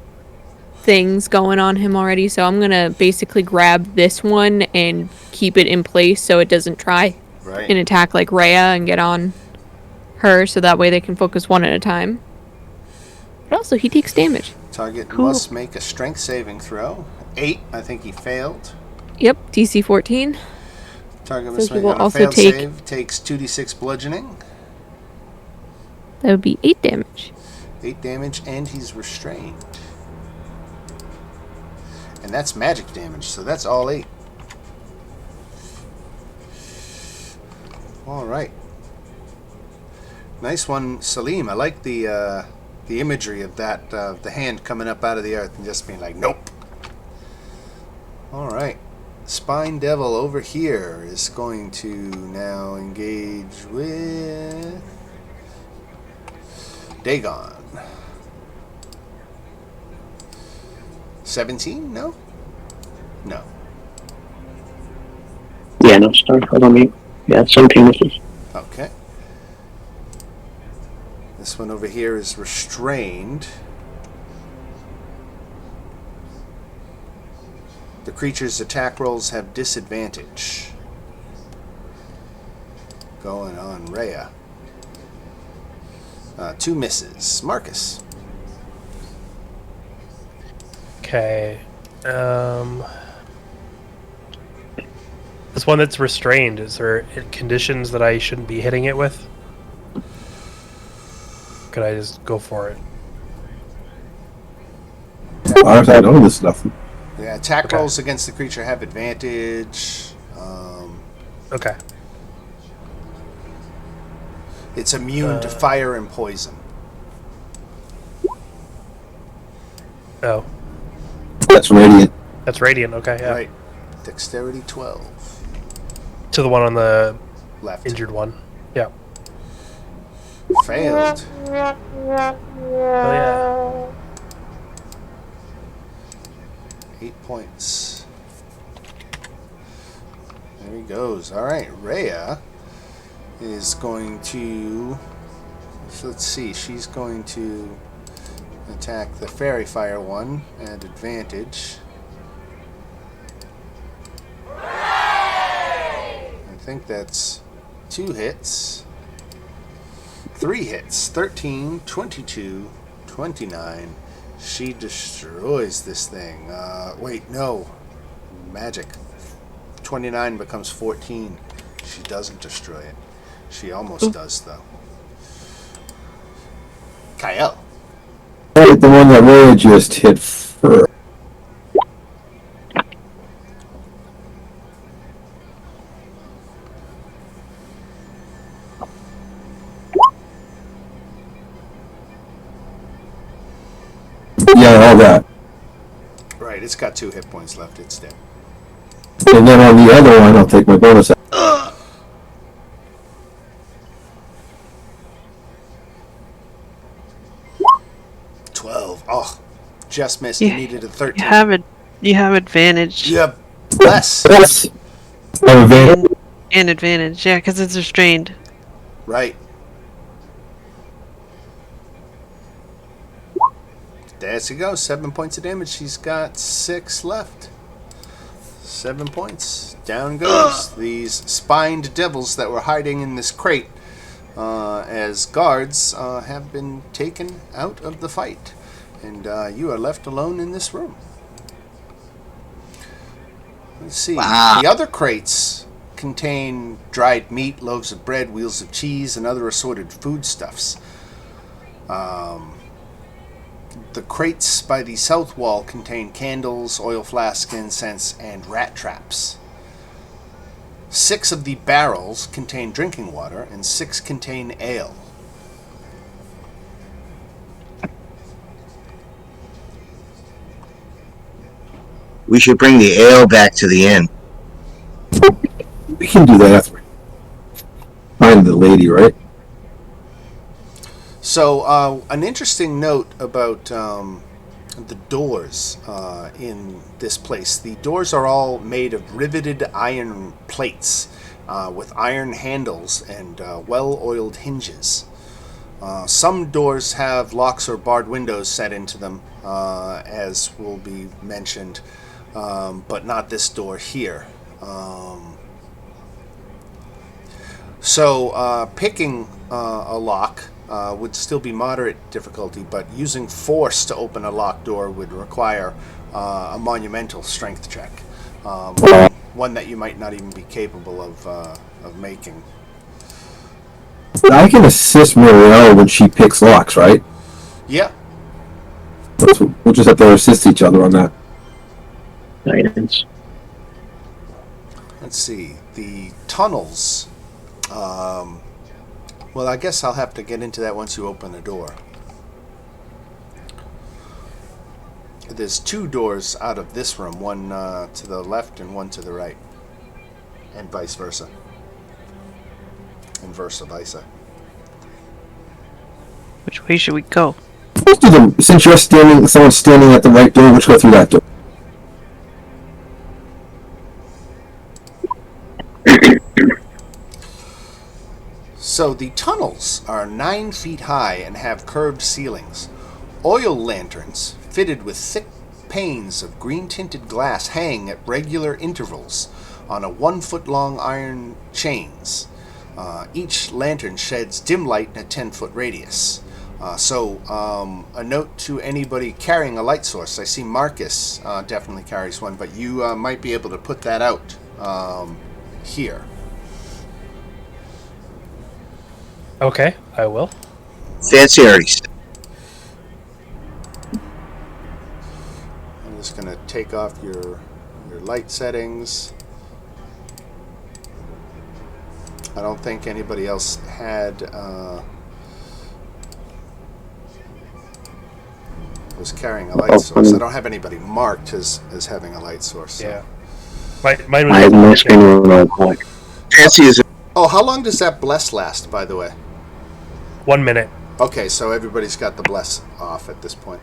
things going on him already. So I'm gonna basically grab this one and keep it in place so it doesn't try Right. and attack like Rhea and get on her. So that way they can focus one at a time. But also, he takes damage. Target Cool. must make a strength saving throw. 8. I think he failed. Yep, DC 14. Target So must he make will on a also failed take- save. Takes 2d6 bludgeoning. That would be 8 damage. 8 damage, and he's restrained. And that's magic damage, so that's all 8. All right. Nice one, Salim. I like the imagery of that, the hand coming up out of the earth and just being like, nope. All right. Spine Devil over here is going to now engage with Dagon. 17? No? No. Yeah, no, sorry, hold on me. Yeah, 17 misses. Okay. This one over here is restrained. The creature's attack rolls have disadvantage. Going on Rhea. 2 misses. Marcus. Okay. This one that's restrained, is there conditions that I shouldn't be hitting it with? Could I just go for it? Honestly, I know this stuff. Yeah, attack Okay. rolls against the creature have advantage. Okay. It's immune to fire and poison. Oh, That's radiant. that's radiant. Okay, yeah. Right. Dexterity 12. To the one on the Left. injured one. Yeah. Failed. Oh yeah. 8 points. There he goes. All right, Rhea is going to. So let's see. She's going to attack the fairy fire one at advantage. I think that's 2 hits. 3 hits. 13, 22, 29. She destroys this thing. Wait, no. Magic. 29 becomes 14. She doesn't destroy it. She almost does, though. Kyle. Right, the one that Ray just hit first. Yeah, all that. Right, it's got 2 hit points left. It's dead. And then on the other one, I'll take my bonus. 12. Oh, just missed. You needed a 13. You have advantage. You have less. Yes. I have advantage. And advantage, yeah, because it's restrained. Right. There she goes. 7 points of damage. She's got 6 left. 7 points. Down goes. These spined devils that were hiding in this crate as guards have been taken out of the fight. And you are left alone in this room. Let's see. Wow. The other crates contain dried meat, loaves of bread, wheels of cheese, and other assorted foodstuffs. The crates by the south wall contain candles, oil flasks, incense, and rat traps. 6 of the barrels contain drinking water, and 6 contain ale. We should bring the ale back to the inn. We can do that after we find the lady, right? So, an interesting note about the doors in this place. The doors are all made of riveted iron plates with iron handles and well-oiled hinges. Some doors have locks or barred windows set into them, as will be mentioned, but not this door here. So, picking a lock would still be moderate difficulty, but using force to open a locked door would require a monumental strength check. One that you might not even be capable of making. I can assist Muriel when she picks locks, right? Yeah. We'll just have to assist each other on that. Guidance. Let's see. The tunnels. Well, I guess I'll have to get into that once you open the door. There's 2 doors out of this room, one to the left and one to the right. And vice versa. And versa versa. Which way should we go? Let's do them. Since you're standing, someone's standing at the right door, let's go through that door. So the tunnels are 9 feet high and have curved ceilings. Oil lanterns, fitted with thick panes of green-tinted glass, hang at regular intervals on a 1-foot-long iron chains. Each lantern sheds dim light in a 10-foot radius. So a note to anybody carrying a light source. I see Marcus definitely carries one, but you might be able to put that out here. Okay, I will. Fancy Artie's. I'm just going to take off your light settings. I don't think anybody else had was carrying a light source. I don't have anybody marked as having a light source. So. Yeah. Mine I have my was screen on black. Fancy is Oh, how long does that bless last, by the way? 1 minute. Okay, so everybody's got the bless off at this point.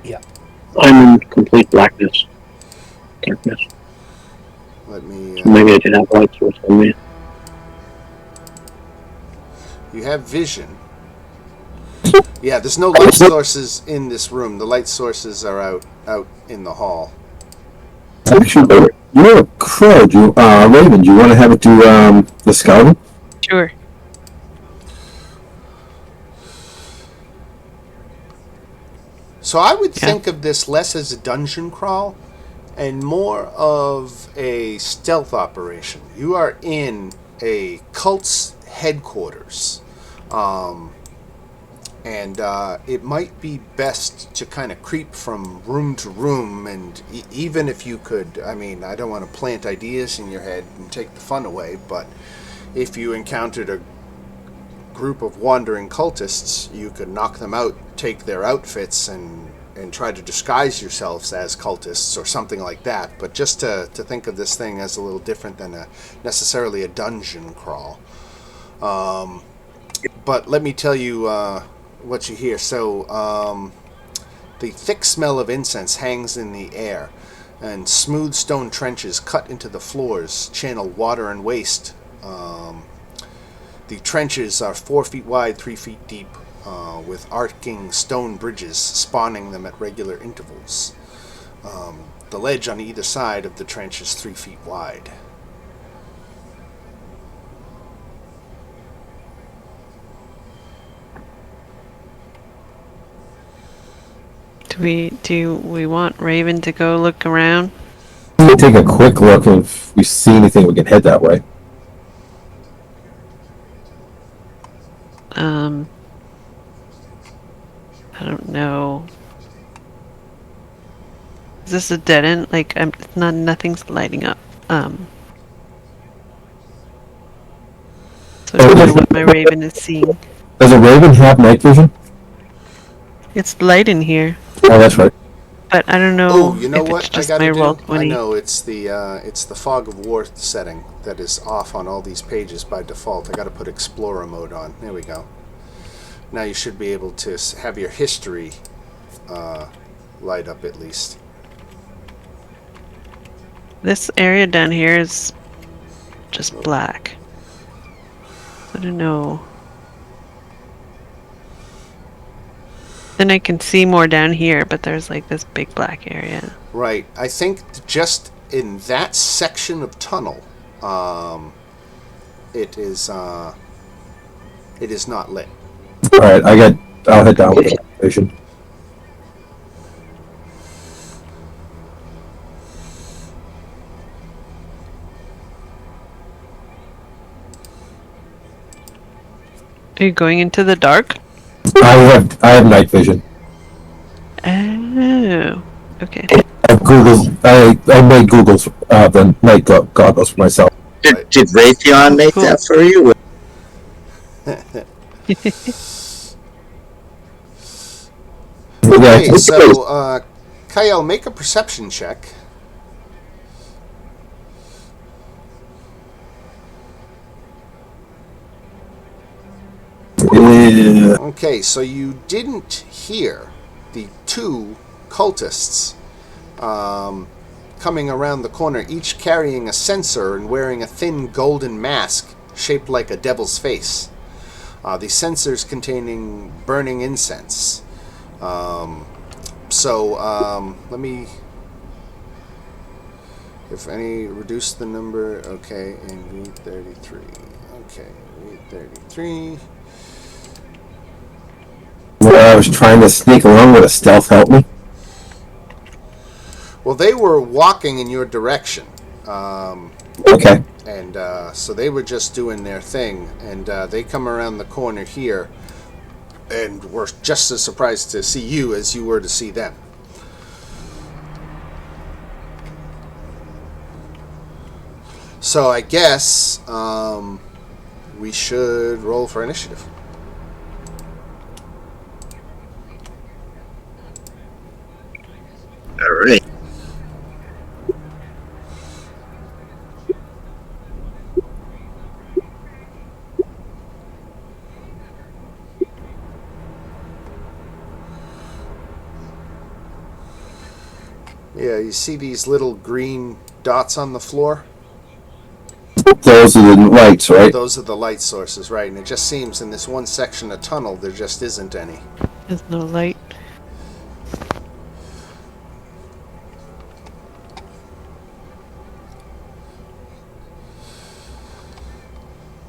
Yeah. I'm in complete blackness. Darkness. Let me... Maybe I did have light source on me. You have vision. Yeah, there's no light sources in this room. The light sources are out in the hall. Actually, you're a crow. Raven, do you want to have it do the scouting? Sure. So I would think of this less as a dungeon crawl and more of a stealth operation. You are in a cult's headquarters. And it might be best to kind of creep from room to room, and even if you could, I mean, I don't want to plant ideas in your head and take the fun away, but if you encountered a group of wandering cultists, you could knock them out, take their outfits, and try to disguise yourselves as cultists or something like that. But just to think of this thing as a little different than necessarily a dungeon crawl. But let me tell you what you hear. So the thick smell of incense hangs in the air, And smooth stone trenches cut into the floors channel water and waste. The trenches are 4 feet wide, 3 feet deep, with arcing stone bridges spawning them at regular intervals. The ledge on either side of the trench is 3 feet wide. Do we want Raven to go look around? We can take a quick look, and if we see anything, we can head that way. I don't know. Is this a dead end? Like, nothing's lighting up. So I don't know what my Raven is seeing. Does a Raven have night vision? It's light in here, Oh, that's right. but I don't know. Oh, you know if what it's I just gotta my do? roll I 20. know it's the fog of war setting that is off on all these pages by default. I gotta put Explorer mode on. There we go. Now you should be able to have your history light up at least. This area down here is just black. I don't know. Then I can see more down here, but there's like this big black area. Right. I think just in that section of tunnel, it is not lit. All right, I'll head down with the vision. Are you going into the dark? I have night vision. Oh, okay. I made Google's the night goggles for myself. Did Raytheon make Cool. that for you? Okay, Yeah, so Kyle, make a perception check. Yeah. Okay, so you didn't hear the two cultists coming around the corner, each carrying a censer and wearing a thin golden mask shaped like a devil's face. The censers containing burning incense. Let me... If any, reduce the number. Okay, and read 33. Okay, read 33. Well, I was trying to sneak along with a stealth help me. Well, they were walking in your direction. Okay. And so they were just doing their thing. And they come around the corner here and were just as surprised to see you as you were to see them. So I guess we should roll for initiative. All right. Yeah, you see these little green dots on the floor? Those are the lights, right? Those are the light sources, right? And it just seems in this one section of tunnel there just isn't any. There's no light.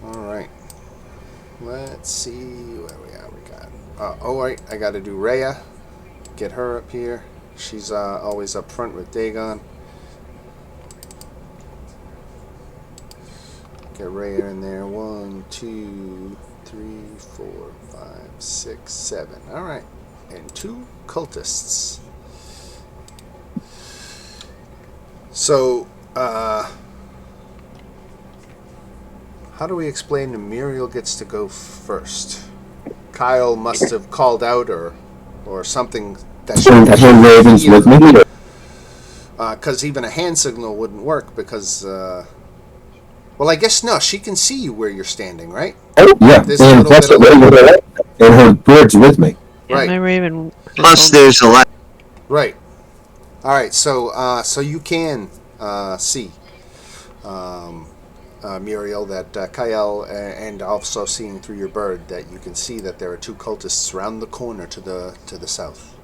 Alright. Let's see where we are. We got... oh, right. I got to do Rhea. Get her up here. She's always up front with Dagon. Get Rhea in there. 1, 2, 3, 4, 5, 6, 7. Alright. And 2 cultists. So, how do we explain that Muriel gets to go first? Kyle must have called out or something that she Her Raven's with me. because even a hand signal wouldn't work because well, I guess no, she can see you where you're standing, right? Oh, yeah. This And little plus, bit of and her bird's with me. Yeah, Right. my Raven. Plus, there's a lot. Right. All right, so you can see, Muriel, that Kyle, and also seeing through your bird, that you can see that there are two cultists around the corner to the south.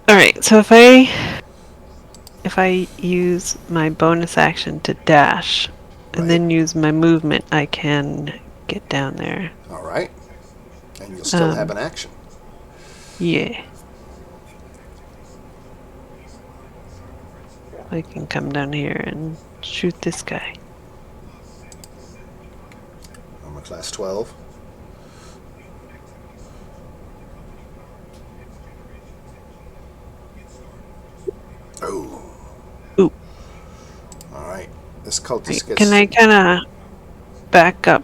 All right. So if I use my bonus action to dash, and Right. then use my movement, I can get down there. All right, and you'll still have an action. Yeah. I can come down here and shoot this guy. Armor class 12. Oh. Ooh. All right. This cultist gets. Can I kind of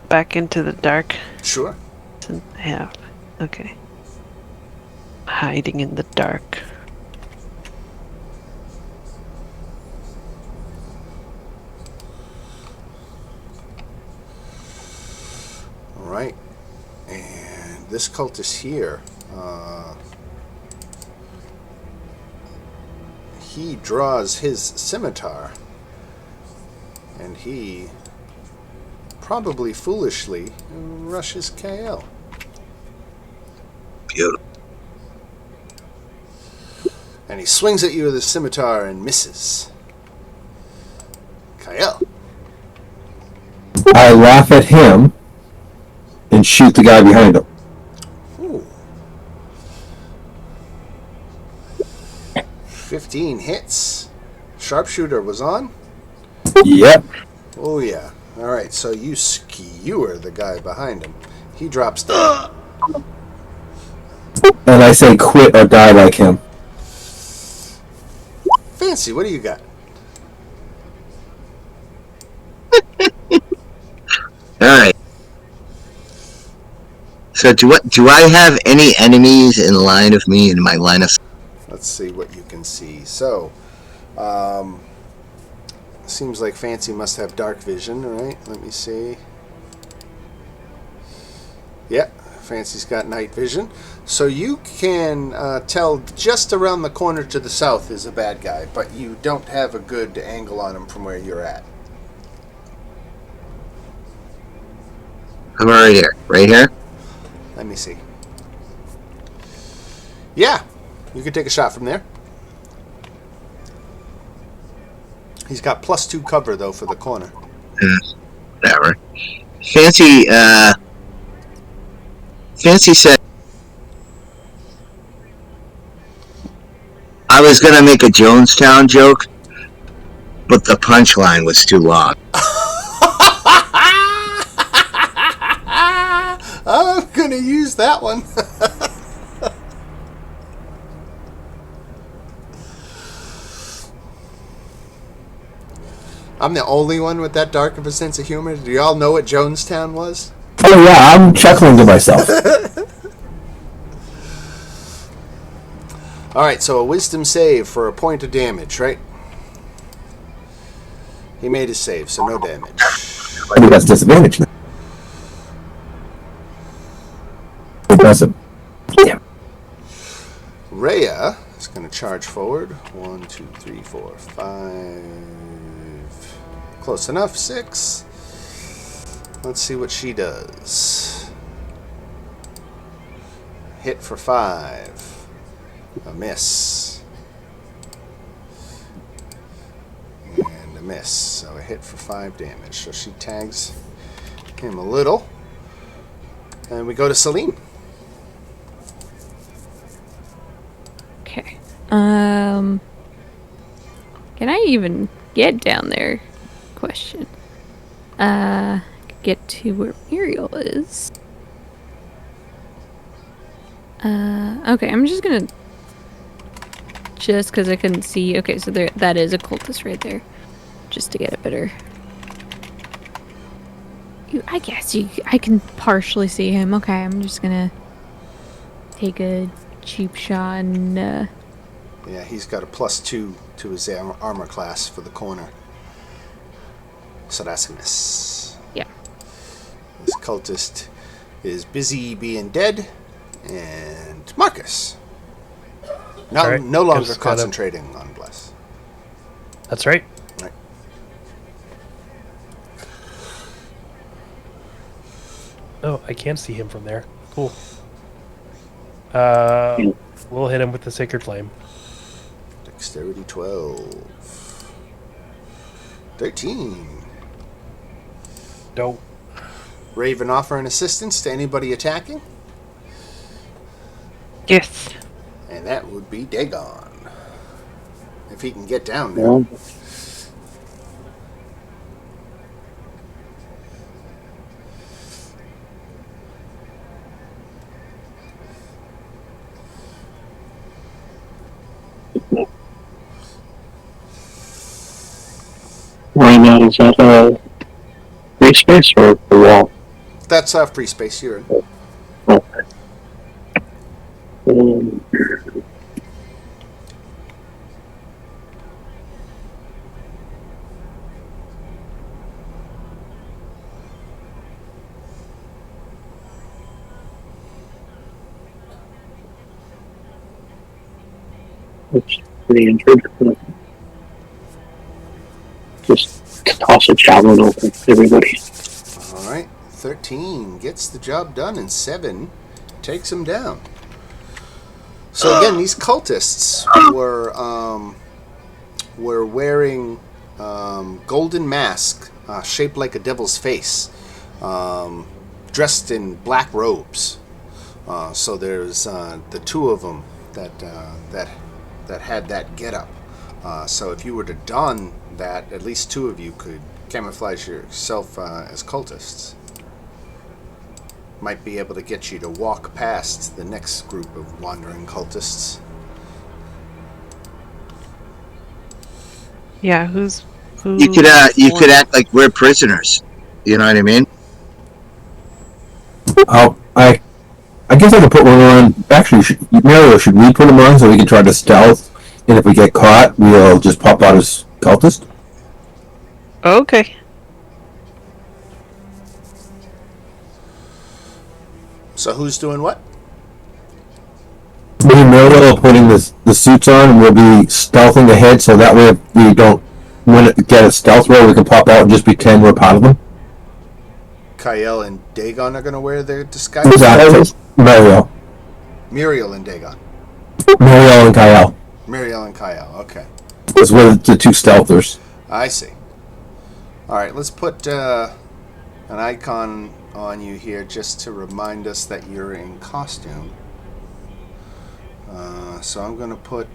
back into the dark? Sure. Since I have. Okay. Hiding in the dark. All right. And this cultist here, he draws his scimitar, and he probably foolishly rushes KL. Beautiful. And he swings at you with his scimitar and misses. Kyle. I laugh at him and shoot the guy behind him. Ooh. 15 hits. Sharpshooter was on? Yep. Oh, yeah. All right, so you skewer the guy behind him. He drops down. And I say quit or die like him. Fancy, what do you got? All right. So do I have any enemies in line of me in my line of? Let's see what you can see. So, seems like Fancy must have dark vision, right? Let me see. Yeah, Fancy's got night vision. So you can tell just around the corner to the south is a bad guy, but you don't have a good angle on him from where you're at. I'm right here. Right here. Let me see. Yeah, you can take a shot from there. He's got +2 cover, though, for the corner. Whatever. Fancy said I was gonna make a Jonestown joke, but the punchline was too long. I'm going to use that one. I'm the only one with that dark of a sense of humor. Do y'all know what Jonestown was? Oh yeah, I'm chuckling to myself. Alright, so a wisdom save for a point of damage, right? He made his save, so no damage. I think that's disadvantage now. Impressive. Yeah. Rhea is going to charge forward. 1, 2, 3, 4, 5. Close enough. 6. Let's see what she does. Hit for 5. A miss. And a miss. So a hit for 5 damage. So she tags him a little. And we go to Celine. Okay. Can I even get down there? Question. Get to where Muriel is. Okay, I'm just gonna... Just because I couldn't see... Okay, so there, that is a cultist right there. Just to get a better... I guess I can partially see him. Okay, I'm just gonna... take a cheap shot and... Yeah, he's got a +2 to his armor class for the corner. So that's a miss. Yeah. This cultist is busy being dead. And Marcus. No, All right, no longer just gotta- concentrating on bless. That's right. Right. Oh, I can see him from there. Cool. We'll hit him with the Sacred Flame. Dexterity 12. 13. Dope. Raven offering assistance to anybody attacking. Yes. And that would be Dagon. If he can get down there. Well, right now, is that a free space or a wall? That's free space you're in. Okay. It's pretty injured. Just toss a javelin over everybody. Alright. 13 gets the job done, and 7 takes him down. So again, these cultists were wearing golden masks shaped like a devil's face, dressed in black robes. So there's the two of them that had that getup. So if you were to don that, at least two of you could camouflage yourself as cultists. Might be able to get you to walk past the next group of wandering cultists. Yeah, who? You could act like we're prisoners. You know what I mean? I guess I could put one on. Actually, Mario, should we put him on so we can try to stealth? And if we get caught, we'll just pop out as cultist? Okay. So who's doing what? Me and Mario are putting the suits on, and we'll be stealthing ahead, so that way if we don't get a stealth roll, we can pop out and just pretend we're part of them. Kyle and Dagon are going to wear their disguise? Who's that? Mario. Muriel and Dagon. Mario and Kyle. Muriel and Kyle, okay. Those were the two stealthers. I see. Alright, let's put an icon on you here just to remind us that you're in costume. So I'm going to put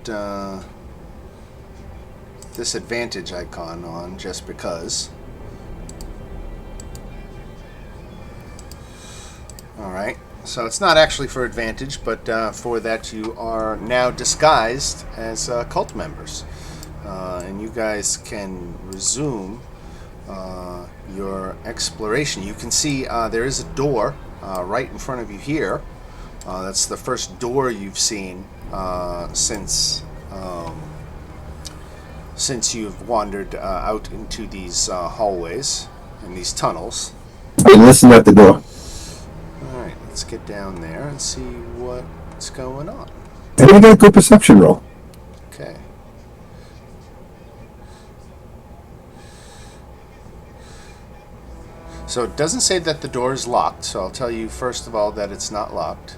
this advantage icon on just because. Alright, so it's not actually for advantage, but for that you are now disguised as cult members. And you guys can resume your exploration. You can see there is a door right in front of you here. That's the first door you've seen since you've wandered out into these hallways and these tunnels. Hey, listen at the door. Alright, let's get down there and see what's going on. And we got a good perception roll. Okay. So it doesn't say that the door is locked, so I'll tell you first of all that it's not locked.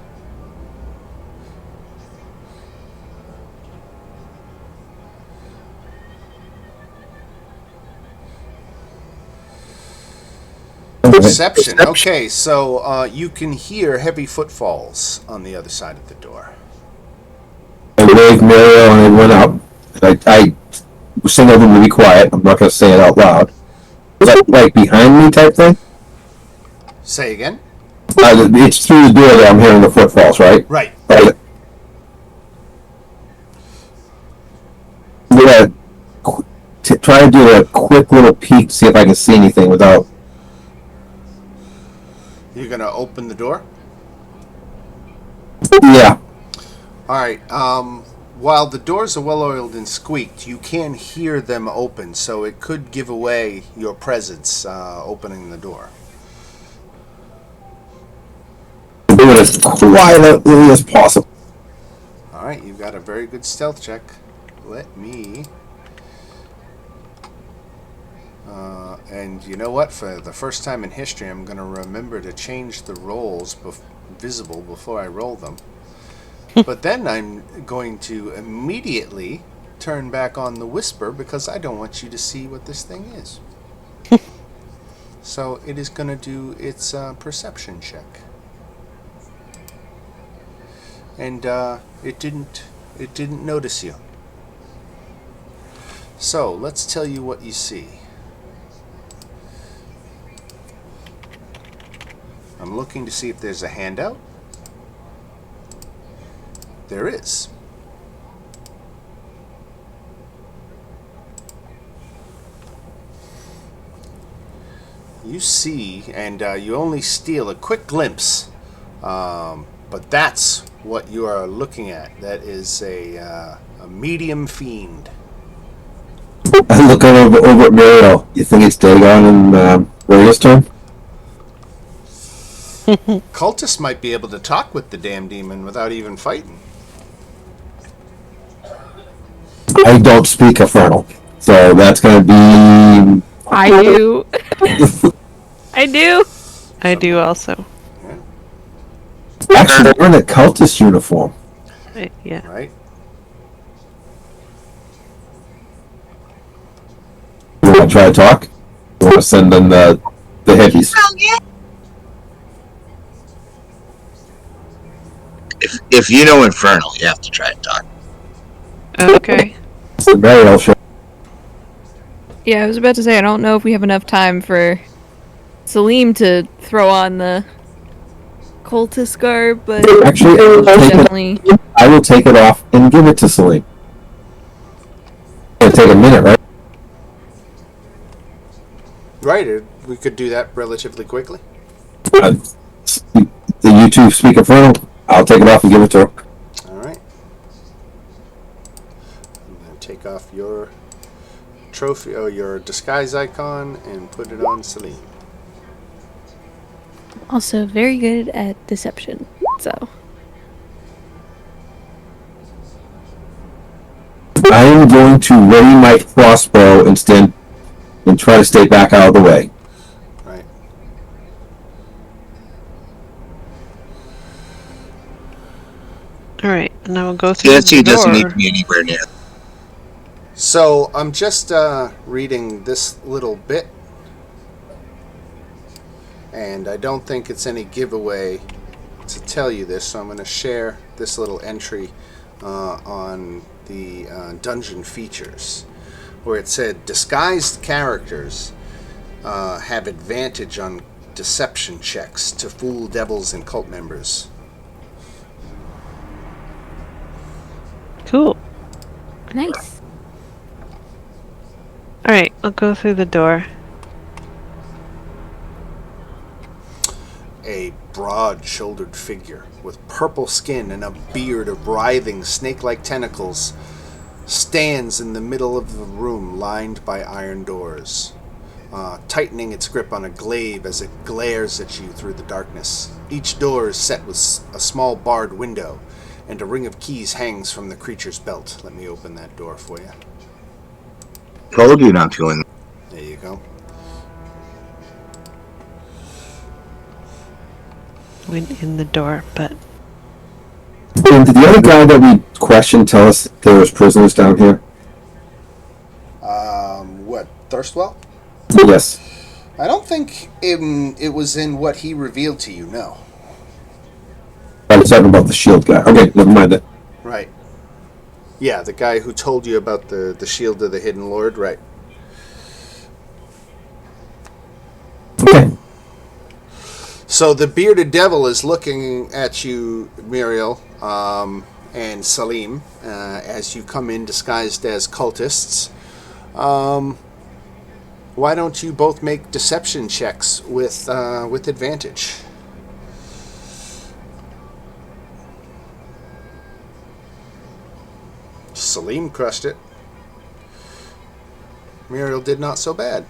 Perception. Okay, so you can hear heavy footfalls on the other side of the door. I waved Mario and I went up. I signaled him to be quiet. I'm not going to say it out loud. Is that like behind me type thing? Say again? It's through the door that I'm hearing the footfalls, right? Right. Right. I'm going to try to do a quick little peek to see if I can see anything without... You're going to open the door? Yeah. Alright, while the doors are well oiled and squeaked, you can hear them open, so it could give away your presence opening the door. Do it as quietly as possible. Alright, you've got got a very good stealth check. Let me... and you know what? For the first time in history, I'm going to remember to change the rolls visible before I roll them. But then I'm going to immediately turn back on the whisper because I don't want you to see what this thing is. So it is going to do its perception check. And it didn't notice you. So let's tell you what you see. I'm looking to see if there's a handout. There is. You see, and you only steal a quick glimpse, but that's what you are looking at. That is a medium fiend. I look over at Muriel. You think it's Dagon and Maria's turn? Cultists might be able to talk with the damn demon without even fighting. I don't speak Infernal, so that's going to be... I do. I do. I do also. Actually, they're in a cultist uniform. Yeah. Right? You want to try to talk? You want to send in the heavies? If you know Infernal, you have to try to talk. Okay. Muriel, sure. Yeah, I was about to say I don't know if we have enough time for Salim to throw on the cultist garb, but Actually, definitely. I will take it off and give it to Salim. It'll take a minute, right? Right, we could do that relatively quickly. You two speak Infernal. I'll take it off and give it to her. Alright. I'm going to take off your trophy, your disguise icon, and put it on Salim. Also very good at deception, so. I am going to ready my crossbow instead and try to stay back out of the way. Right. All right, and I will go through Nancy the doesn't door. need to be anywhere near. So I'm just reading this little bit, and I don't think it's any giveaway to tell you this, so I'm going to share this little entry on the dungeon features, where it said disguised characters have advantage on deception checks to fool devils and cult members. Cool. Nice. All right, I'll go through the door. A broad-shouldered figure with purple skin and a beard of writhing snake-like tentacles stands in the middle of the room lined by iron doors, tightening its grip on a glaive as it glares at you through the darkness. Each door is set with a small barred window, and a ring of keys hangs from the creature's belt. Let me open that door for you. Told you not to. There you go. Went in the door, but And did the other guy that we questioned tell us there was prisoners down here? What, Thirstwell? Yes. I don't think it was in what he revealed to you, no. I was talking about the shield guy. Okay, never mind that. Right. Yeah, the guy who told you about the shield of the Hidden Lord, right. Okay. So the bearded devil is looking at you, Muriel, and Salim, as you come in disguised as cultists. Why don't you both make deception checks with advantage? Salim crushed it. Muriel did not so bad.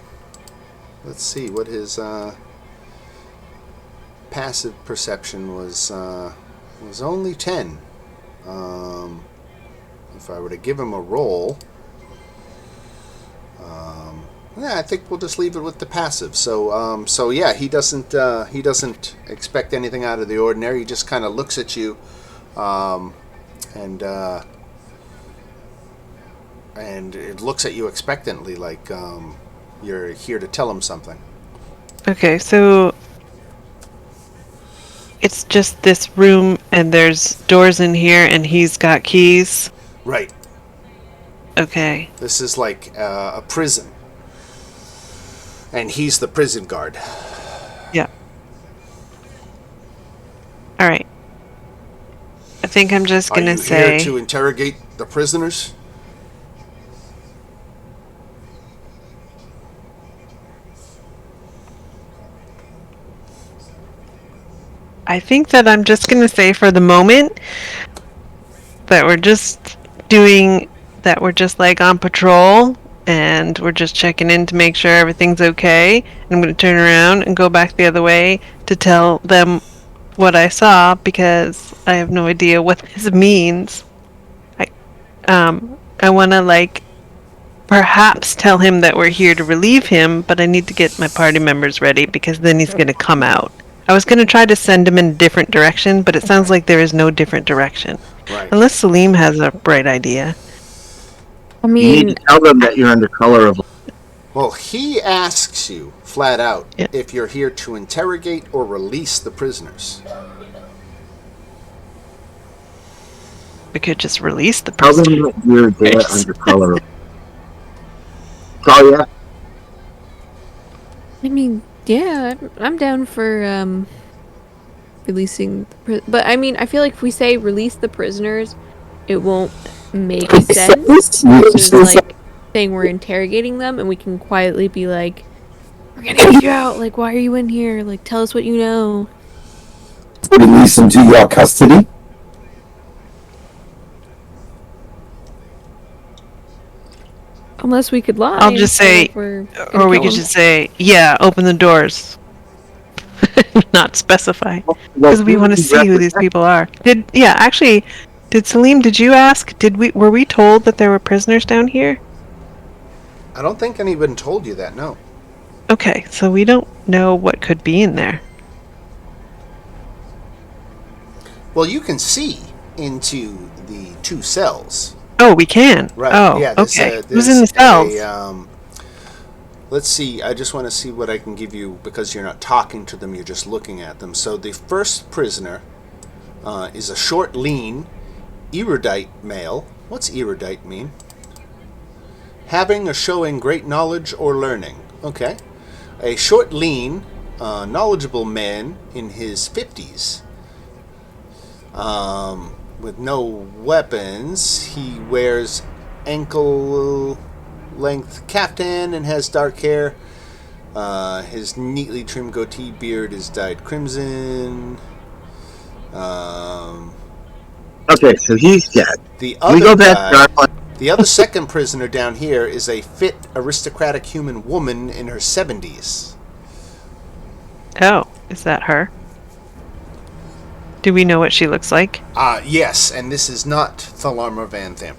Let's see what his passive perception was only 10. if I were to give him a roll, I think we'll just leave it with the passive. So yeah, he doesn't expect anything out of the ordinary. He just kind of looks at you, and it looks at you expectantly, like you're here to tell him something. Okay, so it's just this room, and there's doors in here, and he's got keys. Right. Okay. This is like a prison, and he's the prison guard. Yeah. All right. I think I'm just gonna say. Are you here to interrogate the prisoners? I think that I'm just gonna say for the moment that we're just like on patrol, and we're just checking in to make sure everything's okay. And I'm gonna turn around and go back the other way to tell them what I saw, because I have no idea what this means. I wanna like perhaps tell him that we're here to relieve him, but I need to get my party members ready, because then he's gonna come out. I was gonna try to send him in a different direction, but it sounds like there is no different direction. Right. Unless Salim has a bright idea. I You mean, need to tell them that you're under color of. Well, he asks you flat out Yeah. if you're here to interrogate or release the prisoners. We could just release the Tell them prisoner. that you're there under color of. Oh yeah. I mean, yeah, I'm down for releasing. But I mean, I feel like if we say release the prisoners, it won't make sense. Versus like saying we're interrogating them, and we can quietly be like, "We're gonna get you out. Like, why are you in here? Like, tell us what you know." Release them to your custody. Unless we could lie. I'll just say, or we could just say, yeah, open the doors. Not specify, because we want to see who these people are. Did Salim? Did you ask? Were we told that there were prisoners down here? I don't think anyone told you that, no. Okay, so we don't know what could be in there. Well, you can see into the two cells. Oh, we can. Right. Oh, yeah, okay. Who's in the cells? Let's see. I just want to see what I can give you, because you're not talking to them, you're just looking at them. So the first prisoner is a short, lean, erudite male. What's erudite mean? Having or showing great knowledge or learning. Okay. A short, lean, knowledgeable man in his 50s. With no weapons. He wears ankle-length caftan and has dark hair. His neatly trimmed goatee beard is dyed crimson. Okay, so he's dead. The We go other back guy, to our plan. the other second prisoner down here is a fit, aristocratic human woman in her 70s. Oh, is that her? Do we know what she looks like? Yes, and this is not Thalarma Van Thamp.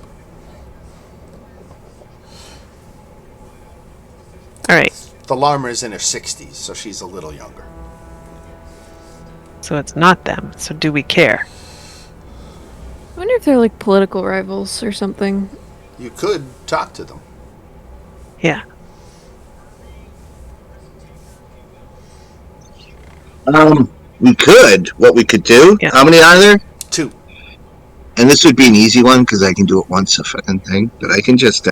All right. Thalarma is in her 60s, so she's a little younger. So it's not them. So do we care? I wonder if they're like political rivals or something. You could talk to them. Yeah. We could. What we could do? Yeah. How many are there? 2. And this would be an easy one because I can do it once a fucking thing. But I can just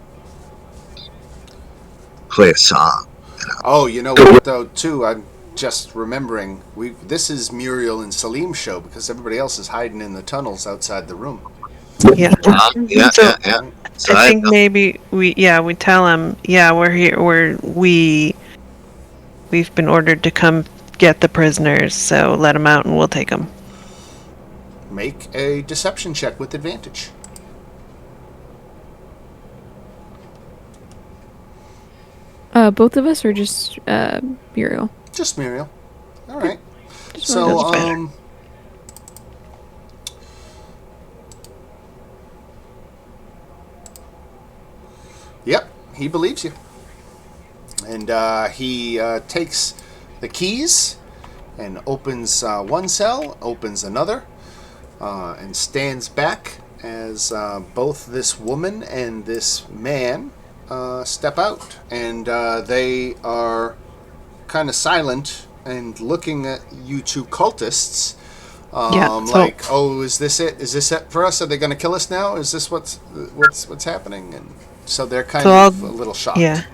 play a song. Oh, you know what though, too? I'm just remembering. This is Muriel and Salim's show, because everybody else is hiding in the tunnels outside the room. Yeah. Yeah, So- yeah. So I think maybe we tell them, yeah, we're here, we've been ordered to come get the prisoners, so let them out and we'll take them. Make a deception check with advantage. Both of us, or just Muriel? Just Muriel. All right. Just So, That's better. he believes you. And he takes the keys and opens one cell, opens another, and stands back as both this woman and this man step out. And they are kind of silent and looking at you two cultists. Like, oh, is this it? Is this it for us? Are they going to kill us now? Is this what's happening? And so they're kind of a little shocked. Yeah.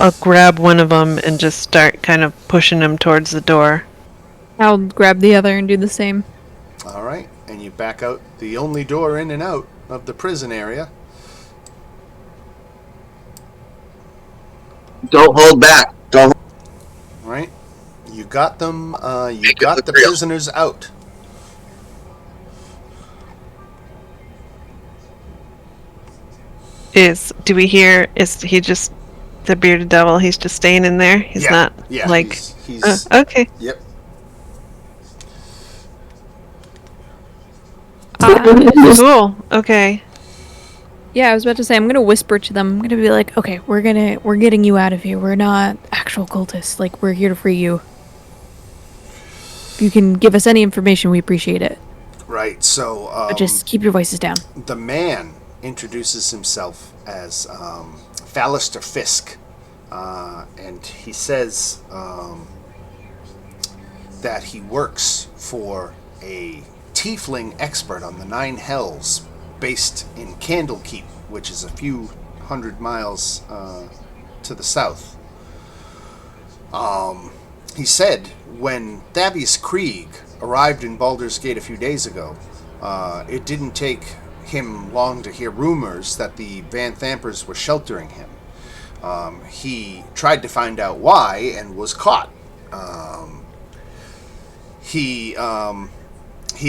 I'll grab one of them and just start kind of pushing him towards the door. I'll grab the other and do the same. All right, and you back out the only door in and out of the prison area. Don't hold back. Don't. All right, you got them. You got the prisoners out. Do we hear? Is he just the bearded devil? He's just staying in there. He's not like. He's okay. Yep. Cool. Okay. Yeah, I was about to say I'm gonna whisper to them. I'm gonna be like, okay, we're getting you out of here. We're not actual cultists. Like, we're here to free you. If you can give us any information, we appreciate it. Right. So. But just keep your voices down. The man introduces himself as Fallister Fisk, and he says that he works for a tiefling expert on the Nine Hells, based in Candlekeep, which is a few hundred miles to the south. He said when Thavius Krieg arrived in Baldur's Gate a few days ago, it didn't take him long to hear rumors that the Van Thampers were sheltering him. He tried to find out why and was caught. He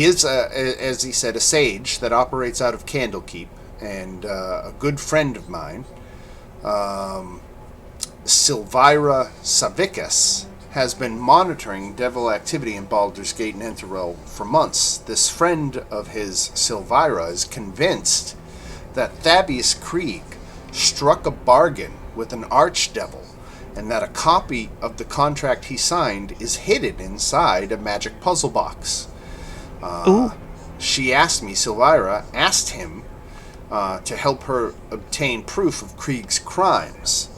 is, as he said, a sage that operates out of Candlekeep, and a good friend of mine, Silvira Savicus, has been monitoring devil activity in Baldur's Gate and Enterel for months. This friend of his, Silvira, is convinced that Thavius Krieg struck a bargain with an archdevil, and that a copy of the contract he signed is hidden inside a magic puzzle box. She asked me, Silvira asked him to help her obtain proof of Krieg's crimes.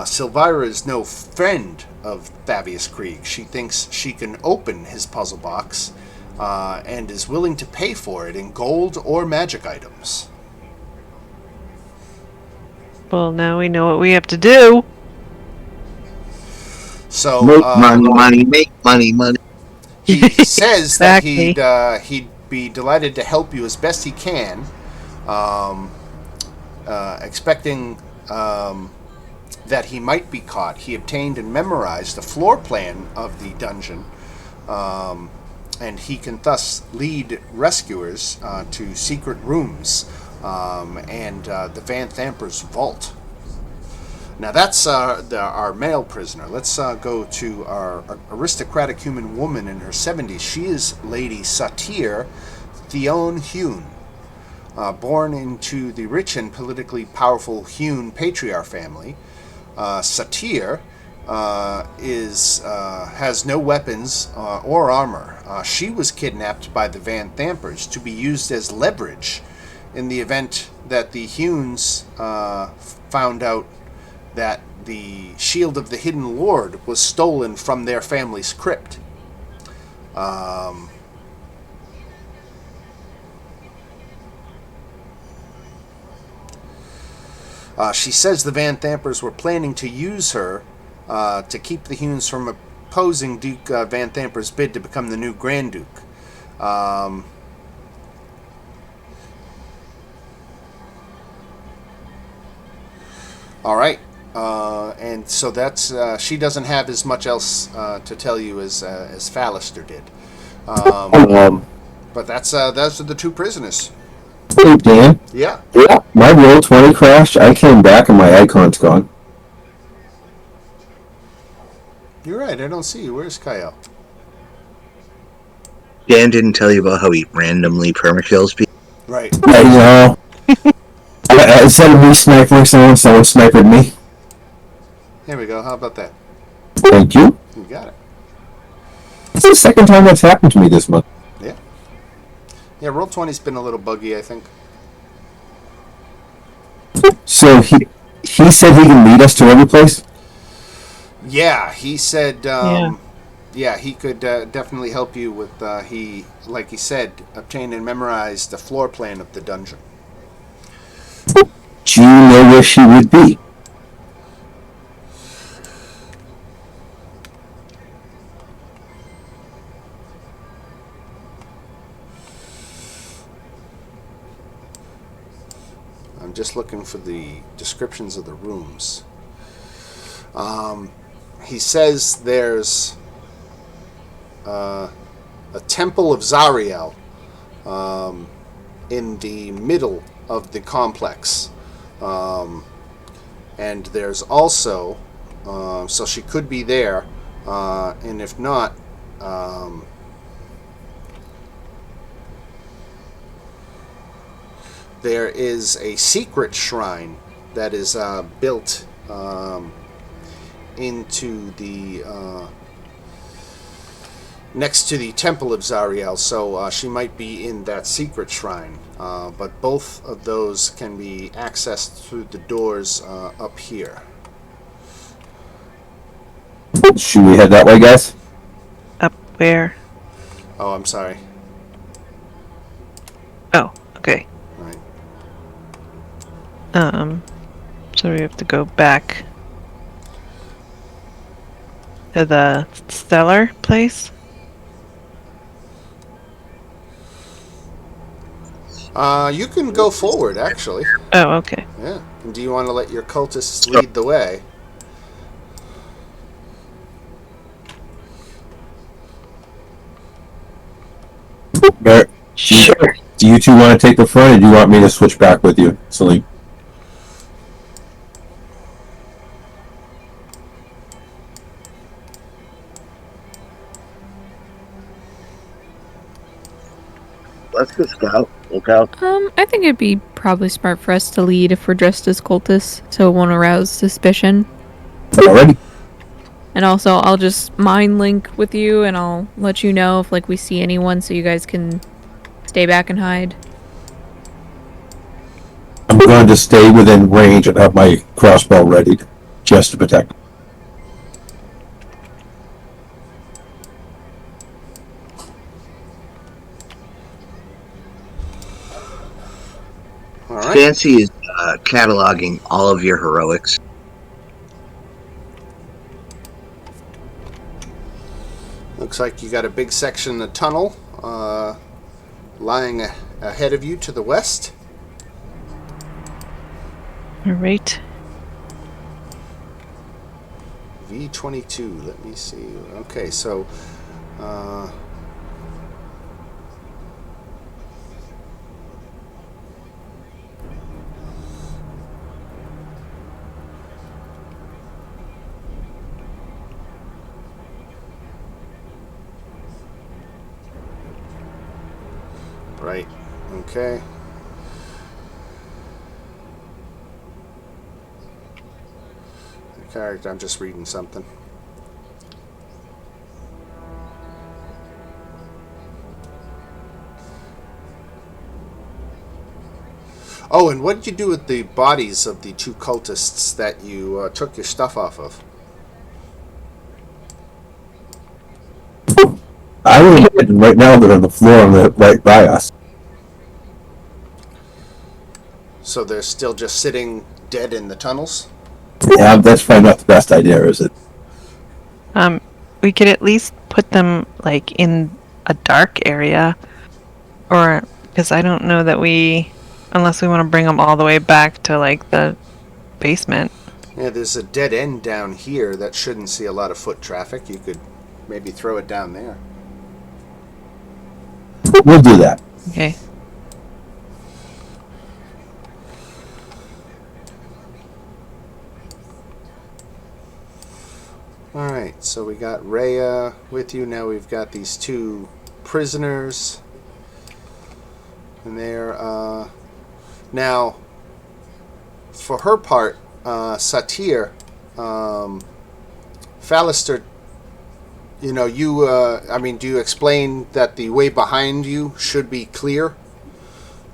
Silvira is no friend of Thavius Krieg. She thinks she can open his puzzle box and is willing to pay for it in gold or magic items. Well, now we know what we have to do. So Make money. He says Exactly. that he'd be delighted to help you as best he can, expecting that he might be caught. He obtained and memorized the floor plan of the dungeon, and he can thus lead rescuers to secret rooms and the Van Thampers' vault. Now that's our male prisoner. Let's go to our aristocratic human woman in her 70s. She is Lady Satir Theon Hune, born into the rich and politically powerful Hune patriarch family. Satir has no weapons or armor. She was kidnapped by the Van Thampers to be used as leverage in the event that the Hunes found out that the Shield of the Hidden Lord was stolen from their family's crypt. She says the Van Thampers were planning to use her to keep the Hunes from opposing Duke Van Thamper's bid to become the new Grand Duke. All right. And so that's she doesn't have as much else to tell you as Fallister did. But those are the two prisoners. Hey, Dan. Yeah. My roll 20 crashed. I came back and my icon's gone. You're right. I don't see you. Where's Kyle? Dan didn't tell you about how he randomly permakills people. Right. I instead of me sniping someone, someone sniping me. There we go. How about that? Thank you. You got it. It's the second time that's happened to me this month. Yeah. Yeah, Roll20's been a little buggy, I think. So he said he can lead us to every place? Yeah, he said, yeah, he could definitely help you with, like he said, obtain and memorize the floor plan of the dungeon. Do you know where she would be? I'm just looking for the descriptions of the rooms. He says there's a temple of Zariel in the middle of the complex. And there's also, so she could be there, and if not, there is a secret shrine that is built into the next to the Temple of Zariel, so she might be in that secret shrine. But both of those can be accessed through the doors up here. Should we head that way, guys? Up where? Oh, I'm sorry. Oh, okay. Right. So we have to go back to the stellar place. You can go forward, actually. Oh, okay. Yeah. And do you want to let your cultists lead the way? Barrett, Sure. do you two want to take the front, or do you want me to switch back with you, Celine? Let's go scout. Look out. I think it'd be probably smart for us to lead if we're dressed as cultists, so it won't arouse suspicion. Alrighty. And also, I'll just mind link with you, and I'll let you know if like we see anyone, so you guys can stay back and hide. I'm going to stay within range and have my crossbow ready just to protect. All right. Fancy is cataloging all of your heroics. Looks like you got a big section of tunnel lying ahead of you to the west. All right. V22. Let me see. Okay, so right. Okay. Character, I'm just reading something. Oh, and what did you do with the bodies of the two cultists that you took your stuff off of? I would imagine right now they're on the floor on the right by us. So they're still just sitting dead in the tunnels? Yeah, that's probably not the best idea, is it? We could at least put them like in a dark area, or because I don't know that unless we want to bring them all the way back to like the basement. Yeah, there's a dead end down here that shouldn't see a lot of foot traffic. You could maybe throw it down there. We'll do that. Okay. Alright, so we got Rhea with you. Now we've got these two prisoners. And they're, now, for her part, Satir, Fallister, do you explain that the way behind you should be clear?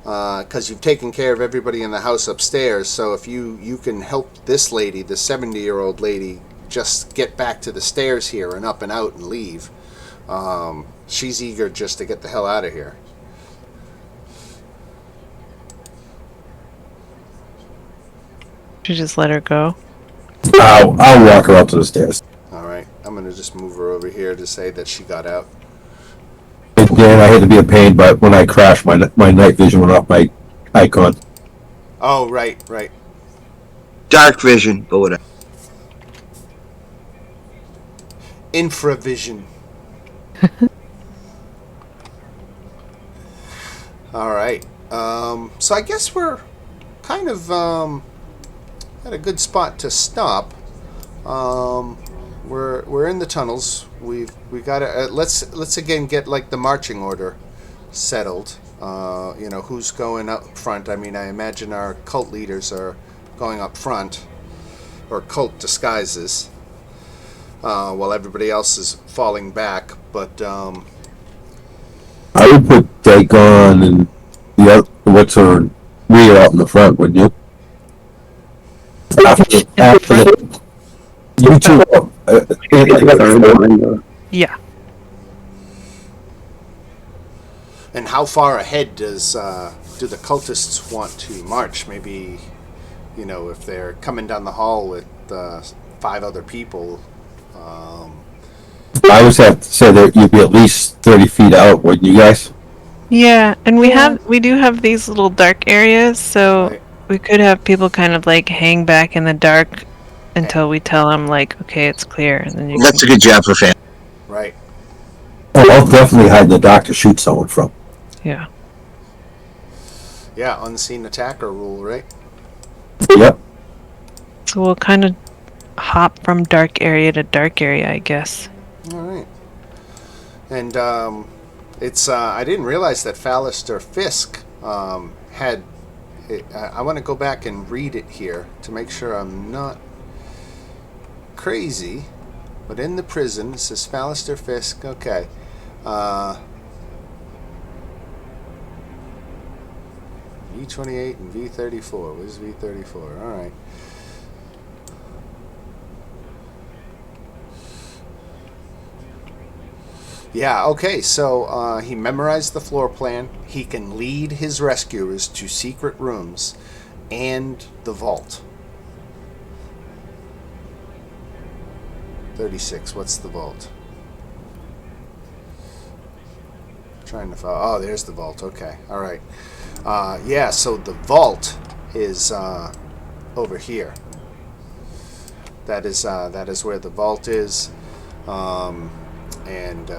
Because you've taken care of everybody in the house upstairs, so if you can help this lady, the 70-year-old lady, just get back to the stairs here and up and out and leave. She's eager just to get the hell out of here. You just let her go. I'll walk her up to the stairs. All right, I'm gonna just move her over here to say that she got out. Dan, I hate to be a pain, but when I crashed, my night vision went off my icon. Oh, right. Dark vision, but whatever. Infravision. All right. So I guess we're kind of at a good spot to stop. We're in the tunnels. We got to let's again get like the marching order settled. Who's going up front? I mean, I imagine our cult leaders are going up front, or cult disguises, while everybody else is falling back. But I would put Dagon and the other, what's her rear out in the front, wouldn't you? After you two. Yeah. and how far ahead do the cultists want to march? Maybe, if they're coming down the hall with 5 other people. I would have to say that you'd be at least 30 feet out, wouldn't you guys? Yeah, and we do have these little dark areas, so Right. we could have people kind of like hang back in the dark until we tell them like, okay, it's clear, and then you That's a good job for fan. Right. Oh, I'll definitely hide in the dark to shoot someone from. yeah. Yeah, unseen attacker rule, right? Yep. So we'll kind of hop from dark area to dark area, I guess. All right. And it's I didn't realize that Fallister Fisk had. I want to go back and read it here to make sure I'm not crazy. But in the prison, it says Fallister Fisk. Okay. V28 and V34. Where's V34? All right. Yeah, okay, so he memorized the floor plan. He can lead his rescuers to secret rooms and the vault. 36, what's the vault? Trying to find. Oh, there's the vault. Okay, all right. Yeah, so the vault is over here. That is where the vault is. And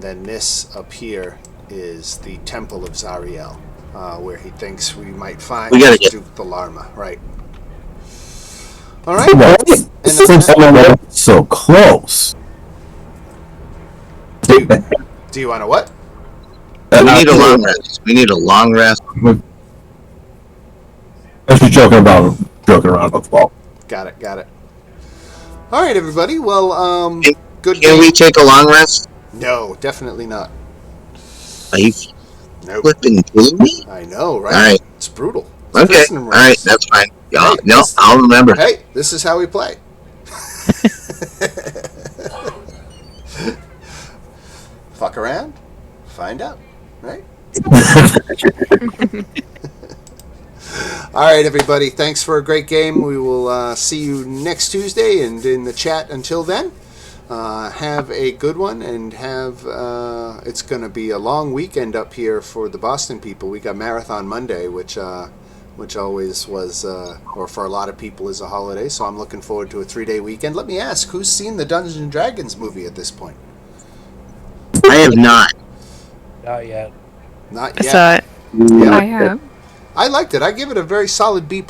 then this up here is the Temple of Zariel, where he thinks we might find Duke the Larma. Right. All right. So close. Do you want to what? We need a long rest. We need a long rest. I was just joking around with the ball. Got it. All right, everybody. Well, good. Can we take a long rest? No, definitely not. Are you Nope. flipping kidding me? I know, right? All right. It's brutal. It's Okay. prison All rules. right. That's fine. Hey, No, I'll remember. Hey, this is how we play. Fuck around, find out, right? All right, everybody. Thanks for a great game. We will see you next Tuesday and in the chat until then. Have a good one, and it's going to be a long weekend up here for the Boston people. We got Marathon Monday, which always was, or for a lot of people is a holiday, so I'm looking forward to a 3-day weekend. Let me ask, who's seen the Dungeons & Dragons movie at this point? I have not. Not yet. Not I yet. saw it. Yeah, I have. I liked it. I give it a very solid B+.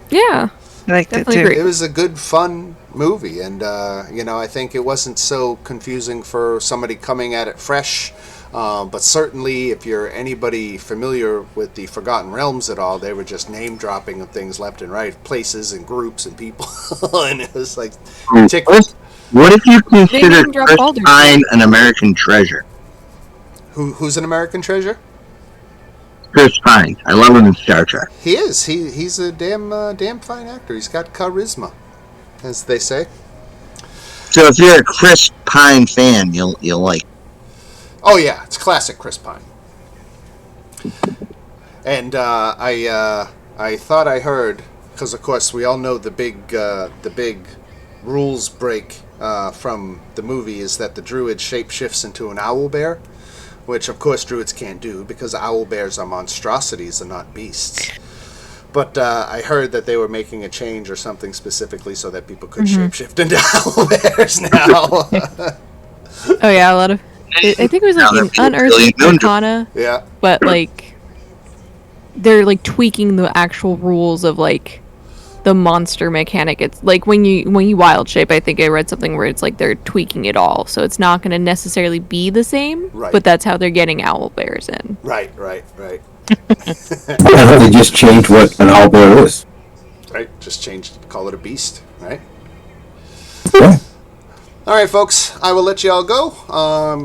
Yeah. I liked it Definitely too. agree. It was a good, fun movie, and I think it wasn't so confusing for somebody coming at it fresh. But certainly, if you're anybody familiar with the Forgotten Realms at all, they were just name dropping of things left and right, places and groups and people, and it was like, tick. What if you consider name drop Chris Baldur's Pine an American treasure? Who's an American treasure? Chris Pine. I love him in Star Trek. He is. He's a damn fine actor. He's got charisma, as they say. So if you're a Chris Pine fan, you'll like. Oh yeah, it's classic Chris Pine. And I thought I heard, because of course we all know the big rules break from the movie is that the druid shapeshifts into an owl bear, which of course druids can't do because owl bears are monstrosities and not beasts. But I heard that they were making a change or something specifically so that people could shapeshift into owl bears now. Oh yeah, a lot of. I think it was like in Unearthed Arcana. Yeah. But like, they're like tweaking the actual rules of like the monster mechanic. It's like when you wild shape. I think I read something where it's like they're tweaking it all, so it's not going to necessarily be the same. Right. But that's how they're getting owl bears in. Right. I thought they just changed what an owlbear is. Right. Just call it a beast. Right. Yeah. All right, folks. I will let you all go.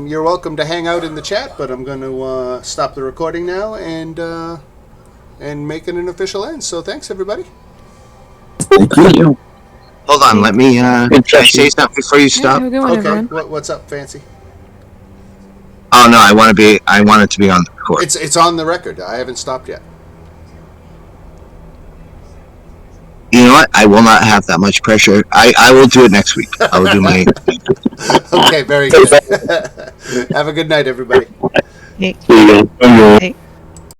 You're welcome to hang out in the chat, but I'm going to stop the recording now and make it an official end. So thanks, everybody. Thank you. Hold on, let me. Can I say something before you Yeah, stop? have a good one, Okay. everyone. What's up, Fancy? Oh no, I want it to be on the record. It's on the record. I haven't stopped yet. You know what? I will not have that much pressure. I will do it next week. I will do my. Okay, very good. Have a good night, everybody. Hey. See you guys. Hey.